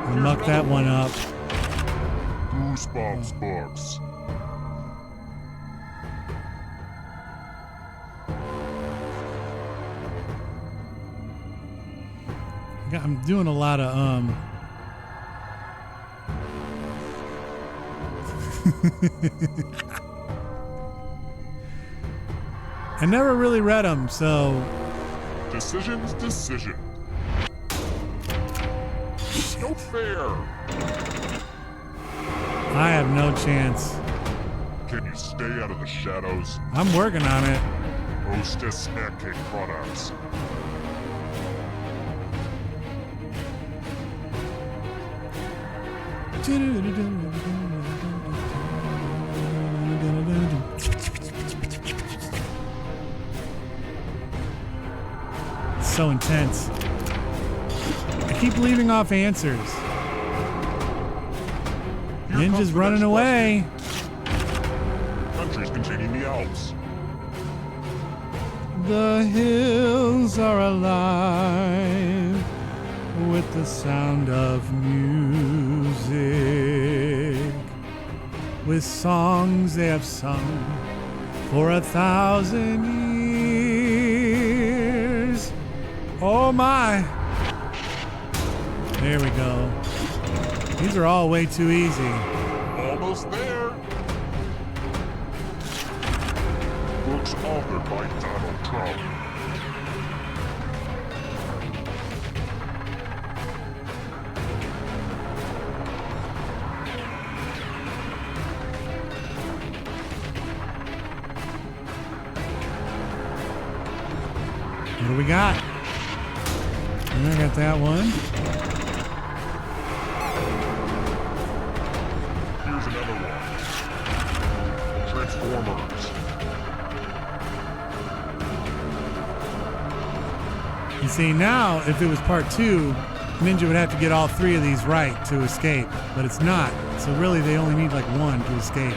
I mucked that one up. Goosebumps books. I'm doing a lot of I never really read them, so decision. No fair. I have no chance. Can you stay out of the shadows? I'm working on it. Hostess Snack Cake Products. It's so intense. I keep leaving off answers. Ninja's running away. Countries containing the Alps. The hills are alive with the sound of music, with songs they have sung for 1,000 years. Oh my! There we go. These are all way too easy. Almost there. Books authored by Donald Trump. What do we got? And I got that one. Here's another one. Transformers. You see, now, if it was part 2, Ninja would have to get all 3 of these right to escape, but it's not. So really, they only need like 1 to escape.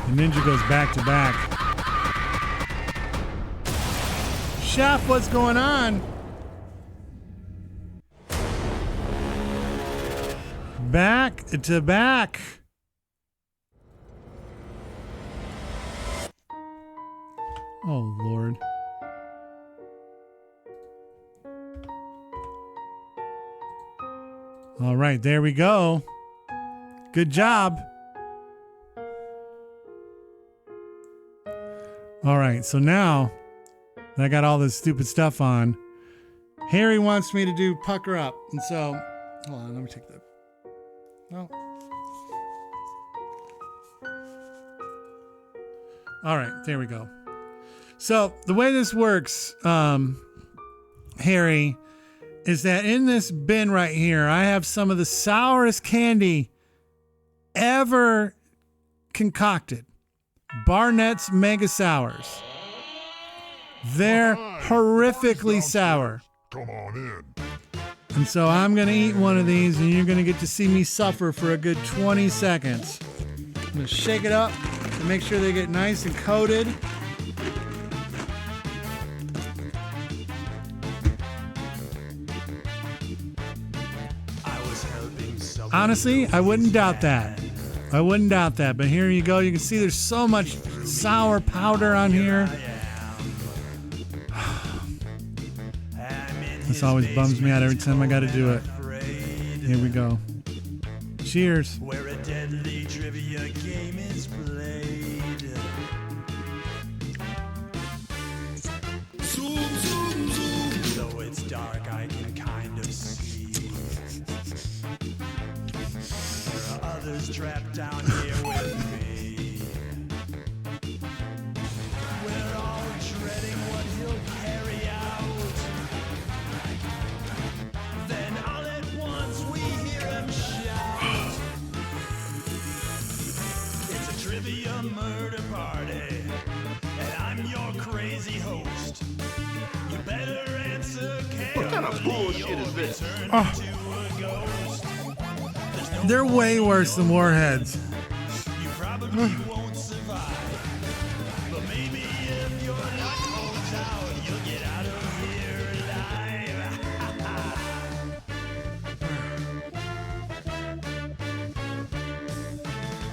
The Ninja goes back to back. Chef, what's going on? Back to back. Oh, Lord. All right, there we go. Good job. All right, so now that I got all this stupid stuff on, Harry wants me to do Pucker Up. And so, hold on, let me take that. Oh. All right, there we go. So the way this works, Harry, is that in this bin right here, I have some of the sourest candy ever concocted. Barnett's Mega Sours. They're horrifically sour. Come on in. And so I'm going to eat one of these, and you're going to get to see me suffer for a good 20 seconds. I'm going to shake it up to make sure they get nice and coated. Honestly, I wouldn't doubt that. I wouldn't doubt that. But here you go. You can see there's so much sour powder on here. This always bums me out every time I got to do it. Here we go. Cheers. Where a deadly trivia game is played. Zoom, zoom, zoom. Though it's dark, I can kind of see. There are others trapped down here with me. We're all dreading what he'll carry out. Then all at once we hear him shout. It's a trivia murder party, and I'm your crazy host. You better answer carefully. What kind of bullshit is this? They're way worse than Warheads. You probably won't survive, but maybe if your luck holds out, you'll get out of here alive.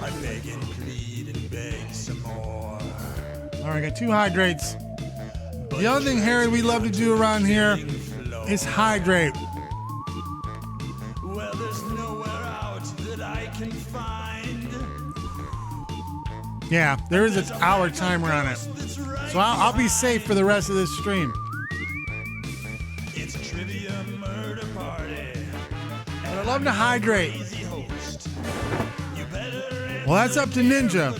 I beg and plead and beg some more. All right, I got 2 hydrates. The other thing, Harry, we love to do around here is hydrate. Well, there's nowhere out that I can find. Yeah, there is an hour timer on it. So I'll be safe for the rest of this stream. It's a trivia murder party. But I love to hydrate. Well, that's up to Ninja.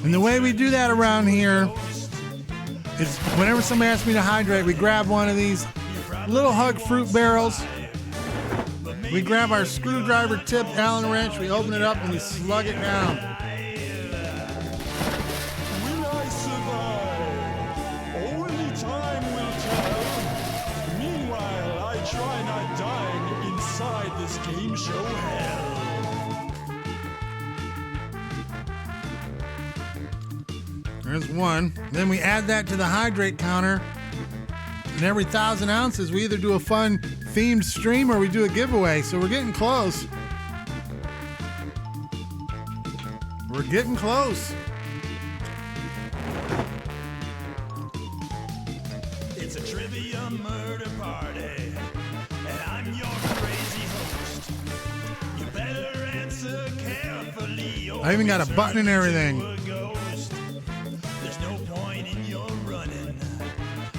And the way we do that around here is whenever somebody asks me to hydrate, we grab one of these little Hug fruit barrels. We grab our screwdriver tip Allen wrench, we open it up, and we slug it down. Will I survive? Only time will tell. Meanwhile, I try not dying inside this game show hell. There's one. Then we add that to the hydrate counter. And every 1,000 ounces, we either do a fun themed stream or we do a giveaway. So we're getting close. We're getting close. It's a trivia murder party, and I'm your crazy host. You better answer carefully. I even got a button and everything. There's no point in your running.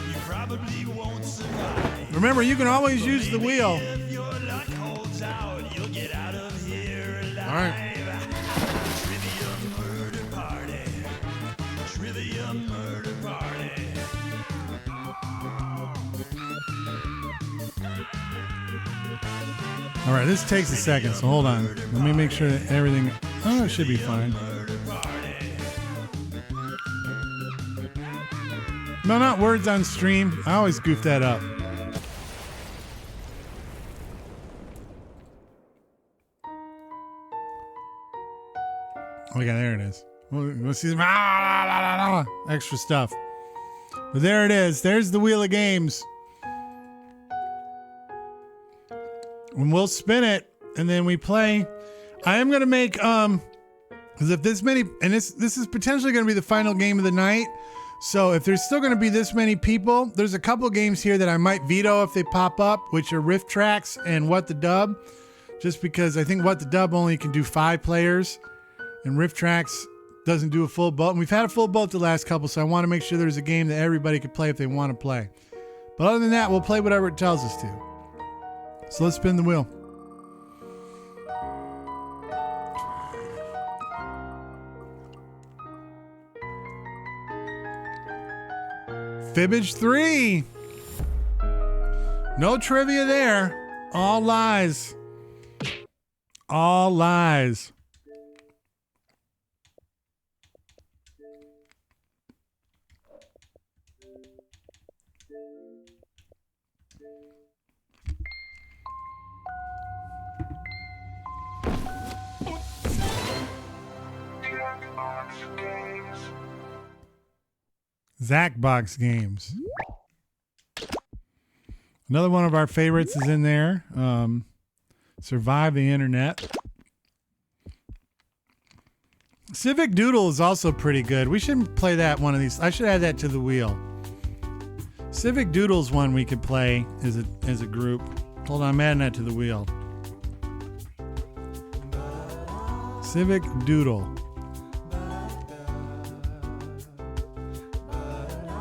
You probably won't survive. Remember, you can always use the wheel. If your luck holds out, you'll get out of here alive. All right. Trivia murder party. Trivia murder party. All right, this takes a second, so hold on. Let me make sure that everything... Oh, it should be fine. No, not words on stream. I always goof that up. Oh, yeah, there it is. We'll see some extra stuff. But there it is. There's the Wheel of Games. And we'll spin it, and then we play. I am going to make, because if this many, and this is potentially going to be the final game of the night. So if there's still going to be this many people, there's a couple games here that I might veto if they pop up, which are Riff Tracks and What the Dub. Just because I think What the Dub only can do 5 players, and Riff Tracks doesn't do a full boat. And we've had a full boat the last couple, so I want to make sure there's a game that everybody can play if they want to play. But other than that, we'll play whatever it tells us to. So let's spin the wheel. Fibbage 3. No trivia there. All lies. All lies. Zacbox games. Another one of our favorites is in there. Survive the Internet. Civic Doodle is also pretty good. We should play that one of these. I should add that to the wheel. Civic Doodle's one we could play as a group. Hold on, I'm adding that to the wheel. Civic Doodle.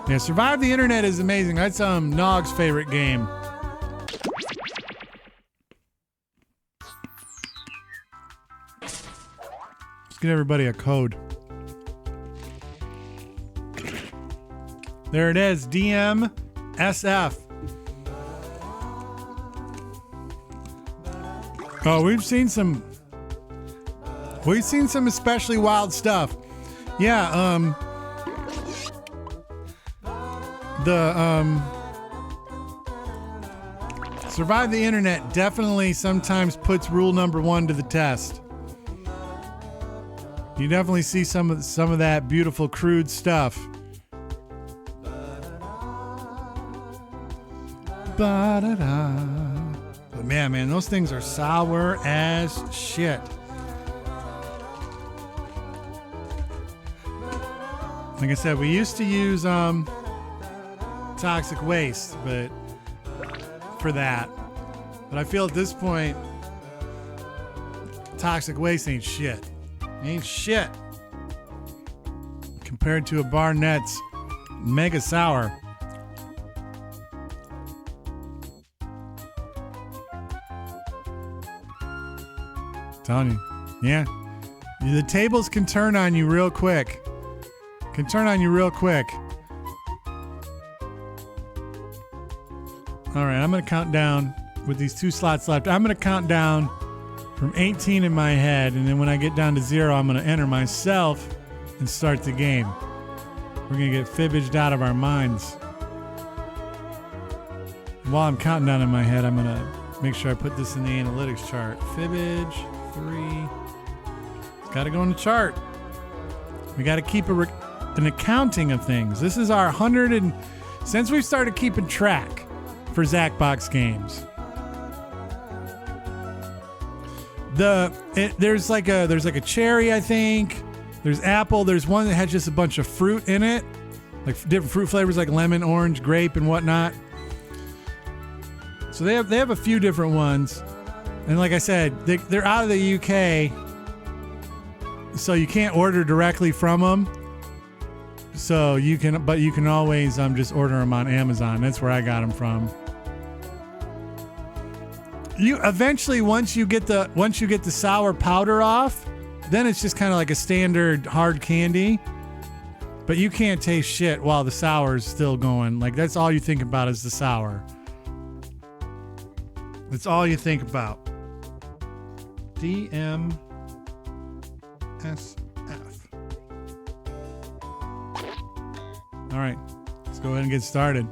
Yeah, Survive the Internet is amazing. That's Nog's favorite game. Let's get everybody a code. There it is, DMSF. Oh, we've seen some especially wild stuff. Yeah, Survive the Internet definitely sometimes puts rule number 1 to the test. You definitely see some of that beautiful crude stuff. Ba-da-da. But man, those things are sour as shit. Like I said, we used to use toxic waste, but for that. But I feel at this point, toxic waste ain't shit. Ain't shit compared to a Barnett's Mega Sour. Telling you, yeah, the tables can turn on you real quick. All right, I'm going to count down with these 2 slots left. I'm going to count down from 18 in my head, and then when I get down to 0, I'm going to enter myself and start the game. We're going to get fibbaged out of our minds. While I'm counting down in my head, I'm going to make sure I put this in the analytics chart. Fibbage 3. It's got to go in the chart. We got to keep an accounting of things. This is our 100 since we've started keeping track for Zacbox games. There's like a cherry, I think. There's apple. There's one that has just a bunch of fruit in it, like different fruit flavors like lemon, orange, grape, and whatnot. So they have a few different ones, and like I said, they're out of the UK, so you can't order directly from them. So you can always just order them on Amazon. That's where I got them from. You eventually once you get the sour powder off, then it's just kind of like a standard hard candy. But you can't taste shit while the sour is still going. Like that's all you think about is the sour. That's all you think about. DMSF. All right, let's go ahead and get started.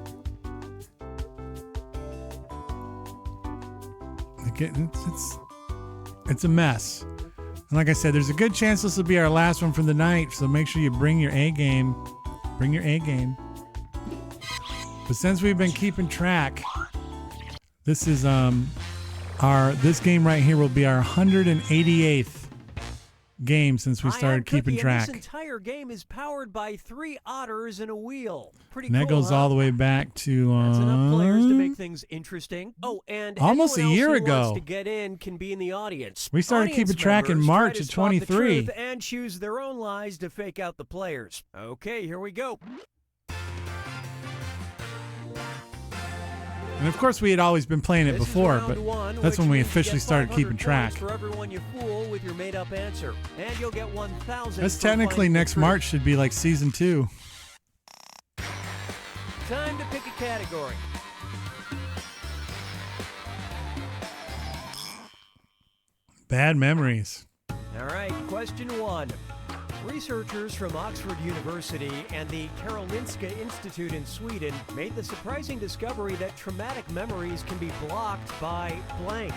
It's a mess. And like I said, there's a good chance this will be our last one for the night, so make sure you bring your A game. Bring your A game. But since we've been keeping track, this is this game right here will be our 188th game since we started keeping track. This entire game is powered by 3 otters and a wheel. Pretty And that cool, goes huh? all the way back to That's enough players to make things interesting. Oh, and almost a anyone else year who ago. wants to get in can be in the audience. We started Audience keeping track in members March try to of spot the 23. truth and choose their own lies to fake out the players. Okay, here we go. And of course, we had always been playing it This is before, round but one, that's which when we means you officially get started 500 keeping track. points for everyone you fool with your made-up answer, and you'll get 1,000. That's for technically finding the next truth. March should be like season 2. Time to pick a category. Bad memories. All right, question 1. Researchers from Oxford University and the Karolinska Institute in Sweden made the surprising discovery that traumatic memories can be blocked by blank.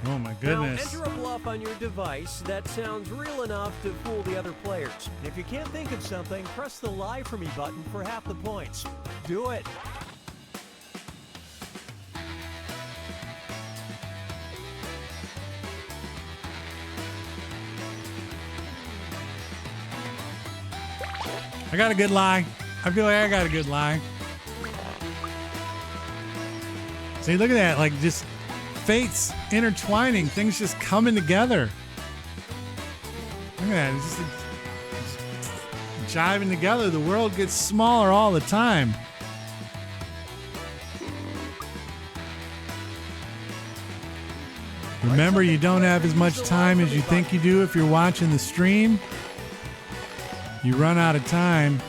Oh my goodness. Now, enter a bluff on your device that sounds real enough to fool the other players. If you can't think of something, press the Lie For Me button for half the points. Do it. I got a good lie. I feel like I got a good lie. See, look at that. Like, just fates intertwining. Things just coming together. Look at that. It's just jiving together. The world gets smaller all the time. Remember, you don't have as much time as you think you do if you're watching the stream. You run out of time.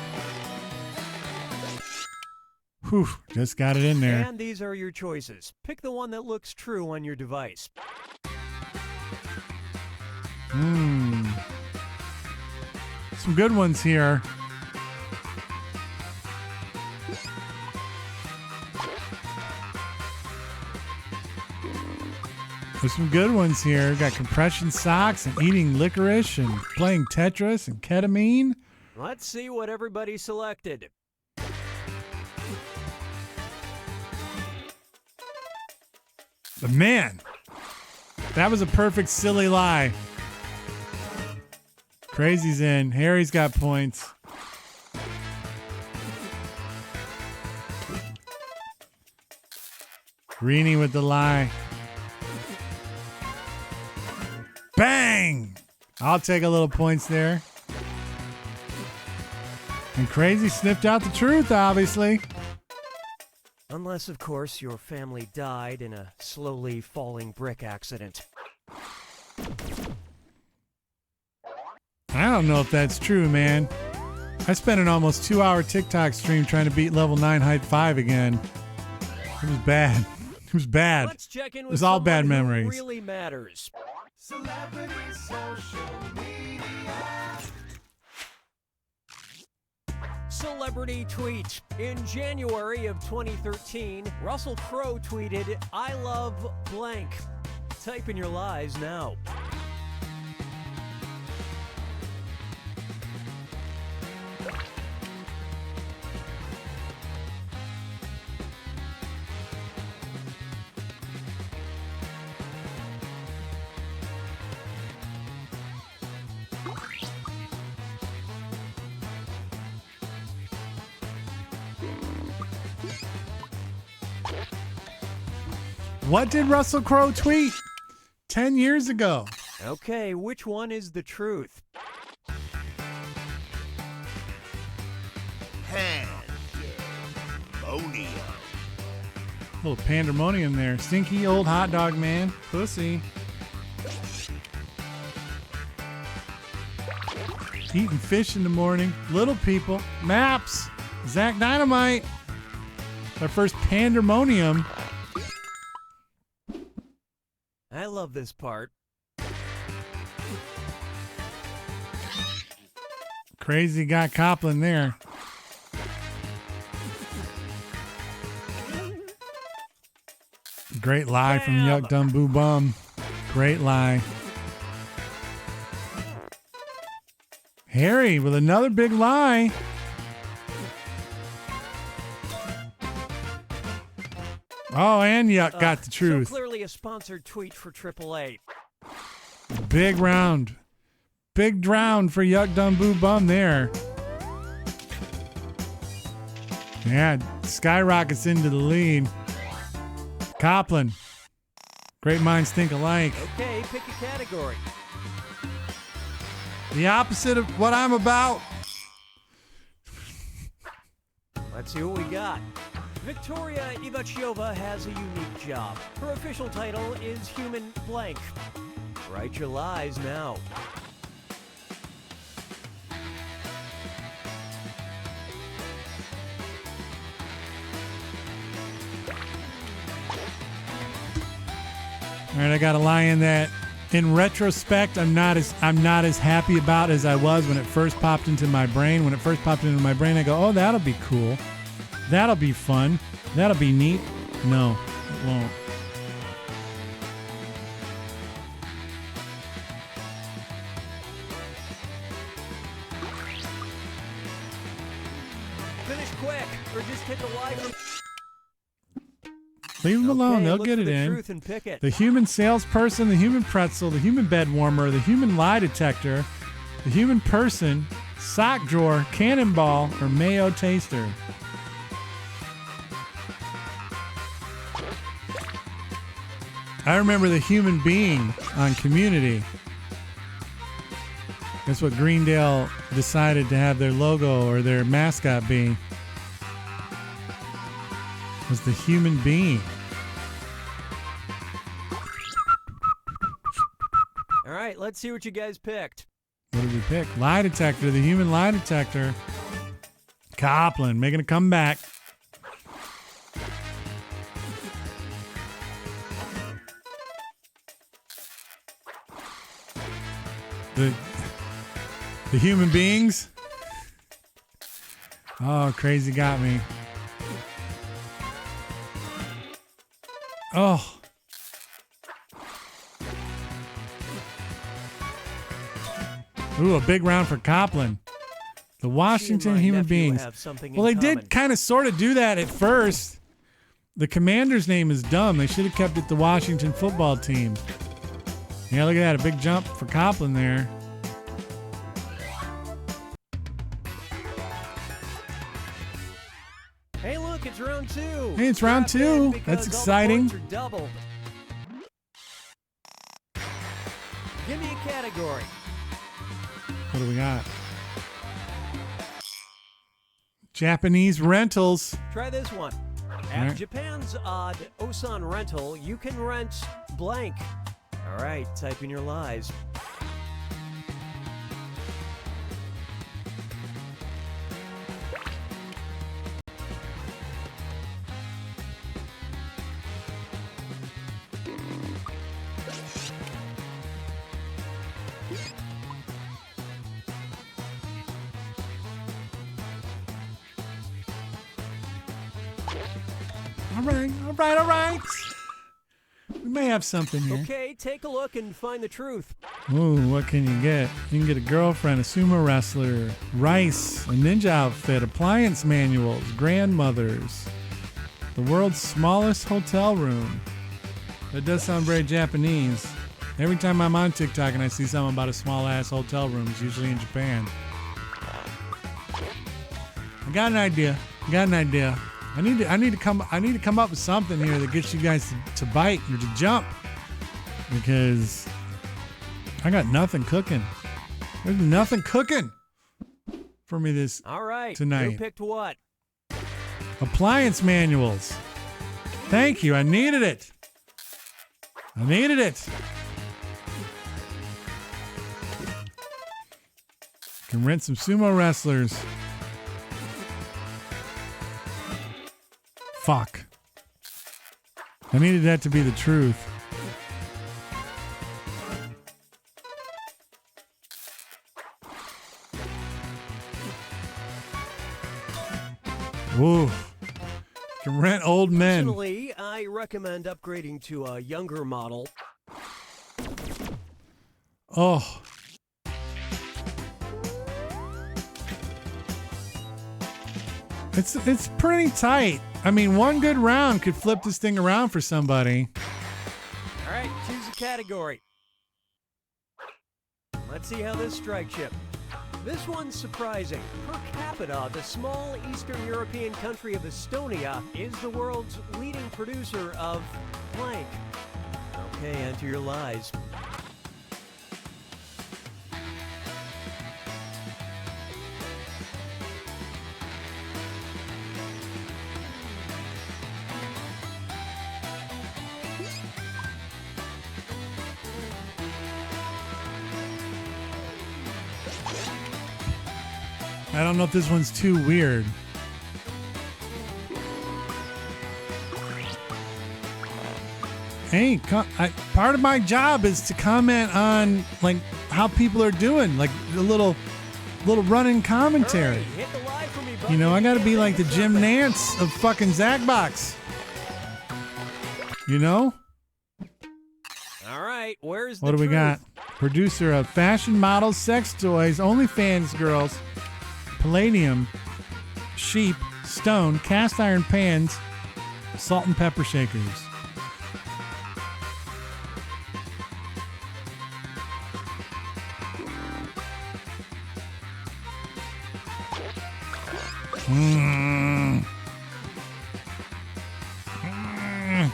Whew, just got it in there. And these are your choices. Pick the one that looks true on your device. Some good ones here. There's some good ones here. Got compression socks and eating licorice and playing Tetris and ketamine. Let's see what everybody selected. But man, that was a perfect silly lie. Crazy's in. Harry's got points. Greenie with the lie. Bang! I'll take a little points there. And Crazy sniffed out the truth, obviously. Unless, of course, your family died in a slowly falling brick accident. I don't know if that's true, man. I spent an almost 2-hour TikTok stream trying to beat level 9 height 5 again. It was bad. It was bad. Let's check in It with was all bad someone who memories. really matters. Celebrity social media. Celebrity tweet. In January of 2013, Russell Crowe tweeted, "I love blank." Type in your lies now. What did Russell Crowe tweet 10 years ago? Okay, which one is the truth? Pandemonium. Little pandemonium there. Stinky old hot dog man. Pussy. Eating fish in the morning. Little people. Maps. Zach Dynamite. Our first pandemonium. I love this part. Crazy got Copland there. Great lie from Yuck Dum Boo Bum. Great lie. Harry with another big lie. Oh, and Yuck got the truth. So clearly a sponsored tweet for AAA. Big round. Big round for Yuck Dum Boo Bum there. Yeah, skyrockets into the lead. Copland. Great minds think alike. Okay, pick a category. The opposite of what I'm about. Let's see what we got. Victoria Ivachova has a unique job. Her official title is Human Blank. Write your lies now. All right, I got a lie in that. In retrospect, I'm not as happy about as I was when it first popped into my brain. When it first popped into my brain, I go, "Oh, that'll be cool. That'll be fun. That'll be neat." No, it won't. Finish quick, or just pick a lie from... Leave them alone. They'll look get for it the in. truth and pick it. The human salesperson, the human pretzel, the human bed warmer, the human lie detector, the human person, sock drawer, cannonball, or mayo taster. I remember the human being on Community. That's what Greendale decided to have their logo or their mascot be. Was the human being. All right, let's see what you guys picked. What did we pick? Lie detector, the human lie detector. Copland making a comeback. The human beings. Oh, crazy got me. Oh. Ooh, a big round for Copland. The Washington human beings. Well, they did kind of sort of do that at first. The commander's name is dumb. They should have kept it the Washington football team. Yeah, look at that. A big jump for Copland there. Hey, look, it's round two. Hey, it's round two. That's exciting. Give me a category. What do we got? Japanese rentals. Try this one. At Japan's odd Osan rental, you can rent blank. All right, type in your lies. All right. We may have something here. Okay, take a look and find the truth. Ooh, what can you get? You can get a girlfriend, a sumo wrestler, rice, a ninja outfit, appliance manuals, grandmothers, the world's smallest hotel room. That does sound very Japanese. Every time I'm on TikTok and I see something about a small-ass hotel room, it's usually in Japan. I got an idea. I need to come up with something here that gets you guys to bite or to jump, because I got nothing cooking. There's nothing cooking for me this All right, tonight. Who picked what? Appliance manuals. Thank you. I needed it. Can rent some sumo wrestlers. Fuck. I needed that to be the truth. Woo. Can rent old men. Personally, I recommend upgrading to a younger model. Oh. It's pretty tight. I mean, one good round could flip this thing around for somebody. All right, choose a category. Let's see how this strikes you. This one's surprising. Per capita, the small Eastern European country of Estonia is the world's leading producer of blank. Okay, enter your lies. I don't know if this one's too weird. Hey, part of my job is to comment on like how people are doing, like a little running commentary. You know, I got to be like the Jim Nantz of fucking Zacbox. You know? All right, where's the What do we truth? got? Producer of fashion models, sex toys, OnlyFans girls, palladium, sheep, stone, cast iron pans, salt and pepper shakers. Mm. Mm.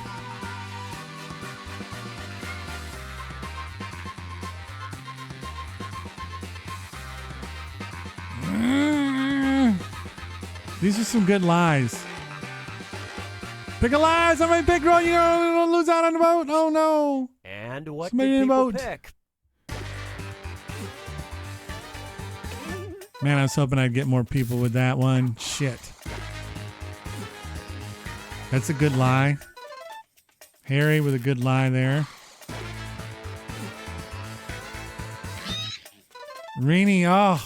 Mm. These are some good lies. Pick a lie. Somebody pick one. You don't lose out on the vote. Oh no. And what Somebody did people vote. pick? Man, I was hoping I'd get more people with that one. Shit. That's a good lie. Harry with a good lie there. Rini, oh.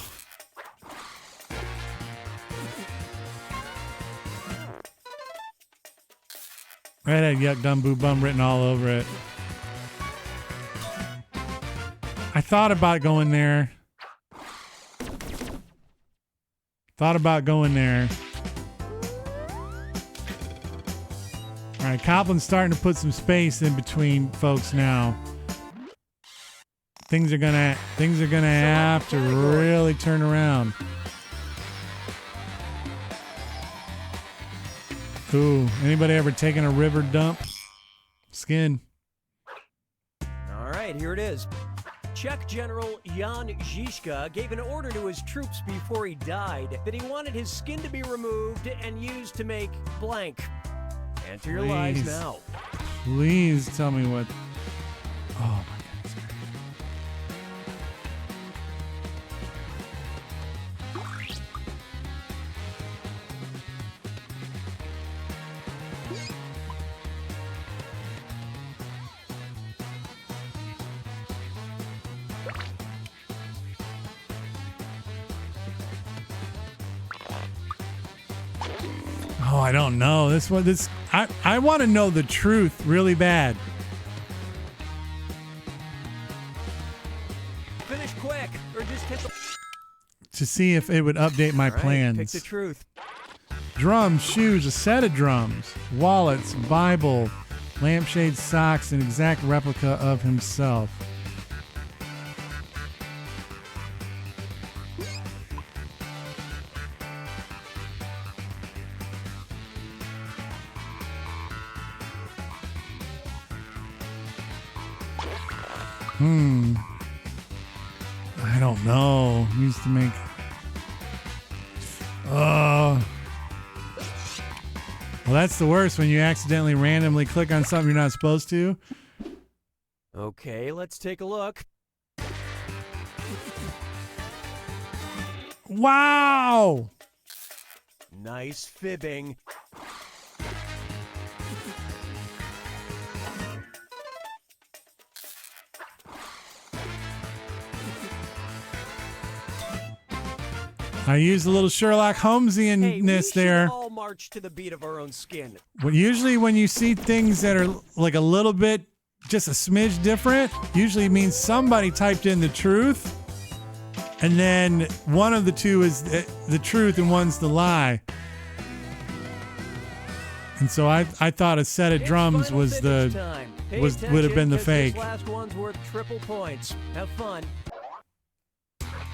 Redhead, yuck, dumb, boo, bum written all over it. I thought about going there. Thought about going there. All right, Copland's starting to put some space in between folks now. Things are gonna have to really turn around. Ooh, anybody ever taken a river dump? Skin. All right, here it is. Czech General Jan Žižka gave an order to his troops before he died that he wanted his skin to be removed and used to make blank. Enter your lies now. Please tell me what. Oh my goodness. Oh, I don't know. I want to know the truth really bad. Finish quick, or just hit the... To see if it would update my All right, plans. pick the truth. Drums, shoes, a set of drums, wallets, Bible, lampshade, socks, an exact replica of himself. I don't know. Used to make. Well, that's the worst when you accidentally randomly click on something you're not supposed to. Okay, let's take a look. Wow! Nice fibbing. I used a little Sherlock Holmesianness there. We all march to the beat of our own skin. Well, usually when you see things that are like a little bit, just a smidge different, usually means somebody typed in the truth, and then one of the two is the truth and one's the lie. And so I thought a set of drums was would have been the fake. This last one's worth triple points. Have fun.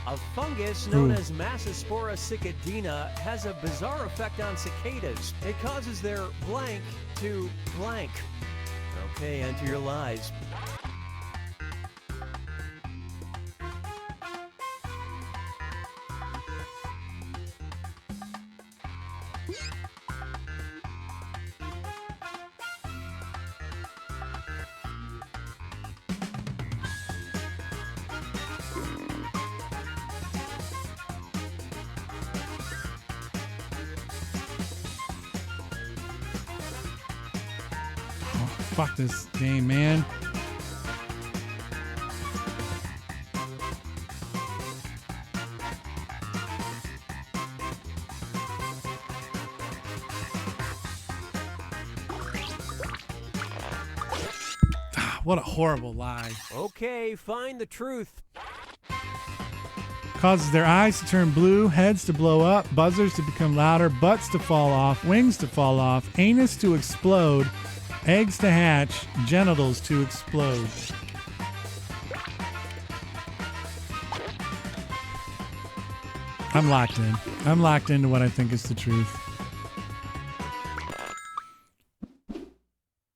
A fungus known as Massospora cicadina has a bizarre effect on cicadas. It causes their blank to blank. Okay, enter your lies. Fuck this game, man. What a horrible lie. Okay, find the truth. Causes their eyes to turn blue, heads to blow up, buzzers to become louder, butts to fall off, wings to fall off, anus to explode, eggs to hatch, genitals to explode. I'm locked in. I'm locked into what I think is the truth.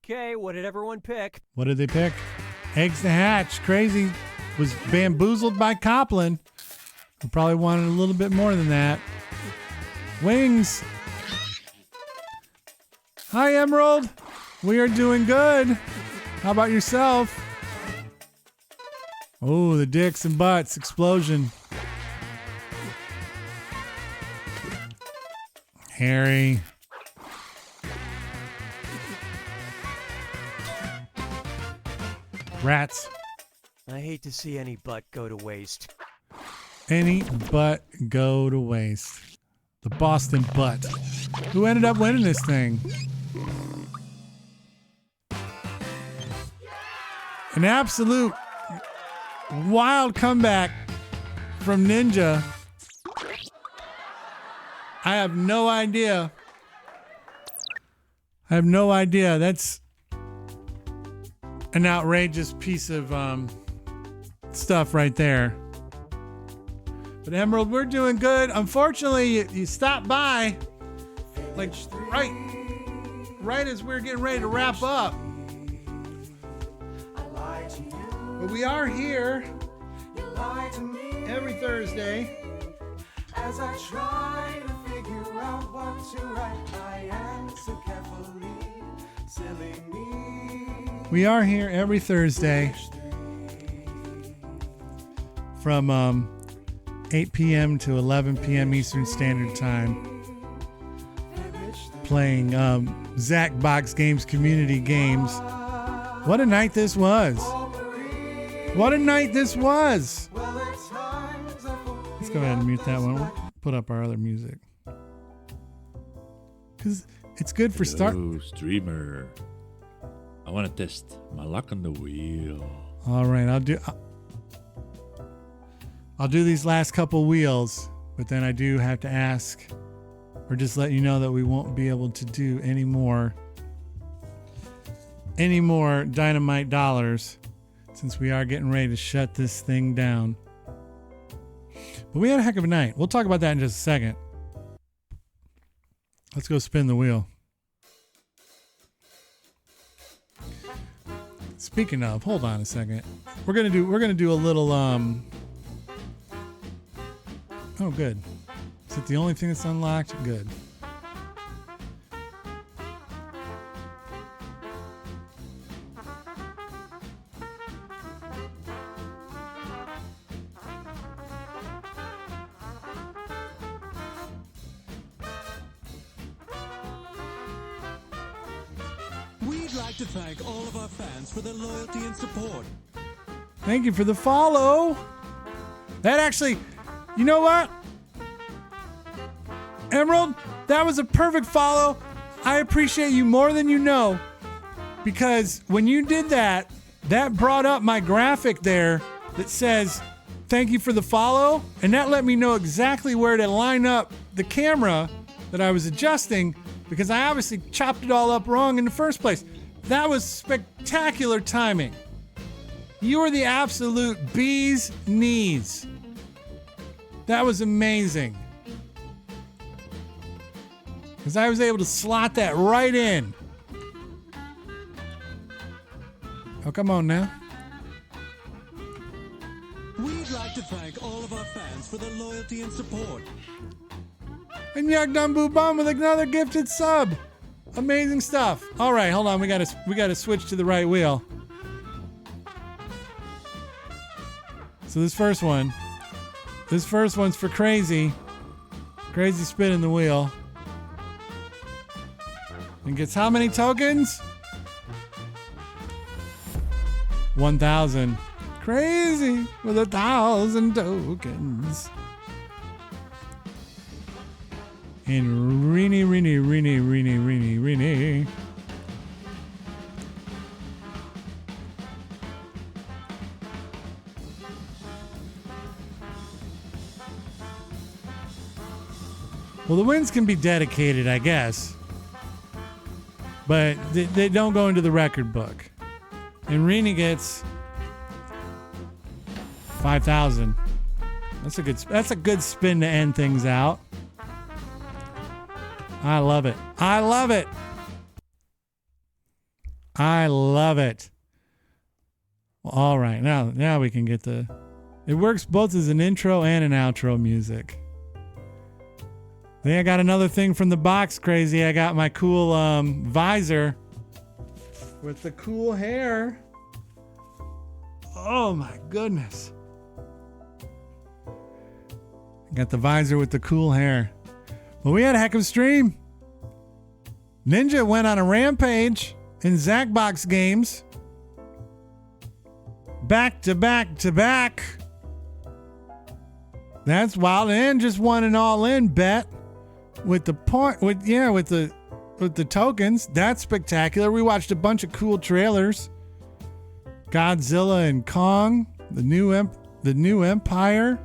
Okay, what did everyone pick? What did they pick? Eggs to hatch. Crazy was bamboozled by Copland, who probably wanted a little bit more than that. Wings. Hi, Emerald. We are doing good. How about yourself? Oh, the dicks and butts explosion. Harry. Rats. I hate to see any butt go to waste. Any butt go to waste. The Boston butt. Who ended up winning this thing? An absolute wild comeback from Ninja. I have no idea. That's an outrageous piece of stuff right there. But Emerald, we're doing good. Unfortunately, you stopped by like right as we're getting ready to wrap up. But we are here every Thursday. As I try to figure out what to write, I answer carefully. Silly me. We are here every Thursday from 8 p.m. to 11 p.m. Eastern Standard Time, playing Zacbox Games community games. What a night this was! What a night this was! Let's go ahead and mute that one. We'll put up our other music. Because it's good for start. Hello, streamer. I want to test my luck on the wheel. All right, I'll do these last couple wheels, but then I do have to ask, or just let you know that we won't be able to do any more dynamite dollars, since we are getting ready to shut this thing down. But we had a heck of a night. We'll talk about that in just a second. Let's go spin the wheel. Speaking of, hold on a second. We're gonna do a little Oh, good. Is it the only thing that's unlocked? Good. We'd like to thank all of our fans for their loyalty and support. Thank you for the follow. That actually, you know what? Emerald, that was a perfect follow. I appreciate you more than you know, because when you did that, that brought up my graphic there that says, thank you for the follow. And that let me know exactly where to line up the camera that I was adjusting, because I obviously chopped it all up wrong in the first place. That was spectacular timing. You were the absolute bee's knees. That was amazing. Because I was able to slot that right in. Oh, come on now. We'd like to thank all of our fans for their loyalty and support. And Yagdam Boo Bum with another gifted sub. Amazing stuff. All right, hold on. We gotta switch to the right wheel. So this first one's for Crazy. Crazy spinning the wheel. And gets how many tokens? 1,000. Crazy with 1,000 tokens. And Rini. Well, the wins can be dedicated, I guess. But they don't go into the record book. And Rini gets 5,000. That's a good spin to end things out. I love it. I love it. I love it. Well, all right, now we can get the. It works both as an intro and an outro music. Then I got another thing from the box, Crazy. I got my cool visor with the cool hair. Oh my goodness. Got the visor with the cool hair. Well, we had a heck of a stream. Ninja went on a rampage in Zacbox games. Back to back to back. That's wild. And just won an all-in bet with the tokens. That's spectacular. We watched a bunch of cool trailers. Godzilla and Kong, the new Empire,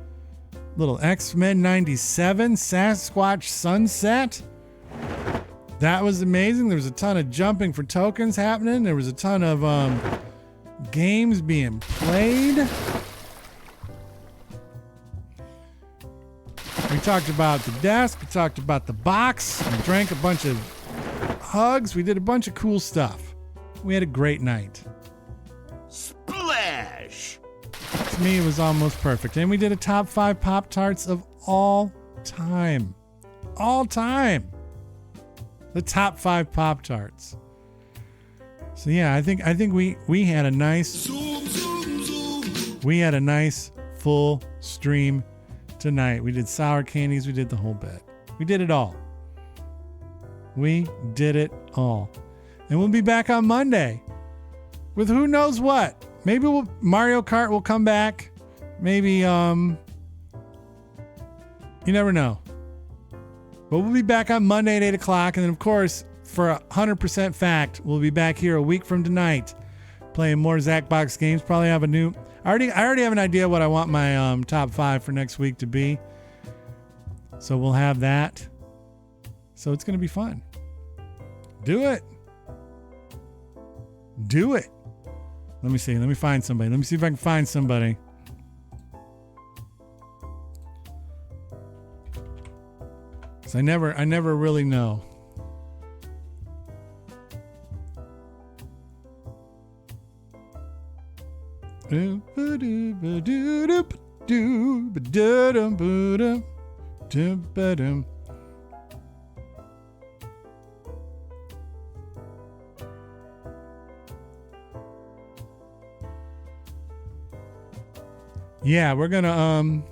little X-Men 97, Sasquatch Sunset. That was amazing. There was a ton of jumping for tokens happening. There was a ton of games being played. We talked about the desk. We talked about the box. We drank a bunch of hugs. We did a bunch of cool stuff. We had a great night. Splash! To me, it was almost perfect. And we did a top 5 Pop-Tarts of all time. All time. The top 5 Pop-Tarts. So yeah, I think we had a nice full stream tonight. We did sour candies, we did the whole bit. We did it all. We did it all. And we'll be back on Monday with who knows what. Maybe Mario Kart will come back. Maybe you never know. But we'll be back on Monday at 8 o'clock. And then, of course, for 100% fact, we'll be back here a week from tonight playing more Zacbox games. Probably have a new... I already have an idea what I want my top 5 for next week to be. So we'll have that. So it's going to be fun. Do it. Do it. Let me see. Let me find somebody. Let me see if I can find somebody. I never really know. Yeah, we're gonna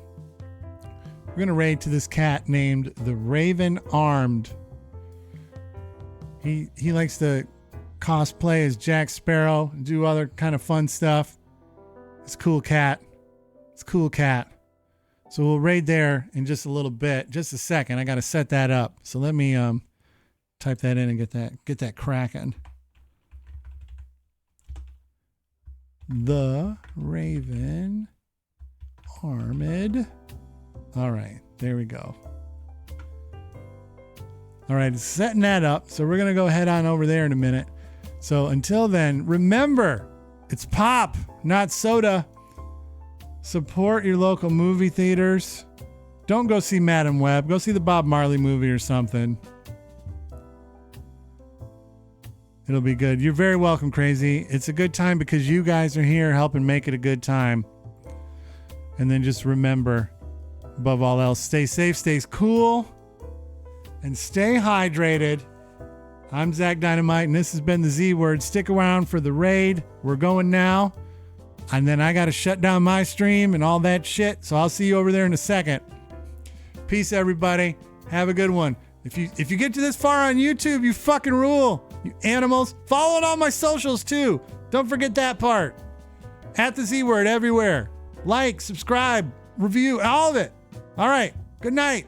raid to this cat named the Raven Armed. He likes to cosplay as Jack Sparrow and do other kind of fun stuff. It's a cool cat. So we'll raid there in just a little bit. Just a second. I got to set that up. So let me type that in and get that cracking. The Raven Armed. All right, there we go. All right, it's setting that up. So we're going to go head on over there in a minute. So until then, remember, it's pop, not soda. Support your local movie theaters. Don't go see Madam Web. Go see the Bob Marley movie or something. It'll be good. You're very welcome, Crazy. It's a good time because you guys are here helping make it a good time. And then just remember, above all else, stay safe, stay cool, and stay hydrated. I'm Zach Dynamite, and this has been the Z Word. Stick around for the raid. We're going now. And then I got to shut down my stream and all that shit. So I'll see you over there in a second. Peace, everybody. Have a good one. If you get to this far on YouTube, you fucking rule. You animals. Follow it on my socials too. Don't forget that part. At the Z Word everywhere. Like, subscribe, review, all of it. All right. Good night.